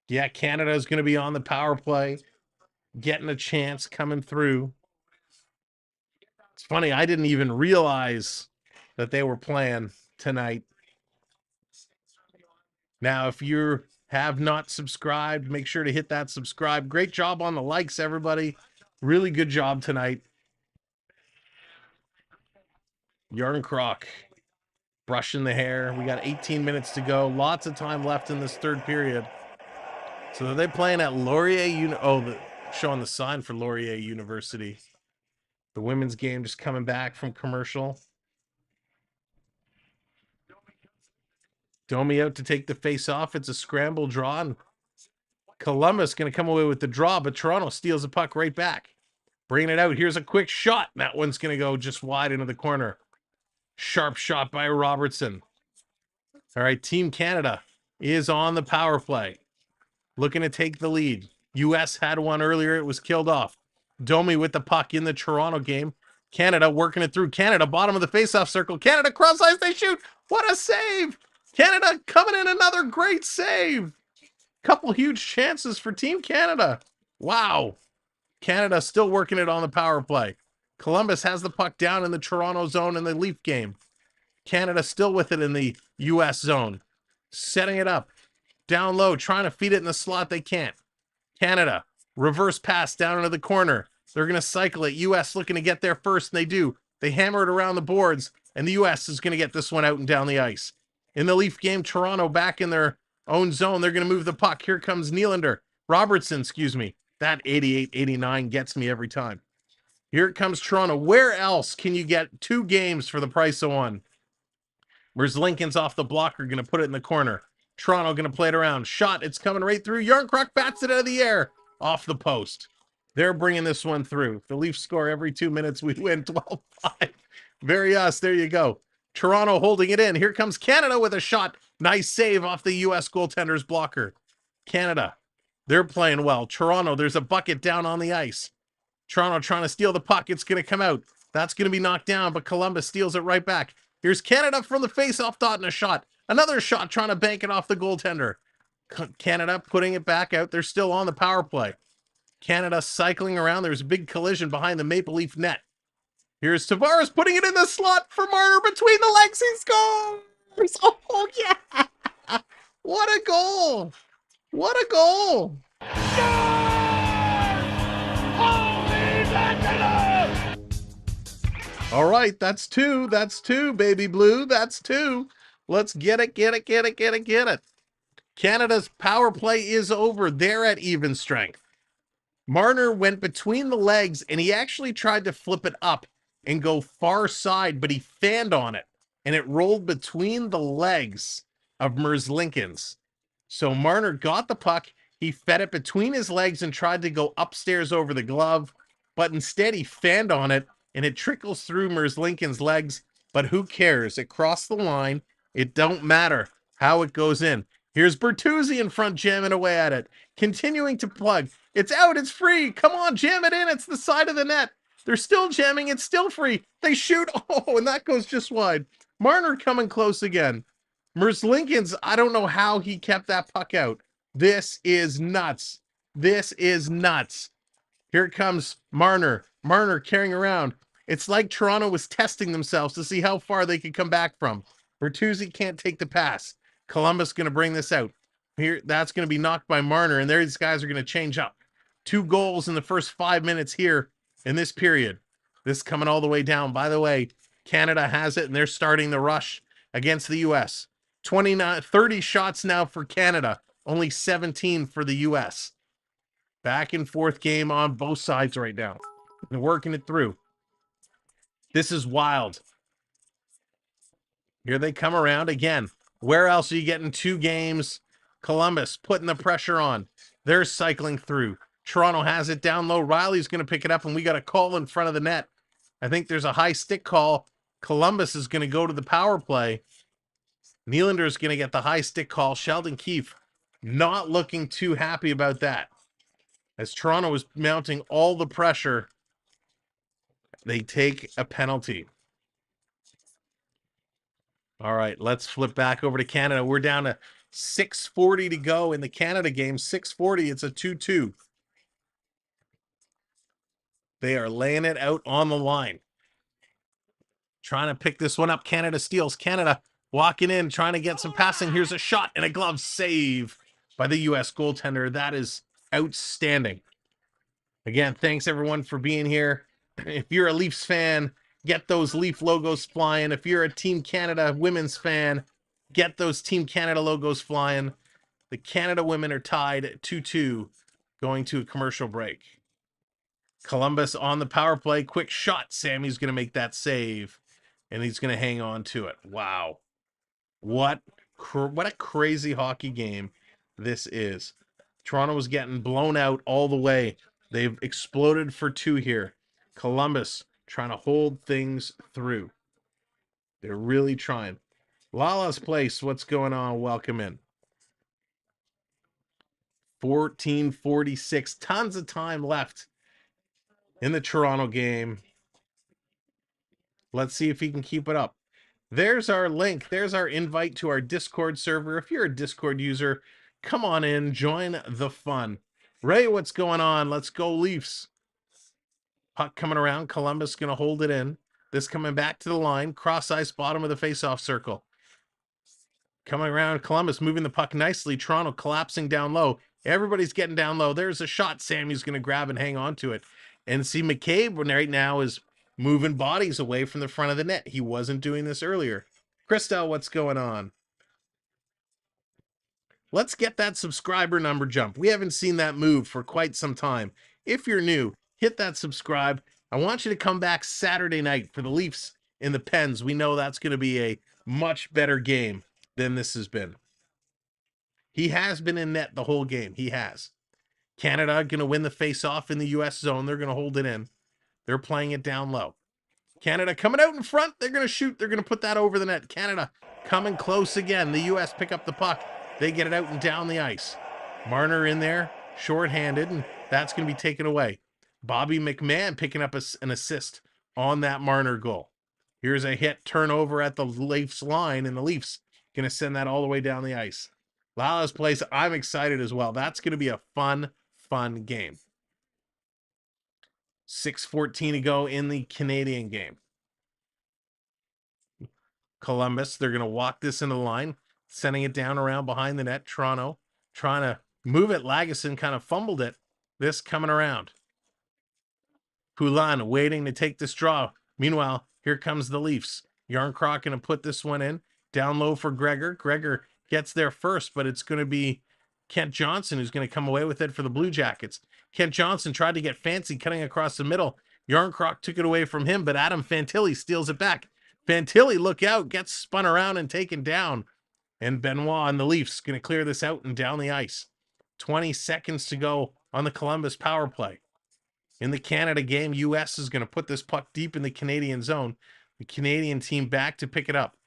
Yeah, Canada is going to be on the power play, getting a chance coming through. It's funny, I didn't even realize that they were playing tonight. Now, if you have not subscribed, make sure to hit that subscribe. Great job on the likes, everybody. Really good job tonight. Yarncroc brushing the hair. We got 18 minutes to go. Lots of time left in this third period. So are they playing at Laurier? showing the sign for Laurier University. The women's game just coming back from commercial. Domi out to take the face off. It's a scramble draw. And Columbus going to come away with the draw, but Toronto steals the puck right back. Bringing it out. Here's a quick shot. That one's going to go just wide into the corner. Sharp shot by Robertson. All right, Team Canada is on the power play. Looking to take the lead. U.S. had one earlier. It was killed off. Domi with the puck in the Toronto game. Canada working it through. Canada, bottom of the faceoff circle. Canada cross ice. They shoot. What a save. Canada coming in, another great save. Couple huge chances for Team Canada. Wow. Canada still working it on the power play. Columbus has the puck down in the Toronto zone in the Leaf game. Canada still with it in the U.S. zone. Setting it up. Down low, trying to feed it in the slot. They can't. Canada, reverse pass down into the corner. They're going to cycle it. U.S. looking to get there first, and they do. They hammer it around the boards, and the U.S. is going to get this one out and down the ice. In the Leaf game, Toronto back in their own zone. They're going to move the puck. Here comes Robertson, excuse me. That 88-89 gets me every time. Here it comes Toronto. Where else can you get 2 games for the price of 1? Where's Lincoln's off the blocker, going to put it in the corner. Toronto going to play it around. Shot, it's coming right through. Yarncroc bats it out of the air. Off the post. They're bringing this one through. If the Leafs score every 2 minutes, we win 12-5. Very us. There you go. Toronto holding it in. Here comes Canada with a shot. Nice save off the U.S. goaltender's blocker. Canada, they're playing well. Toronto, there's a bucket down on the ice. Toronto trying to steal the puck. It's going to come out. That's going to be knocked down, but Columbus steals it right back. Here's Canada from the face-off dot and a shot. Another shot trying to bank it off the goaltender. Canada putting it back out. They're still on the power play. Canada cycling around. There's a big collision behind the Maple Leaf net. Here's Tavares putting it in the slot for Marner between the legs. He scores! Oh, yeah! What a goal! What a goal! All right, that's 2. That's 2, baby blue. That's 2. Let's get it, get it, get it, get it, get it. Canada's power play is over. They're at even strength. Marner went between the legs, and he actually tried to flip it up and go far side, but he fanned on it, and it rolled between the legs of Merzlikins. So Marner got the puck. He fed it between his legs and tried to go upstairs over the glove, but instead he fanned on it, and it trickles through Merzlikins' legs, but who cares? It crossed the line. It don't matter how it goes in. Here's Bertuzzi in front, jamming away at it. Continuing to plug. It's out. It's free. Come on, jam it in. It's the side of the net. They're still jamming. It's still free. They shoot. Oh, and that goes just wide. Marner coming close again. Merzlikins, I don't know how he kept that puck out. This is nuts. This is nuts. Here comes Marner. Marner carrying around. It's like Toronto was testing themselves to see how far they could come back from. Bertuzzi can't take the pass. Columbus going to bring this out. Here, that's going to be knocked by Marner, and there these guys are going to change up. 2 goals in the first 5 minutes here in this period. This coming all the way down. By the way, Canada has it, and they're starting the rush against the U.S. 30 shots now for Canada, only 17 for the U.S. Back and forth game on both sides right now. They're working it through. This is wild. Here they come around again. Where else are you getting 2 games? Columbus putting the pressure on. They're cycling through. Toronto has it down low. Riley's going to pick it up, and we got a call in front of the net. I think there's a high stick call. Columbus is going to go to the power play. Nylander's going to get the high stick call. Sheldon Keefe not looking too happy about that. As Toronto is mounting all the pressure, they take a penalty. All right, let's flip back over to Canada. We're down to 6:40 to go in the Canada game. 6:40, it's a 2-2. They are laying it out on the line. Trying to pick this one up. Canada steals. Canada walking in, trying to get some passing. Here's a shot and a glove save by the U.S. goaltender. That is outstanding. Again, thanks everyone for being here. If you're a Leafs fan, get those Leaf logos flying. If you're a Team Canada women's fan, get those Team Canada logos flying. The Canada women are tied 2-2 going to a commercial break. Columbus on the power play. Quick shot. Sammy's going to make that save, and he's going to hang on to it. Wow. What a crazy hockey game this is. Toronto was getting blown out all the way. They've exploded for 2 here. Columbus trying to hold things through. They're really trying. Lala's Place, what's going on? Welcome in. 14:46. Tons of time left in the Toronto game. Let's see if he can keep it up. There's our link. There's our invite to our Discord server. If you're a Discord user, come on in, join the fun. Ray, what's going on? Let's go Leafs. Puck coming around. Columbus going to hold it in. This coming back to the line. Cross ice, bottom of the faceoff circle. Coming around, Columbus moving the puck nicely. Toronto collapsing down low. Everybody's getting down low. There's a shot. Sammy's going to grab and hang on to it. And see, McCabe right now is moving bodies away from the front of the net. He wasn't doing this earlier. Christel, what's going on? Let's get that subscriber number jump. We haven't seen that move for quite some time. If you're new, hit that subscribe. I want you to come back Saturday night for the Leafs in the Pens. We know that's going to be a much better game than this has been. He has been in net the whole game. He has. Canada going to win the face-off in the U.S. zone. They're going to hold it in. They're playing it down low. Canada coming out in front. They're going to shoot. They're going to put that over the net. Canada coming close again. The U.S. pick up the puck. They get it out and down the ice. Marner in there, shorthanded, and that's going to be taken away. Bobby McMahon picking up an assist on that Marner goal. Here's a hit turnover at the Leafs line, and the Leafs going to send that all the way down the ice. Lala's Place, I'm excited as well. That's going to be a fun game. 6:14 to go in the Canadian game. Columbus, they're going to walk this into the line, sending it down around behind the net. Toronto trying to move it. Lagesson kind of fumbled it. This coming around. Poulin waiting to take this draw. Meanwhile, here comes the Leafs. Yarncroc going to put this one in. Down low for Gregor. Gregor gets there first, but it's going to be Kent Johnson who's going to come away with it for the Blue Jackets. Kent Johnson tried to get fancy cutting across the middle. Yarncroc took it away from him, but Adam Fantilli steals it back. Fantilli, look out, gets spun around and taken down. And Benoit and the Leafs going to clear this out and down the ice. 20 seconds to go on the Columbus power play. In the Canada game, U.S. is going to put this puck deep in the Canadian zone. The Canadian team back to pick it up.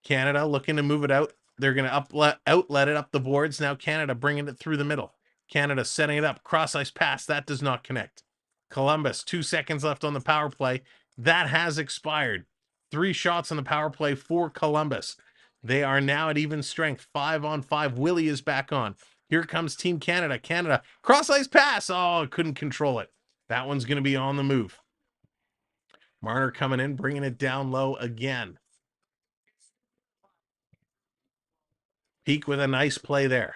Canada looking to move it out. They're going to outlet it up the boards. Now Canada bringing it through the middle. Canada setting it up. Cross ice pass. That does not connect. Columbus, 2 seconds left on the power play. That has expired. 3 shots on the power play for Columbus. They are now at even strength. 5-on-5. Willie is back on. Here comes Team Canada. Canada, cross ice pass. Oh, couldn't control it. That one's going to be on the move. Marner coming in, bringing it down low again. Peak with a nice play there.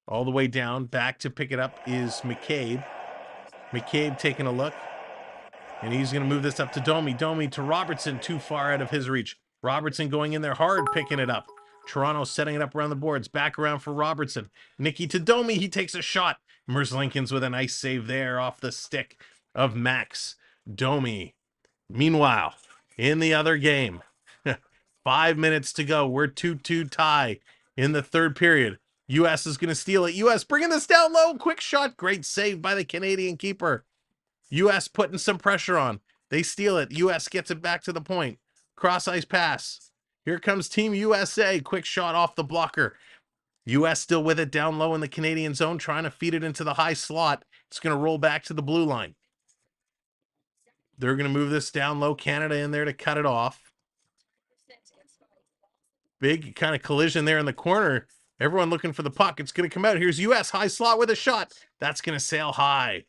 All the way down, back to pick it up is McCabe. McCabe taking a look. And he's going to move this up to Domi. Domi to Robertson, too far out of his reach. Robertson going in there hard, picking it up. Toronto setting it up around the boards. Back around for Robertson. Nicky to Domi. He takes a shot. Merzlikins with a nice save there off the stick of Max Domi. Meanwhile, in the other game, 5 minutes to go. We're 2-2 tie in the third period. U.S. is going to steal it. U.S. bringing this down low. Quick shot. Great save by the Canadian keeper. U.S. putting some pressure on. They steal it. U.S. gets it back to the point. Cross ice pass. Here comes Team USA. Quick shot off the blocker. U.S. still with it down low in the Canadian zone, trying to feed it into the high slot. It's going to roll back to the blue line. They're going to move this down low. Canada in there to cut it off. Big kind of collision there in the corner. Everyone looking for the puck. It's going to come out. Here's U.S. high slot with a shot. That's going to sail high.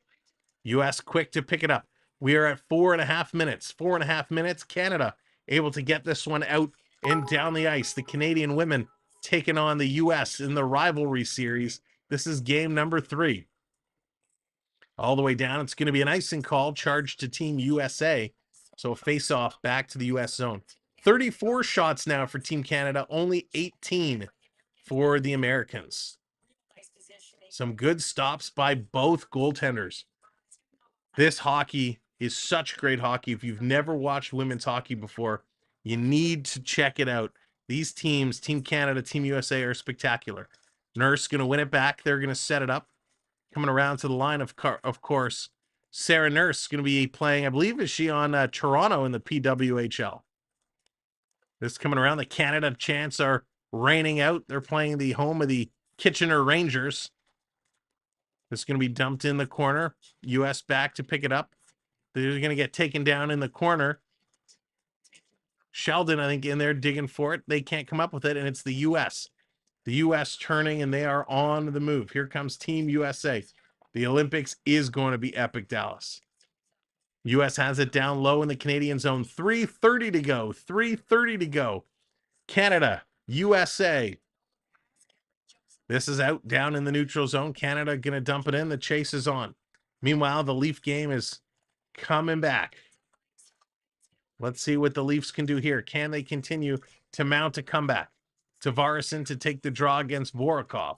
U.S. quick to pick it up. We are at 4.5 minutes. 4.5 minutes. Canada able to get this one out and down the ice. The Canadian women taking on the U.S. in the rivalry series. This is game number 3. All the way down, it's going to be an icing call charged to Team USA. So a face-off back to the U.S. zone. 34 shots now for Team Canada, only 18 for the Americans. Some good stops by both goaltenders. This hockey is such great hockey. If you've never watched women's hockey before, you need to check it out. These teams, Team Canada, Team USA, are spectacular. Nurse going to win it back. They're going to set it up. Coming around to the line, of course, Sarah Nurse going to be playing, I believe, is she on Toronto in the PWHL? This coming around, the Canada Chants are raining out. They're playing the home of the Kitchener Rangers. This is going to be dumped in the corner. U.S. back to pick it up. They're going to get taken down in the corner. Sheldon, I think, in there digging for it. They can't come up with it, and it's the U.S. The U.S. turning, and they are on the move. Here comes Team USA. The Olympics is going to be epic, Dallas. U.S. has it down low in the Canadian zone. 3:30 to go. 3:30 to go. Canada, USA. This is out down in the neutral zone. Canada going to dump it in. The chase is on. Meanwhile, the Leaf game is coming back. Let's see what the Leafs can do here. Can they continue to mount a comeback? Tavares to take the draw against Vorokov.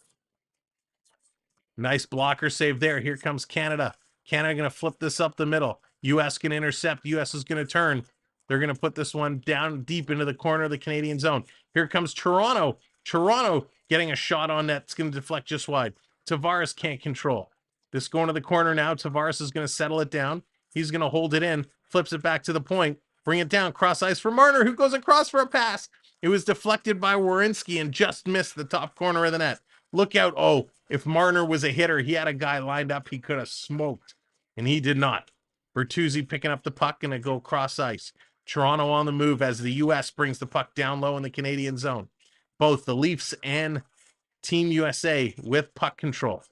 Nice blocker save there. Here comes Canada. Canada going to flip this up the middle. U.S. can intercept. U.S. is going to turn. They're going to put this one down deep into the corner of the Canadian zone. Here comes Toronto. Toronto getting a shot on net. It's going to deflect just wide. Tavares can't control. This going to the corner now. Tavares is going to settle it down. He's going to hold it in. Flips it back to the point. Bring it down. Cross ice for Marner, who goes across for a pass. It was deflected by Werenski and just missed the top corner of the net. Look out. Oh, if Marner was a hitter, he had a guy lined up he could have smoked, and he did not. Bertuzzi picking up the puck and go cross ice. Toronto on the move as the U.S. brings the puck down low in the Canadian zone. Both the Leafs and Team USA with puck control.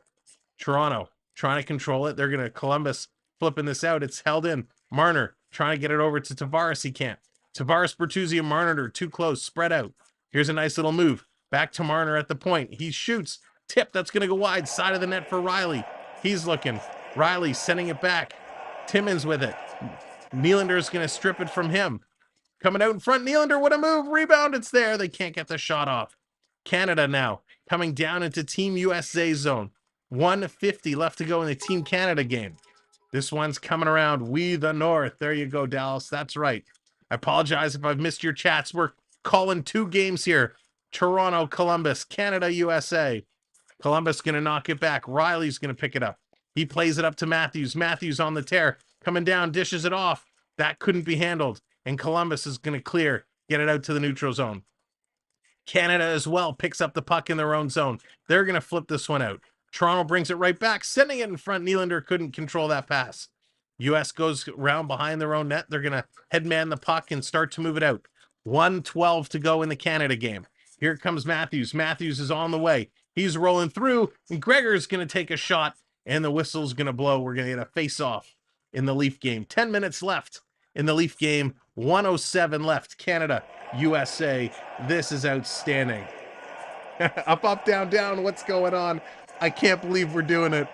Toronto trying to control it. They're going to Columbus flipping this out. It's held in. Marner trying to get it over to Tavares. He can't. Tavares, Bertuzzi, and Marner are too close. Spread out. Here's a nice little move. Back to Marner at the point. He shoots. Tip. That's going to go wide. Side of the net for Riley. He's looking. Riley sending it back. Timmins with it. Nylander's going to strip it from him. Coming out in front. Nylander, what a move. Rebound. It's there. They can't get the shot off. Canada now coming down into Team USA zone. 1:50 left to go in the Team Canada game. This one's coming around. We the North. There you go, Dallas. That's right. I apologize if I've missed your chats. We're calling 2 games here. Toronto, Columbus, Canada, USA. Columbus going to knock it back. Riley's going to pick it up. He plays it up to Matthews. Matthews on the tear. Coming down, dishes it off. That couldn't be handled. And Columbus is going to clear. Get it out to the neutral zone. Canada as well picks up the puck in their own zone. They're going to flip this one out. Toronto brings it right back, sending it in front. Nylander couldn't control that pass. U.S. goes around behind their own net. They're going to headman the puck and start to move it out. 1:12 to go in the Canada game. Here comes Matthews. Matthews is on the way. He's rolling through, and Gregor's going to take a shot, and the whistle's going to blow. We're going to get a face-off in the Leaf game. 10 minutes left in the Leaf game. 1:07 left. Canada, USA. This is outstanding. Up, up, down, down. What's going on? I can't believe we're doing it.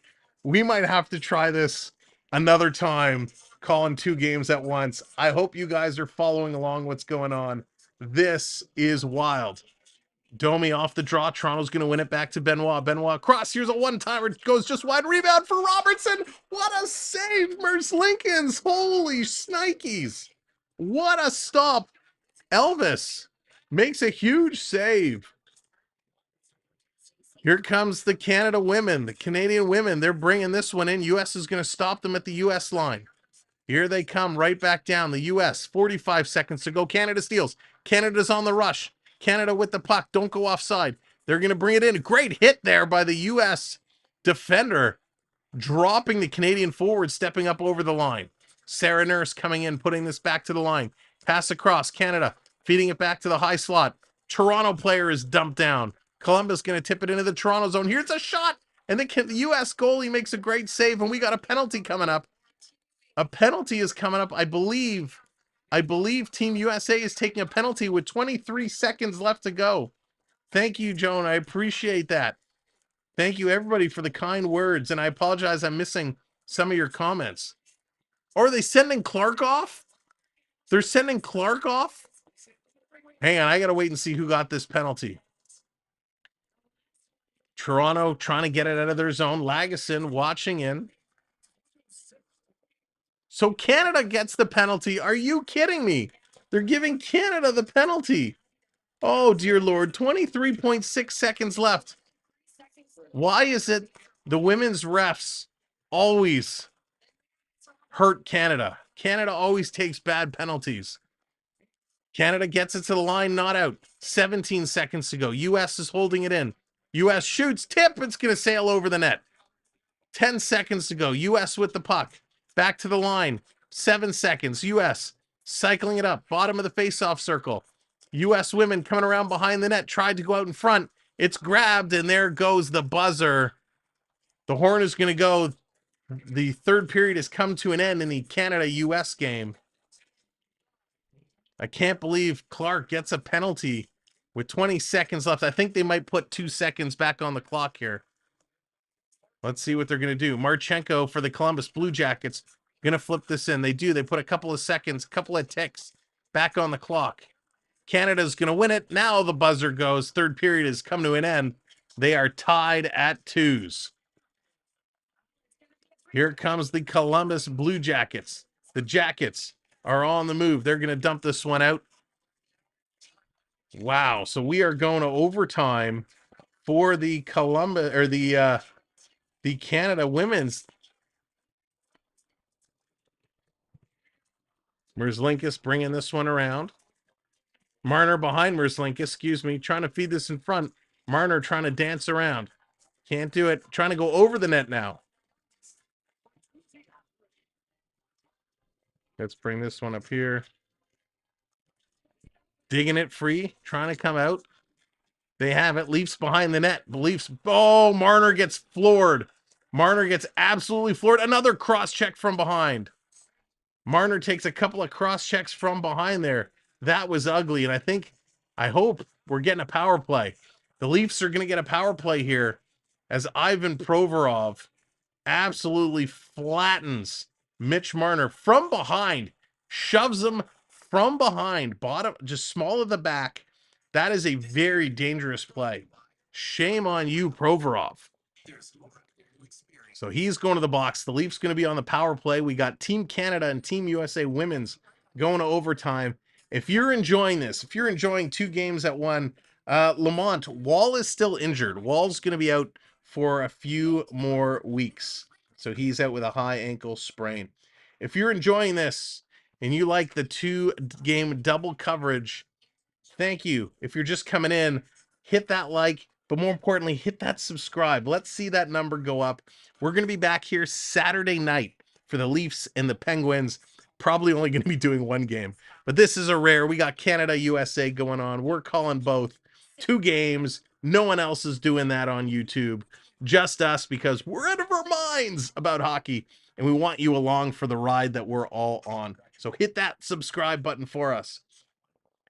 We might have to try this another time, calling 2 games at once. I hope you guys are following along what's going on. This is wild. Domi off the draw. Toronto's going to win it back to Benoit. Benoit cross. Here's a one-timer. Goes just wide. Rebound for Robertson. What a save, Merce Lincolns. Holy shnikes. What a stop. Elvis makes a huge save. Here comes the Canada women, the Canadian women. They're bringing this one in. U.S. is going to stop them at the U.S. line. Here they come right back down. The U.S., 45 seconds to go. Canada steals. Canada's on the rush. Canada with the puck. Don't go offside. They're going to bring it in. Great hit there by the U.S. defender, dropping the Canadian forward, stepping up over the line. Sarah Nurse coming in, putting this back to the line. Pass across. Canada feeding it back to the high slot. Toronto player is dumped down. Columbus going to tip it into the Toronto zone. Here's a shot, and the U.S. goalie makes a great save, and we got a penalty coming up. A penalty is coming up. I believe Team USA is taking a penalty with 23 seconds left to go. Thank you, Joan. I appreciate that. Thank you, everybody, for the kind words, and I apologize I'm missing some of your comments. Or are they sending Clark off? They're sending Clark off? Hang on, I got to wait and see who got this penalty. Toronto trying to get it out of their zone. Lagesson watching in. So Canada gets the penalty. Are you kidding me? They're giving Canada the penalty. Oh, dear Lord. 23.6 seconds left. Why is it the women's refs always hurt Canada? Canada always takes bad penalties. Canada gets it to the line, not out. 17 seconds to go. U.S. is holding it in. U.S. shoots, tip, it's going to sail over the net. 10 seconds to go. U.S. with the puck. Back to the line. 7 seconds. U.S. cycling it up. Bottom of the faceoff circle. U.S. women coming around behind the net. Tried to go out in front. It's grabbed, and there goes the buzzer. The horn is going to go. The third period has come to an end in the Canada-U.S. game. I can't believe Clark gets a penalty with 20 seconds left. I think they might put 2 seconds back on the clock here. Let's see what they're going to do. Marchenko for the Columbus Blue Jackets going to flip this in. They do. They put a couple of seconds, a couple of ticks back on the clock. Canada's going to win it. Now the buzzer goes. Third period has come to an end. They are tied at 2s. Here comes the Columbus Blue Jackets. The Jackets are on the move. They're going to dump this one out. Wow. So we are going to overtime for the Columbus or the Canada women's. Merzlinkis bringing this one around. Marner behind Merzlinkis, excuse me, trying to feed this in front. Marner trying to dance around. Can't do it. Trying to go over the net now. Let's bring this one up here. Digging it free, trying to come out. They have it. Leafs behind the net. Leafs. Oh, Marner gets floored. Marner gets absolutely floored. Another cross check from behind. Marner takes a couple of cross checks from behind there. That was ugly. And I hope we're getting a power play. The Leafs are going to get a power play here as Ivan Provorov absolutely flattens Mitch Marner from behind, shoves him from behind, bottom, just small of the back. That is a very dangerous play. Shame on you, Provorov. So he's going to the box. The Leafs going to be on the power play. We got Team Canada and Team USA women's going to overtime. If you're enjoying this, if you're enjoying 2 games at one, Lamont, Wall is still injured. Wall's going to be out for a few more weeks. So he's out with a high ankle sprain. If you're enjoying this and you like the 2-game double coverage, thank you. If you're just coming in, hit that like, but more importantly, hit that subscribe. Let's see that number go up. We're going to be back here Saturday night for the Leafs and the Penguins. Probably only going to be doing 1 game, but this is a rare. We got Canada, USA going on. We're calling both 2 games. No one else is doing that on YouTube. Just us, because we're out of our minds about hockey, and we want you along for the ride that we're all on. So hit that subscribe button for us.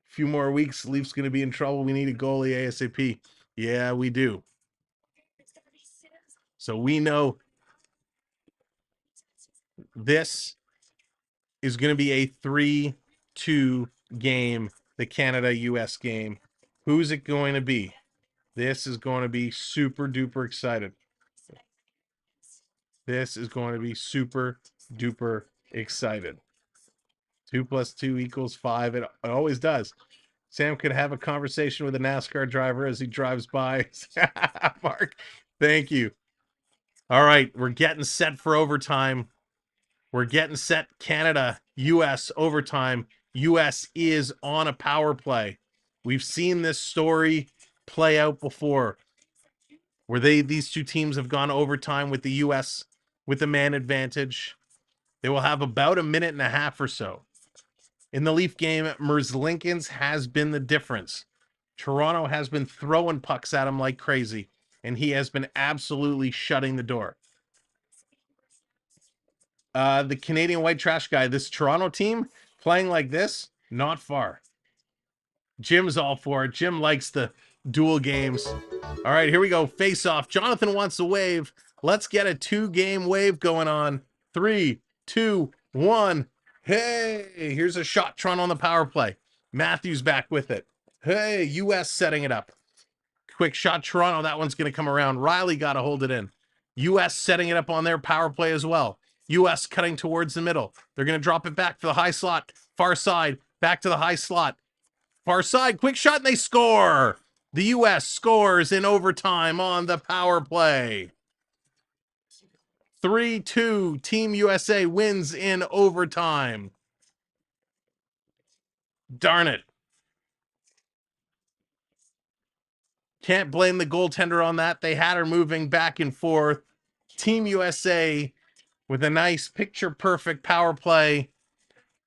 A few more weeks, Leafs going to be in trouble. We need a goalie ASAP. Yeah, we do. So we know this is going to be a 3-2 game, the Canada-US game. Who's it going to be? This is going to be super duper excited. This is going to be super duper excited. 2 + 2 = 5. It always does. Sam could have a conversation with a NASCAR driver as he drives by. Mark, thank you. All right, we're getting set for overtime. We're getting set. Canada, U.S. overtime. U.S. is on a power play. We've seen this story play out before, where these 2 teams have gone overtime with the U.S. with the man advantage. They will have about a minute and a half or so. In the Leaf game, Merzlinkins has been the difference. Toronto has been throwing pucks at him like crazy, and he has been absolutely shutting the door. The Canadian white trash guy, this Toronto team playing like this, not far. Jim's all for it. Jim likes the dual games. All right, here we go. Face off. Jonathan wants a wave. Let's get a 2-game wave going on. 3, 2, 1. Hey, here's a shot. Toronto on the power play. Matthews back with it. Hey, U.S. setting it up. Quick shot, Toronto. That one's going to come around. Riley got to hold it in. U.S. setting it up on their power play as well. U.S. cutting towards the middle. They're going to drop it back to the high slot. Far side. Back to the high slot. Far side. Quick shot, and they score. The U.S. scores in overtime on the power play. 3-2. Team USA wins in overtime. Darn it. Can't blame the goaltender on that. They had her moving back and forth. Team USA with a nice picture-perfect power play.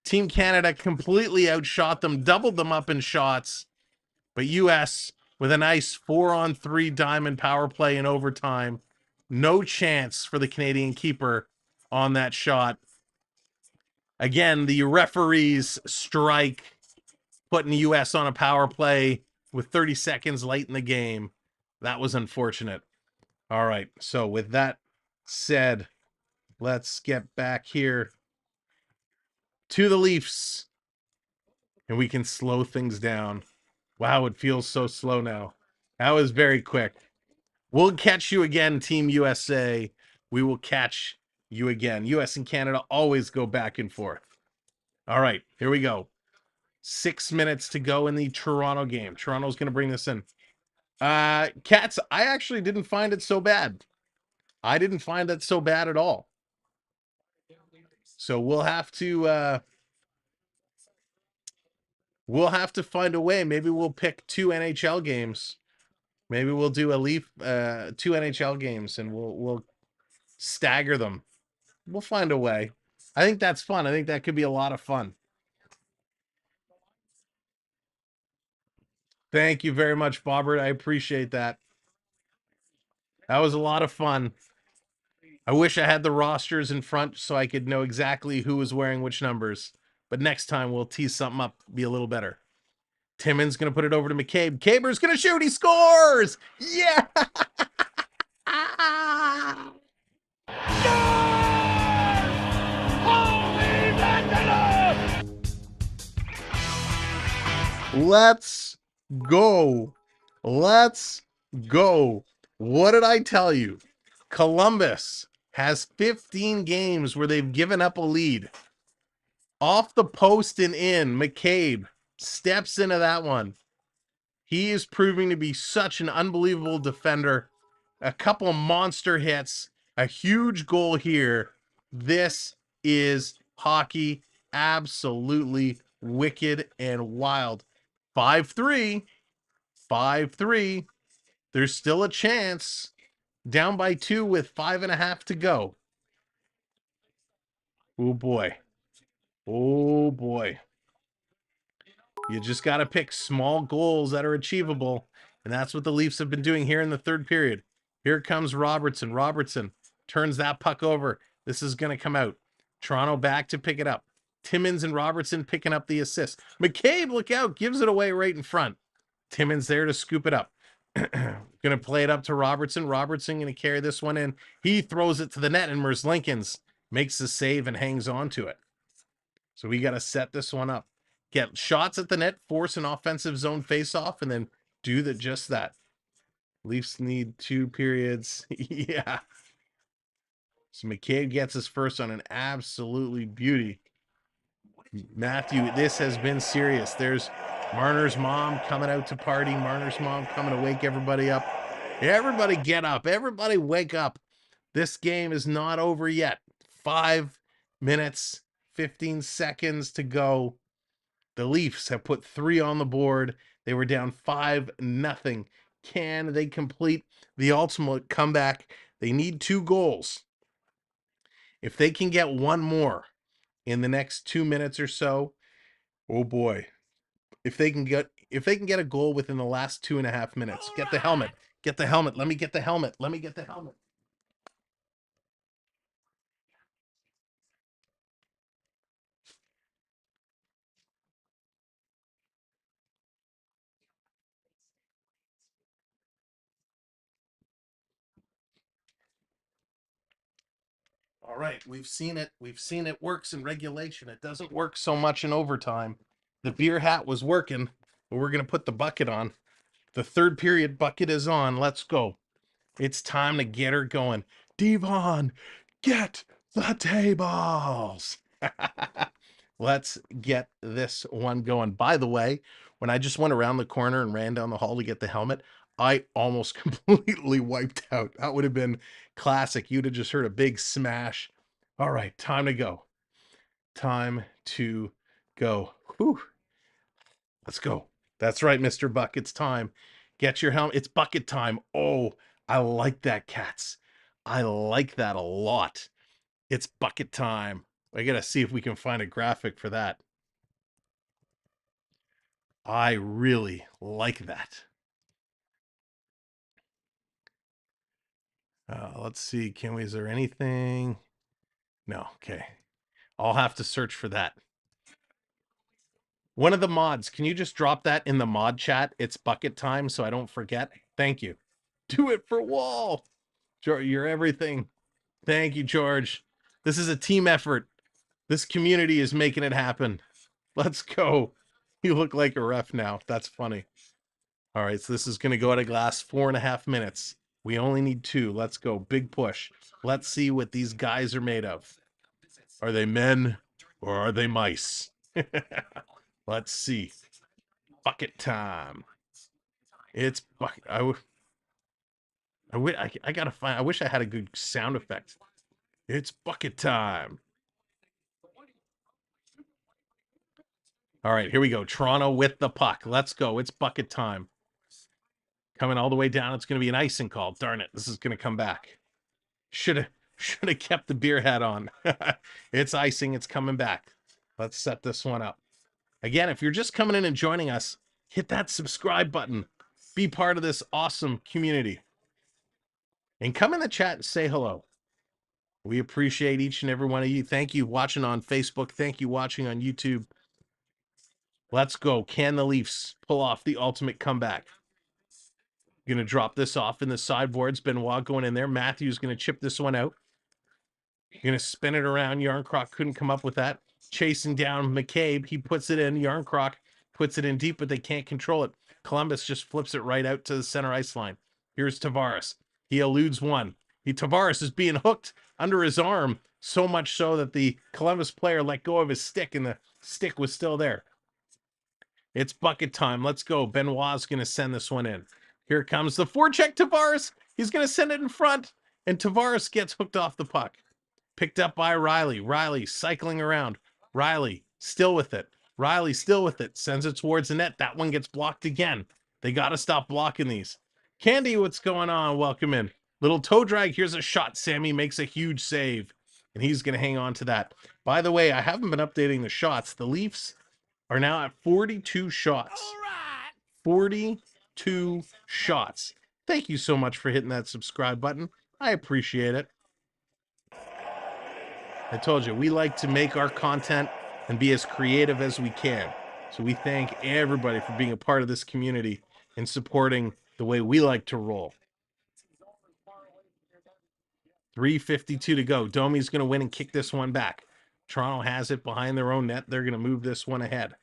Team Canada completely outshot them, doubled them up in shots. But US with a nice 4-on-3 diamond power play in overtime. No chance for the Canadian keeper on that shot. Again, the referees strike, putting the US on a power play with 30 seconds late in the game. That was unfortunate. All right, so with that said, let's get back here to the Leafs, and we can slow things down. Wow, it feels so slow now. That was very quick. We'll catch you again, Team USA. We will catch you again. US and Canada always go back and forth. All right, here we go. 6 minutes to go in the Toronto game. Toronto's going to bring this in. Cats, I actually didn't find it so bad. I didn't find that so bad at all. So we'll have to find a way. Maybe we'll pick 2 NHL games. Maybe we'll do a Leaf 2 NHL games, and we'll stagger them. We'll find a way. I think that's fun. I think that could be a lot of fun. Thank you very much, Bobbert. I appreciate that. That was a lot of fun. I wish I had the rosters in front so I could know exactly who was wearing which numbers. But next time we'll tease something up, be a little better. Timmins going to put it over to McCabe. Caber's going to shoot. He scores! Yeah! Let's go. Let's go. What did I tell you? Columbus has 15 games where they've given up a lead. Off the post and in, McCabe steps into that one. He is proving to be such an unbelievable defender. A couple monster hits, a huge goal here. This is hockey. Absolutely wicked and wild. 5-3. 5-3. There's still a chance. Down by 2 with 5.5 to go. Oh boy. Oh boy. You just got to pick small goals that are achievable. And that's what the Leafs have been doing here in the third period. Here comes Robertson. Robertson turns that puck over. This is going to come out. Toronto back to pick it up. Timmins and Robertson picking up the assist. McCabe, look out, gives it away right in front. Timmins there to scoop it up. Going to play it up to Robertson. Robertson going to carry this one in. He throws it to the net, and Merzlikins makes the save and hangs on to it. So we got to set this one up. Get shots at the net, force an offensive zone face-off, and then do just that. Leafs need 2 periods. Yeah. So McCabe gets his first on an absolutely beauty. Matthew, this has been serious. There's Marner's mom coming out to party. Marner's mom coming to wake everybody up. Everybody get up. Everybody wake up. This game is not over yet. 5 minutes, 15 seconds to go. The Leafs have put 3 on the board. They were down 5-0. Can they complete the ultimate comeback? They need 2 goals. If they can get 1 more in the next 2 minutes or so, oh boy. If they can get a goal within the last 2.5 minutes, get the helmet. Get the helmet. Let me get the helmet. Let me get the helmet. All right, we've seen it. We've seen it works in regulation. It doesn't work so much in overtime. The beer hat was working, but we're going to put the bucket on. The third period bucket is on. Let's go. It's time to get her going. Devon, get the tables. Let's get this one going. By the way, when I just went around the corner and ran down the hall to get the helmet, I almost completely wiped out. That would have been classic. You'd have just heard a big smash. All right, time to go. Time to go. Whew. Let's go. That's right, Mr. Buck. It's time. Get your helmet. It's bucket time. Oh, I like that, cats. I like that a lot. It's bucket time. I gotta see if we can find a graphic for that. I really like that. Let's see. Is there anything? No. Okay. I'll have to search for that. One of the mods, can you just drop that in the mod chat? It's bucket time so I don't forget. Thank you. Do it for Wall. You're everything. Thank you, George. This is a team effort. This community is making it happen. Let's go. You look like a ref now. That's funny. All right, so this is going to go at a glass 4.5 minutes. We only need 2. Let's go. Big push. Let's see what these guys are made of. Are they men or are they mice? Let's see. Bucket time. It's bucket. I gotta find. I wish I had a good sound effect. It's bucket time. All right, here we go. Toronto with the puck. Let's go. It's bucket time. Coming all the way down. It's going to be an icing call. Darn it. This is going to come back. Should have kept the beer hat on. It's icing. It's coming back. Let's set this one up. Again, if you're just coming in and joining us, hit that subscribe button. Be part of this awesome community. And come in the chat and say hello. We appreciate each and every one of you. Thank you watching on Facebook. Thank you watching on YouTube. Let's go. Can the Leafs pull off the ultimate comeback? Going to drop this off in the sideboards. Benoit going in there. Matthews going to chip this one out. Going to spin it around. Yarncroc couldn't come up with that. Chasing down McCabe. He puts it in. Yarncroc puts it in deep, but they can't control it. Columbus just flips it right out to the center ice line. Here's Tavares. He eludes one. Tavares is being hooked under his arm, so much so that the Columbus player let go of his stick, and the stick was still there. It's bucket time. Let's go. Benoit's going to send this one in. Here comes the forecheck. Tavares. He's going to send it in front, and Tavares gets hooked off the puck. Picked up by Riley. Riley cycling around. Riley still with it. Riley still with it. Sends it towards the net. That one gets blocked again. They got to stop blocking these. Candy, what's going on? Welcome in. Little toe drag. Here's a shot. Sammy makes a huge save, and he's going to hang on to that. By the way, I haven't been updating the shots. The Leafs are now at 42 shots. All right. 42 shots. Thank you so much for hitting that subscribe button. I appreciate it. I told you, we like to make our content and be as creative as we can. So we thank everybody for being a part of this community and supporting the way we like to roll. 3:52 to go. Domi's going to win and kick this one back. Toronto has it behind their own net. They're going to move this one ahead.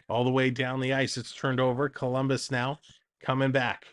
All the way down the ice. It's turned over. Columbus now coming back.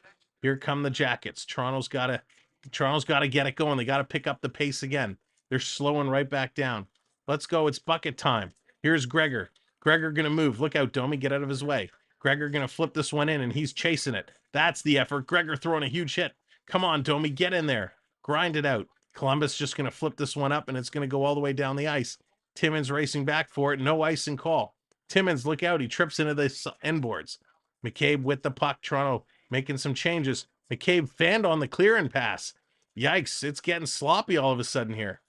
Here come the Jackets. Toronto's got to get it going. They got to pick up the pace again. They're slowing right back down. Let's go. It's bucket time. Here's Gregor. Gregor going to move. Look out, Domi. Get out of his way. Gregor going to flip this one in, and he's chasing it. That's the effort. Gregor throwing a huge hit. Come on, Domi. Get in there. Grind it out. Columbus just going to flip this one up, and it's going to go all the way down the ice. Timmins racing back for it. No icing call. Timmins, look out. He trips into the end boards. McCabe with the puck. Toronto making some changes. McCabe fanned on the clear and pass. Yikes. It's getting sloppy all of a sudden here.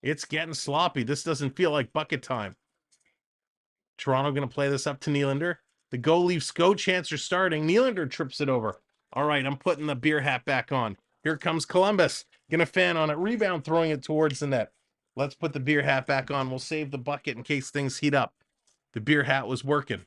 It's getting sloppy. This doesn't feel like bucket time. Toronto going to play this up to Nylander. The Go Leafs Go chants are starting. Nylander trips it over. All right, I'm putting the beer hat back on. Here comes Columbus. Going to fan on it. Rebound, throwing it towards the net. Let's put the beer hat back on. We'll save the bucket in case things heat up. The beer hat was working.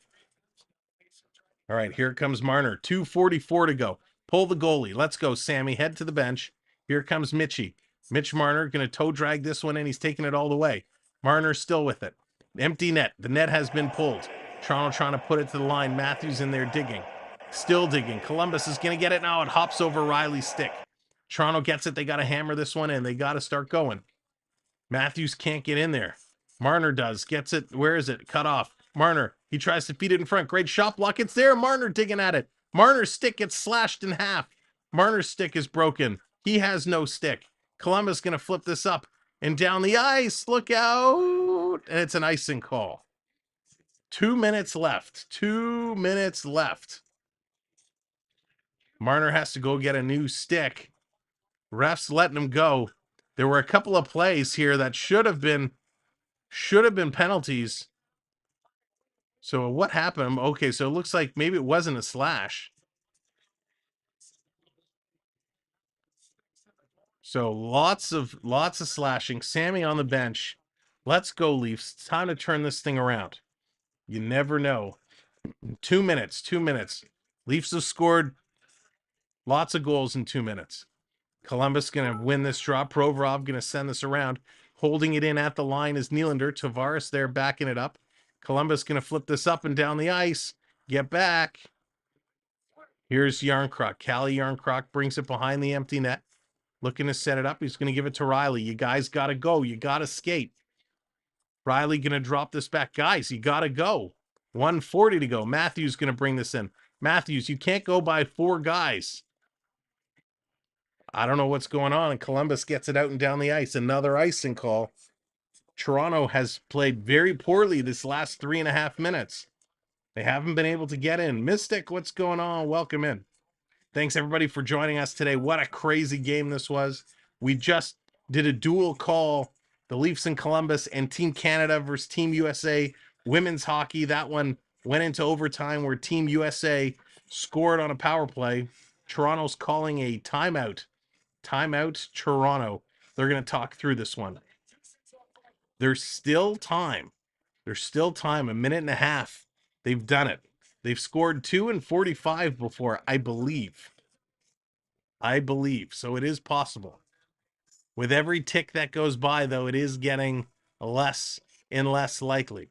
All right, here comes Marner. 2:44 to go. Pull the goalie. Let's go, Sammy. Head to the bench. Here comes Mitchie. Mitch Marner going to toe drag this one in. He's taking it all the way. Marner still with it. Empty net. The net has been pulled. Toronto trying to put it to the line. Matthews in there digging. Still digging. Columbus is going to get it now. It hops over Riley's stick. Toronto gets it. They got to hammer this one in. They got to start going. Matthews can't get in there. Marner does. Gets it. Where is it? Cut off. Marner. He tries to feed it in front. Great shot block. It's there. Marner digging at it. Marner's stick gets slashed in half. Marner's stick is broken. He has no stick. Columbus going to flip this up and down the ice. Look out. And it's an icing call. 2 minutes left. 2 minutes left. Marner has to go get a new stick. Refs letting him go. There were a couple of plays here that should have been penalties. So what happened? Okay, so it looks like maybe it wasn't a slash. So lots of slashing. Sammy on the bench. Let's go, Leafs. It's time to turn this thing around. You never know. 2 minutes. 2 minutes. Leafs have scored lots of goals in 2 minutes. Columbus going to win this draw. Provorov going to send this around. Holding it in at the line is Nylander. Tavares there backing it up. Columbus going to flip this up and down the ice. Get back. Here's Yarncroc. Calle Yarncroc brings it behind the empty net. Looking to set it up. He's going to give it to Riley. You guys got to go. You got to skate. Riley going to drop this back. Guys, you got to go. 1:40 to go. Matthews going to bring this in. Matthews, you can't go by 4 guys. I don't know what's going on. And Columbus gets it out and down the ice. Another icing call. Toronto has played very poorly this last 3.5 minutes. They haven't been able to get in. Mystic, what's going on? Welcome in. Thanks, everybody, for joining us today. What a crazy game this was. We just did a dual call. The Leafs in Columbus and Team Canada versus Team USA women's hockey. That one went into overtime where Team USA scored on a power play. Toronto's calling a timeout. Timeout, Toronto. They're going to talk through this one. There's still time. There's still time. 1.5 minutes. They've done it. They've scored 2 in 45 before, I believe. So it is possible. With every tick that goes by, though, it is getting less and less likely.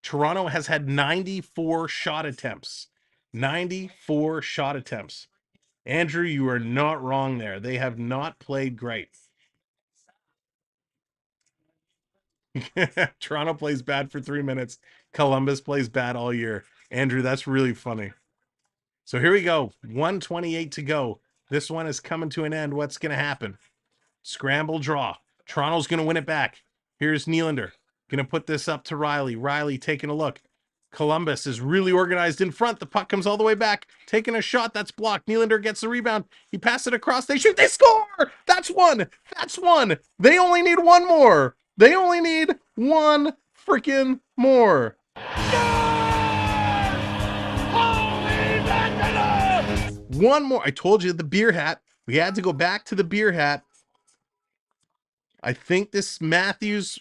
Toronto has had 94 shot attempts. 94 shot attempts. Andrew, you are not wrong there. They have not played great. Toronto plays bad for 3 minutes. Columbus plays bad all year. Andrew, that's really funny. So here we go. 1:28 to go. This one is coming to an end. What's going to happen? Scramble draw. Toronto's going to win it back. Here's Nylander. Going to put this up to Riley. Riley taking a look. Columbus is really organized in front. The puck comes all the way back. Taking a shot. That's blocked. Nylander gets the rebound. He passes it across. They shoot. They score! That's one. That's one. They only need one more. They only need one freaking more. One more. I told you the beer hat. We had to go back to the beer hat. I think this Matthews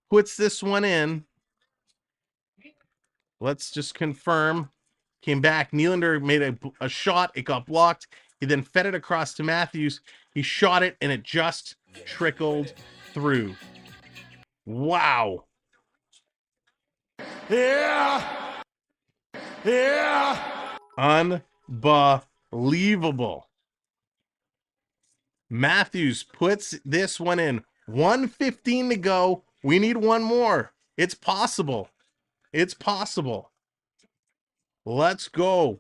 puts this one in. Let's just confirm. Came back. Nylander made a shot. It got blocked. He then fed it across to Matthews. He shot it, and it just trickled through. Wow. Yeah. Unbelievable. Matthews puts this one in. 1:15 to go. We need one more. It's possible. It's possible. Let's go.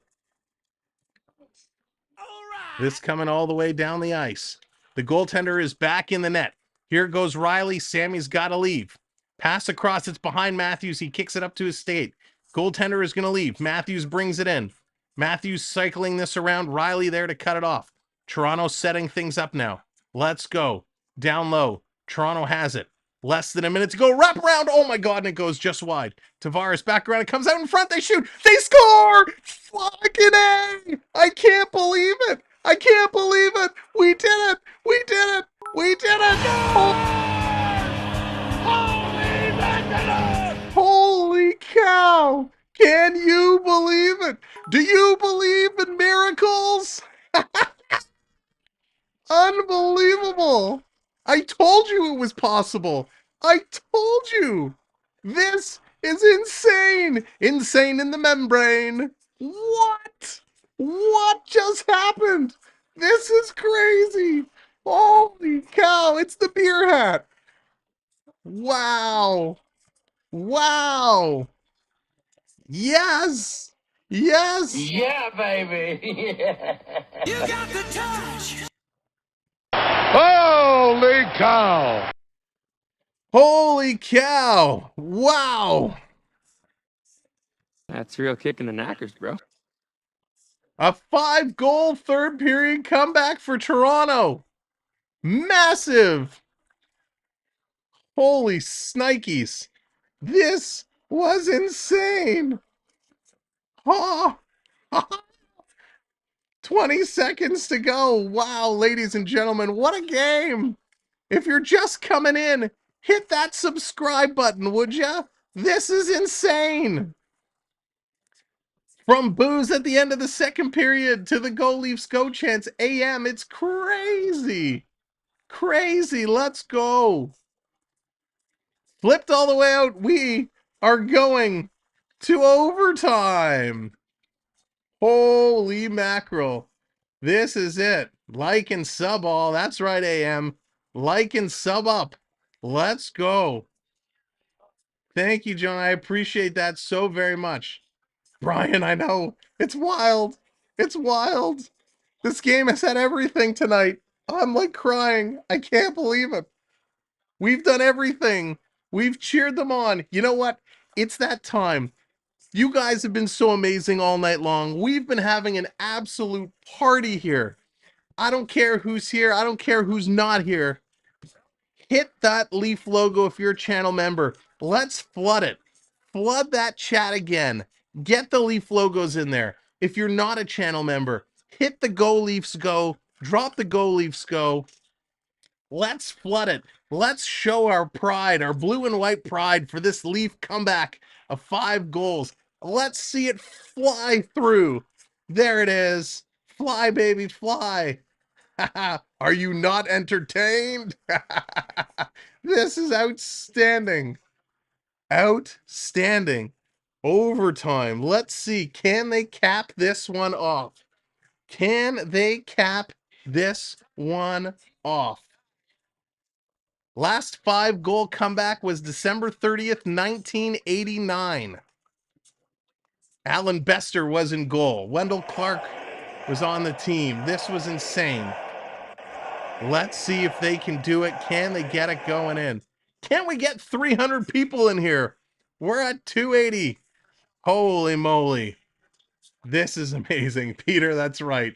This coming all the way down the ice. The goaltender is back in the net. Here goes Riley. Sammy's got to leave. Pass across. It's behind Matthews. He kicks it up to his skate. Goaltender is going to leave. Matthews brings it in. Matthews cycling this around. Riley there to cut it off. Toronto setting things up now. Let's go. Down low. Toronto has it. Less than a minute to go. Wrap around. Oh my God. And it goes just wide. Tavares back around. It comes out in front. They shoot. They score. Fucking A. I can't believe it. I can't believe it. We did it. We did it. We did it. Holy cow. Can you believe it? Do you believe in miracles? Unbelievable. I told you it was possible. I told you. This is insane. Insane in the membrane. What? What just happened? This is crazy. Holy cow, it's the beer hat. Wow. Wow. Yes. Yes. Yeah, baby. Holy cow! Holy cow. Wow. That's a real kick in the knackers, bro. A 5-goal third period comeback for Toronto. Massive. Holy snikes. This was insane. Oh, 20 seconds to go. Wow, ladies and gentlemen, what a game. If you're just coming in, hit that subscribe button, would ya? This is insane. From booze at the end of the second period to the Go Leafs Go chants AM, it's crazy. Crazy. Let's go. Flipped all the way out. We are going to overtime. Holy mackerel. This is it. Like and sub all. That's right, AM. Like and sub up. Let's go. Thank you, John. I appreciate that so very much. Brian, I know. It's wild. It's wild. This game has had everything tonight. I'm like crying. I can't believe it. We've done everything. We've cheered them on. You know what? It's that time. You guys have been so amazing all night long. We've been having an absolute party here. I don't care who's here. I don't care who's not here. Hit that Leaf logo if you're a channel member. Let's flood it. Flood that chat again. Get the Leaf logos in there. If you're not a channel member, hit the Go Leafs Go. Drop the Go Leafs Go. Let's flood it. Let's show our pride, our blue and white pride for this Leaf comeback of 5 goals. Let's see it fly through. There it is. Fly, baby, fly. Are you not entertained? This is outstanding. Outstanding. Overtime. Let's see. Can they cap this one off? Can they cap this one off? Last 5-goal comeback was December 30th, 1989. Alan Bester was in goal. Wendell Clark was on the team. This was insane. Let's see if they can do it. Can they get it going in? Can we get 300 people in here? We're at 280. Holy moly. This is amazing. Peter, that's right.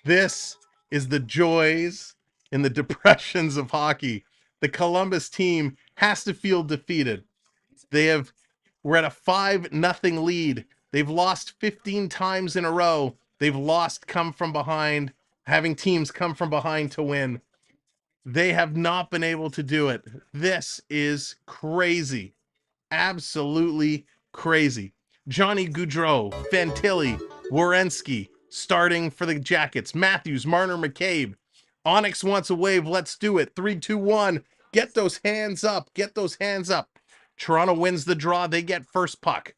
This is the joys and the depressions of hockey. The Columbus team has to feel defeated. We're at a 5-0 lead. They've lost 15 times in a row. They've lost come from behind, having teams come from behind to win. They have not been able to do it. This is crazy. Absolutely crazy. Johnny Gaudreau, Fantilli, Werenski starting for the Jackets. Matthews, Marner, McCabe. Onyx wants a wave. Let's do it. 3, 2, 1. Get those hands up. Get those hands up. Toronto wins the draw. They get first puck.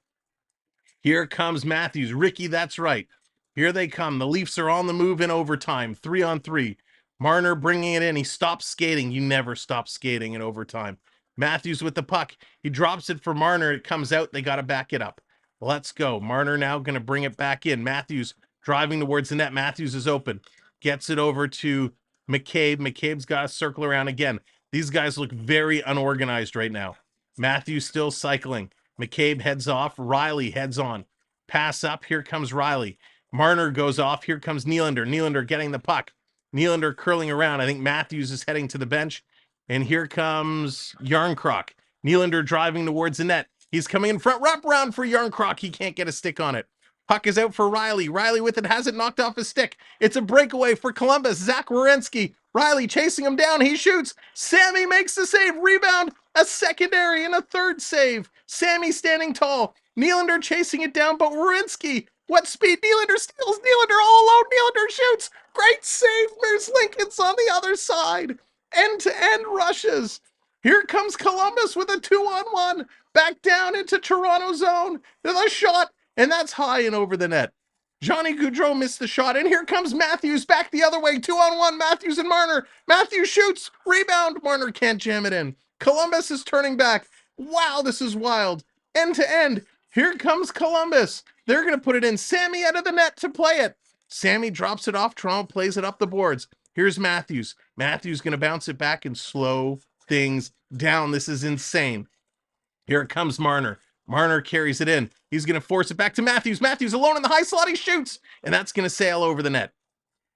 Here comes Matthews. Ricky, that's right. Here they come. The Leafs are on the move in overtime. 3-on-3. Marner bringing it in. He stops skating. You never stop skating in overtime. Matthews with the puck. He drops it for Marner. It comes out. They got to back it up. Let's go. Marner now going to bring it back in. Matthews driving towards the net. Matthews is open. Gets it over to McCabe. McCabe's got to circle around again. These guys look very unorganized right now. Matthews still cycling. McCabe heads off. Riley heads on. Pass up. Here comes Riley. Marner goes off. Here comes Nylander. Nylander getting the puck. Nylander curling around. I think Matthews is heading to the bench. And here comes Yarncroc. Nylander driving towards the net. He's coming in front. Wrap around for Yarncroc. He can't get a stick on it. Puck is out for Riley. Riley with it. Has it knocked off his stick. It's a breakaway for Columbus. Zach Werenski. Riley chasing him down. He shoots. Sammy makes the save. Rebound. A secondary and a third save. Sammy standing tall. Nylander chasing it down, but Werenski. What speed? Nylander steals. Nylander all alone. Nylander shoots. Great save. There's Lincoln's on the other side. End-to-end rushes. Here comes Columbus with a 2-on-1. Back down into Toronto zone. To the shot. And that's high and over the net. Johnny Gaudreau missed the shot, and here comes Matthews back the other way. 2-on-1, Matthews and Marner. Matthews shoots, rebound. Marner can't jam it in. Columbus is turning back. Wow, this is wild. End to end. Here comes Columbus. They're going to put it in. Sammy out of the net to play it. Sammy drops it off. Toronto plays it up the boards. Here's Matthews. Matthews going to bounce it back and slow things down. This is insane. Here it comes Marner. Marner carries it in. He's going to force it back to Matthews. Matthews alone in the high slot. He shoots, and that's going to sail over the net.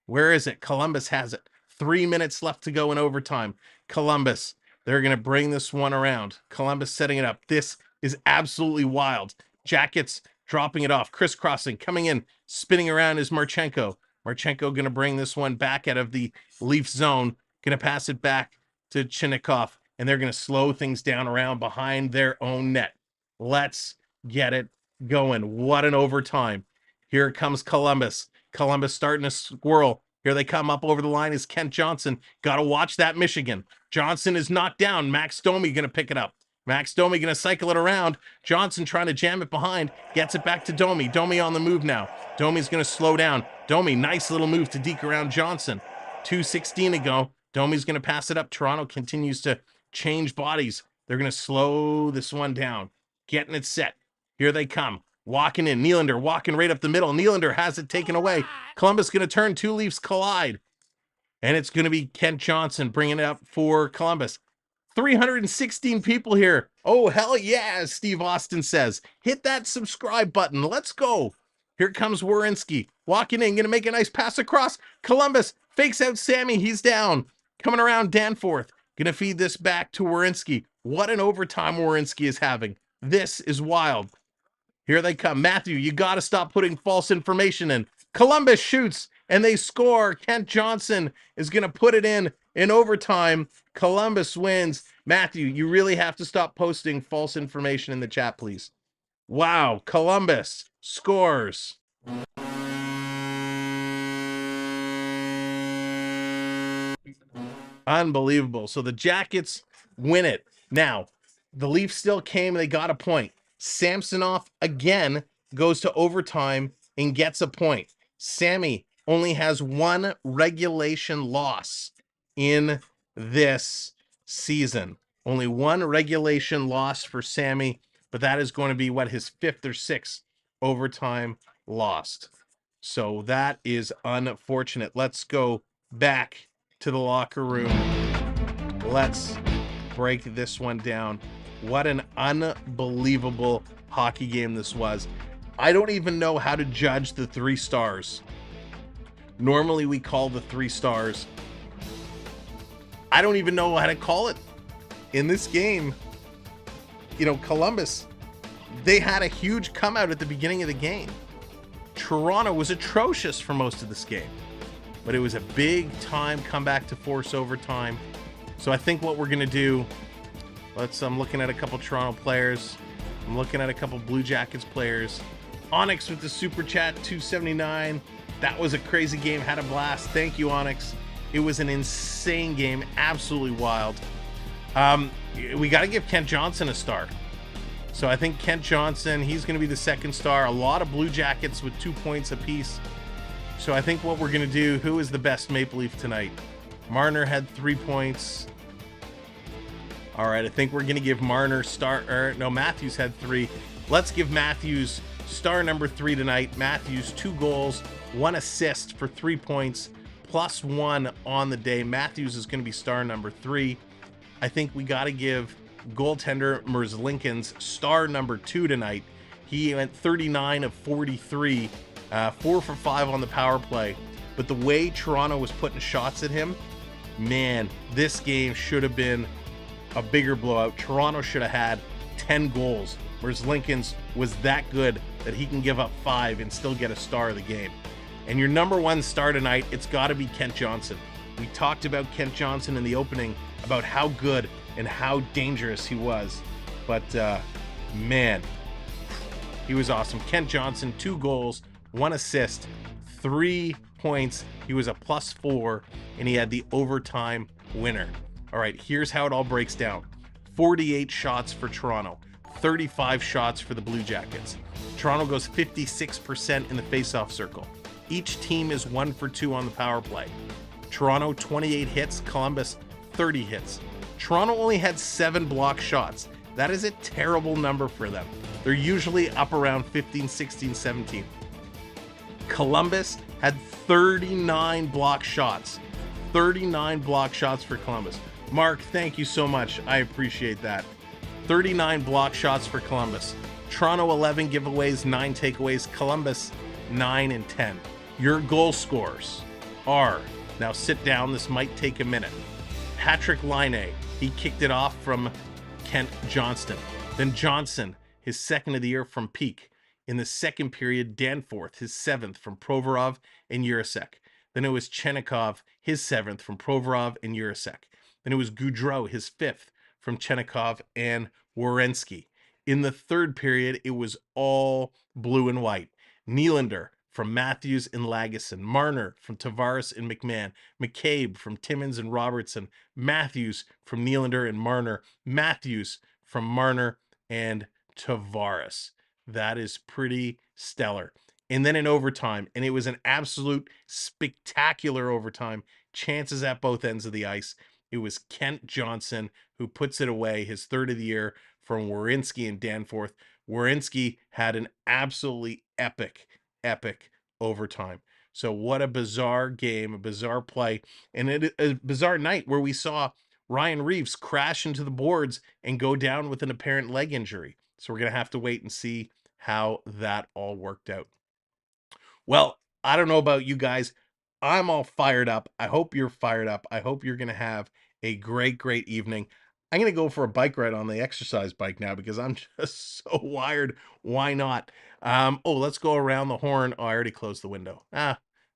Where is it? Columbus has it. 3 minutes left to go in overtime. Columbus, they're going to bring this one around. Columbus setting it up. This is absolutely wild. Jackets dropping it off. Crisscrossing, coming in, spinning around is Marchenko. Marchenko going to bring this one back out of the Leaf zone. Going to pass it back to Chinnikov, and they're going to slow things down around behind their own net. Let's get it going. What an overtime. Here comes Columbus. Columbus starting to squirrel. Here they come up over the line is Kent Johnson. Got to watch that Michigan. Johnson is knocked down. Max Domi going to pick it up. Max Domi going to cycle it around. Johnson trying to jam it behind. Gets it back to Domi. Domi on the move now. Domi's going to slow down. Domi, nice little move to deke around Johnson. 2:16 to go. Domi's going to pass it up. Toronto continues to change bodies. They're going to slow this one down. Getting it set. Here they come. Walking in. Nylander walking right up the middle. Nylander has it taken away. Columbus going to turn. Two Leafs collide. And it's going to be Kent Johnson bringing it up for Columbus. 316 people here. Oh, hell yeah, as Steve Austin says. Hit that subscribe button. Let's go. Here comes Werenski. Walking in. Going to make a nice pass across. Columbus fakes out Sammy. He's down. Coming around Danforth. Going to feed this back to Werenski. What an overtime Werenski is having. This is wild. Here they come. Matthew, you got to stop putting false information in. Columbus shoots, and they score. Kent Johnson is going to put it in overtime. Columbus wins. Matthew, you really have to stop posting false information in the chat, please. Wow, Columbus scores. Unbelievable. So the Jackets win it. Now, the Leafs still came and they got a point. Samsonov again goes to overtime and gets a point. Sammy only has one regulation loss in this season. Only one regulation loss for Sammy, but that is going to be his fifth or sixth overtime lost. So that is unfortunate. Let's go back to the locker room. Let's break this one down. What an unbelievable hockey game this was. I don't even know how to judge the 3 stars. Normally we call the 3 stars. I don't even know how to call it. In this game, Columbus, they had a huge come out at the beginning of the game. Toronto was atrocious for most of this game, but it was a big time comeback to force overtime. So I think what we're going to do, I'm looking at a couple Toronto players. I'm looking at a couple Blue Jackets players. Onyx with the super chat, 279. That was a crazy game. Had a blast. Thank you, Onyx. It was an insane game. Absolutely wild. We got to give Kent Johnson a star. So I think Kent Johnson, he's going to be the second star. A lot of Blue Jackets with 2 points apiece. So I think what we're going to do, who is the best Maple Leaf tonight? Marner had 3 points. All right, I think we're going to give Marner Matthews had 3. Let's give Matthews star number 3 tonight. Matthews, 2 goals, 1 assist for 3 points, +1 on the day. Matthews is going to be star number 3. I think we got to give goaltender Merzlikins star number 2 tonight. He went 39 of 43, 4 for 5 on the power play. But the way Toronto was putting shots at him, man, this game should have been a bigger blowout. Toronto should have had 10 goals, whereas Lincoln's was that good that he can give up 5 and still get a star of the game. And your number 1 star tonight, it's got to be Kent Johnson. We talked about Kent Johnson in the opening, about how good and how dangerous he was. But, man, he was awesome. Kent Johnson, 2 goals, 1 assist, 3 points. He was a +4, and he had the overtime winner. All right, here's how it all breaks down. 48 shots for Toronto, 35 shots for the Blue Jackets. Toronto goes 56% in the faceoff circle. Each team is 1 for 2 on the power play. Toronto 28 hits, Columbus 30 hits. Toronto only had 7 block shots. That is a terrible number for them. They're usually up around 15, 16, 17. Columbus had 39 block shots. 39 block shots for Columbus. Mark, thank you so much. I appreciate that. 39 block shots for Columbus. Toronto 11 giveaways, 9 takeaways. Columbus 9 and 10. Your goal scorers are, now sit down, this might take a minute. Patrick Laine, he kicked it off from Kent Johnston. Then Johnson, his second of the year from Peak. In the second period, Danforth, his 7th from Provorov and Urasek. Then it was Chenikov, his 7th from Provorov and Urasek. Then it was Goudreau, his 5th from Chenikov and Werenski. In the third period, it was all blue and white. Nylander from Matthews and Lagesson. Marner from Tavares and McMahon. McCabe from Timmins and Robertson. Matthews from Nylander and Marner. Matthews from Marner and Tavares. That is pretty stellar. And then in overtime, and it was an absolute spectacular overtime, chances at both ends of the ice. It was Kent Johnson who puts it away, his 3rd of the year, from Werenski and Danforth. Werenski had an absolutely epic overtime. So what a bizarre game, a bizarre play, and a bizarre night where we saw Ryan Reeves crash into the boards and go down with an apparent leg injury. So we're going to have to wait and see how that all worked out. Well, I don't know about you guys. I'm all fired up. I hope you're fired up. I hope you're going to have a great evening. I'm going to go for a bike ride on the exercise bike now because I'm just so wired. Why not? Let's go around the horn. Oh, I already closed the window.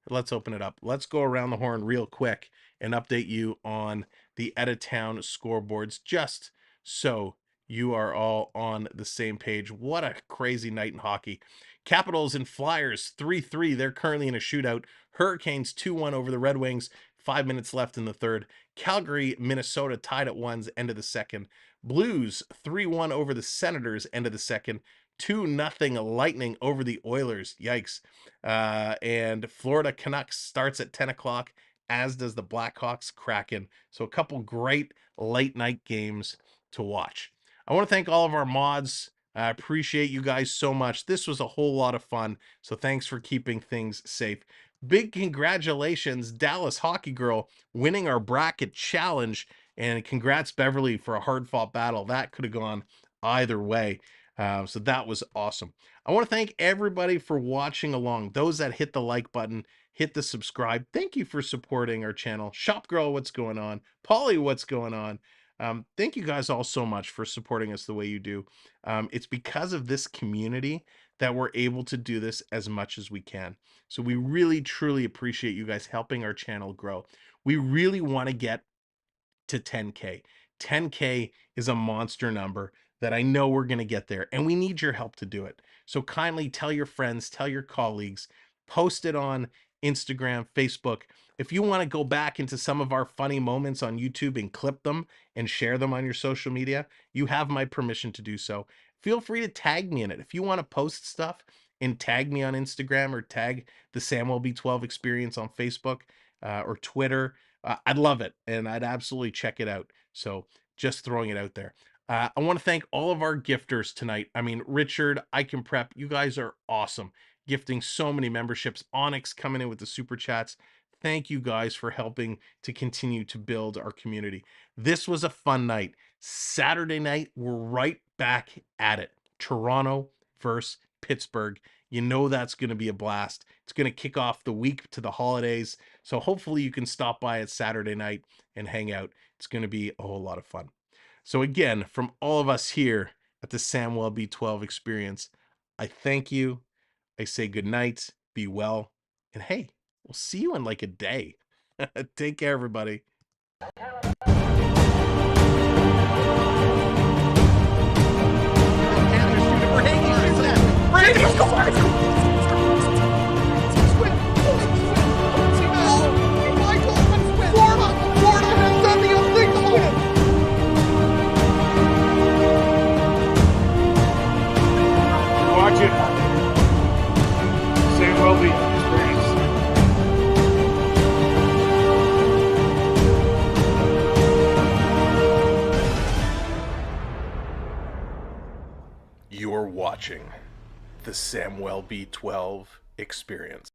Let's open it up. Let's go around the horn real quick and update you on the out-of-town scoreboards just so you are all on the same page. What a crazy night in hockey. Capitals and Flyers 3-3. They're currently in a shootout. Hurricanes 2-1 over the Red Wings. 5 minutes left in the third. Calgary, Minnesota tied at 1's end of the second. Blues 3-1 over the Senators end of the second. 2-0 Lightning over the Oilers. Yikes. And Florida Canucks starts at 10 o'clock, as does the Blackhawks Kraken. So a couple great late night games to watch. I want to thank all of our mods. I appreciate you guys so much. This was a whole lot of fun. So thanks for keeping things safe. Big congratulations, Dallas Hockey Girl, winning our bracket challenge. And congrats, Beverly, for a hard-fought battle. That could have gone either way. So that was awesome. I want to thank everybody for watching along. Those that hit the like button, hit the subscribe. Thank you for supporting our channel. Shop Girl, what's going on? Polly, what's going on? Thank you guys all so much for supporting us the way you do. It's because of this community that we're able to do this as much as we can. So we really, truly appreciate you guys helping our channel grow. We really want to get to 10K. 10K is a monster number that I know we're going to get there, and we need your help to do it. So kindly tell your friends, tell your colleagues, post it on Instagram, Facebook. If you want to go back into some of our funny moments on YouTube and clip them and share them on your social media, you have my permission to do so. Feel free to tag me in it. If you want to post stuff and tag me on Instagram or tag the Samuel B12 Experience on Facebook or Twitter, I'd love it, and I'd absolutely check it out. So just throwing it out there. I want to thank all of our gifters tonight. I mean, Richard, I Can Prep, you guys are awesome. Gifting so many memberships. Onyx coming in with the super chats. Thank you guys for helping to continue to build our community. This was a fun night. Saturday night, we're right back at it. Toronto versus Pittsburgh. You know that's going to be a blast. It's going to kick off the week to the holidays. So hopefully you can stop by at Saturday night and hang out. It's going to be a whole lot of fun. So again, from all of us here at the Samuel B12 Experience, I thank you. I say good night, be well, and hey, we'll see you in like a day. Take care, everybody. Watch it. watching the Samwell B12 Experience.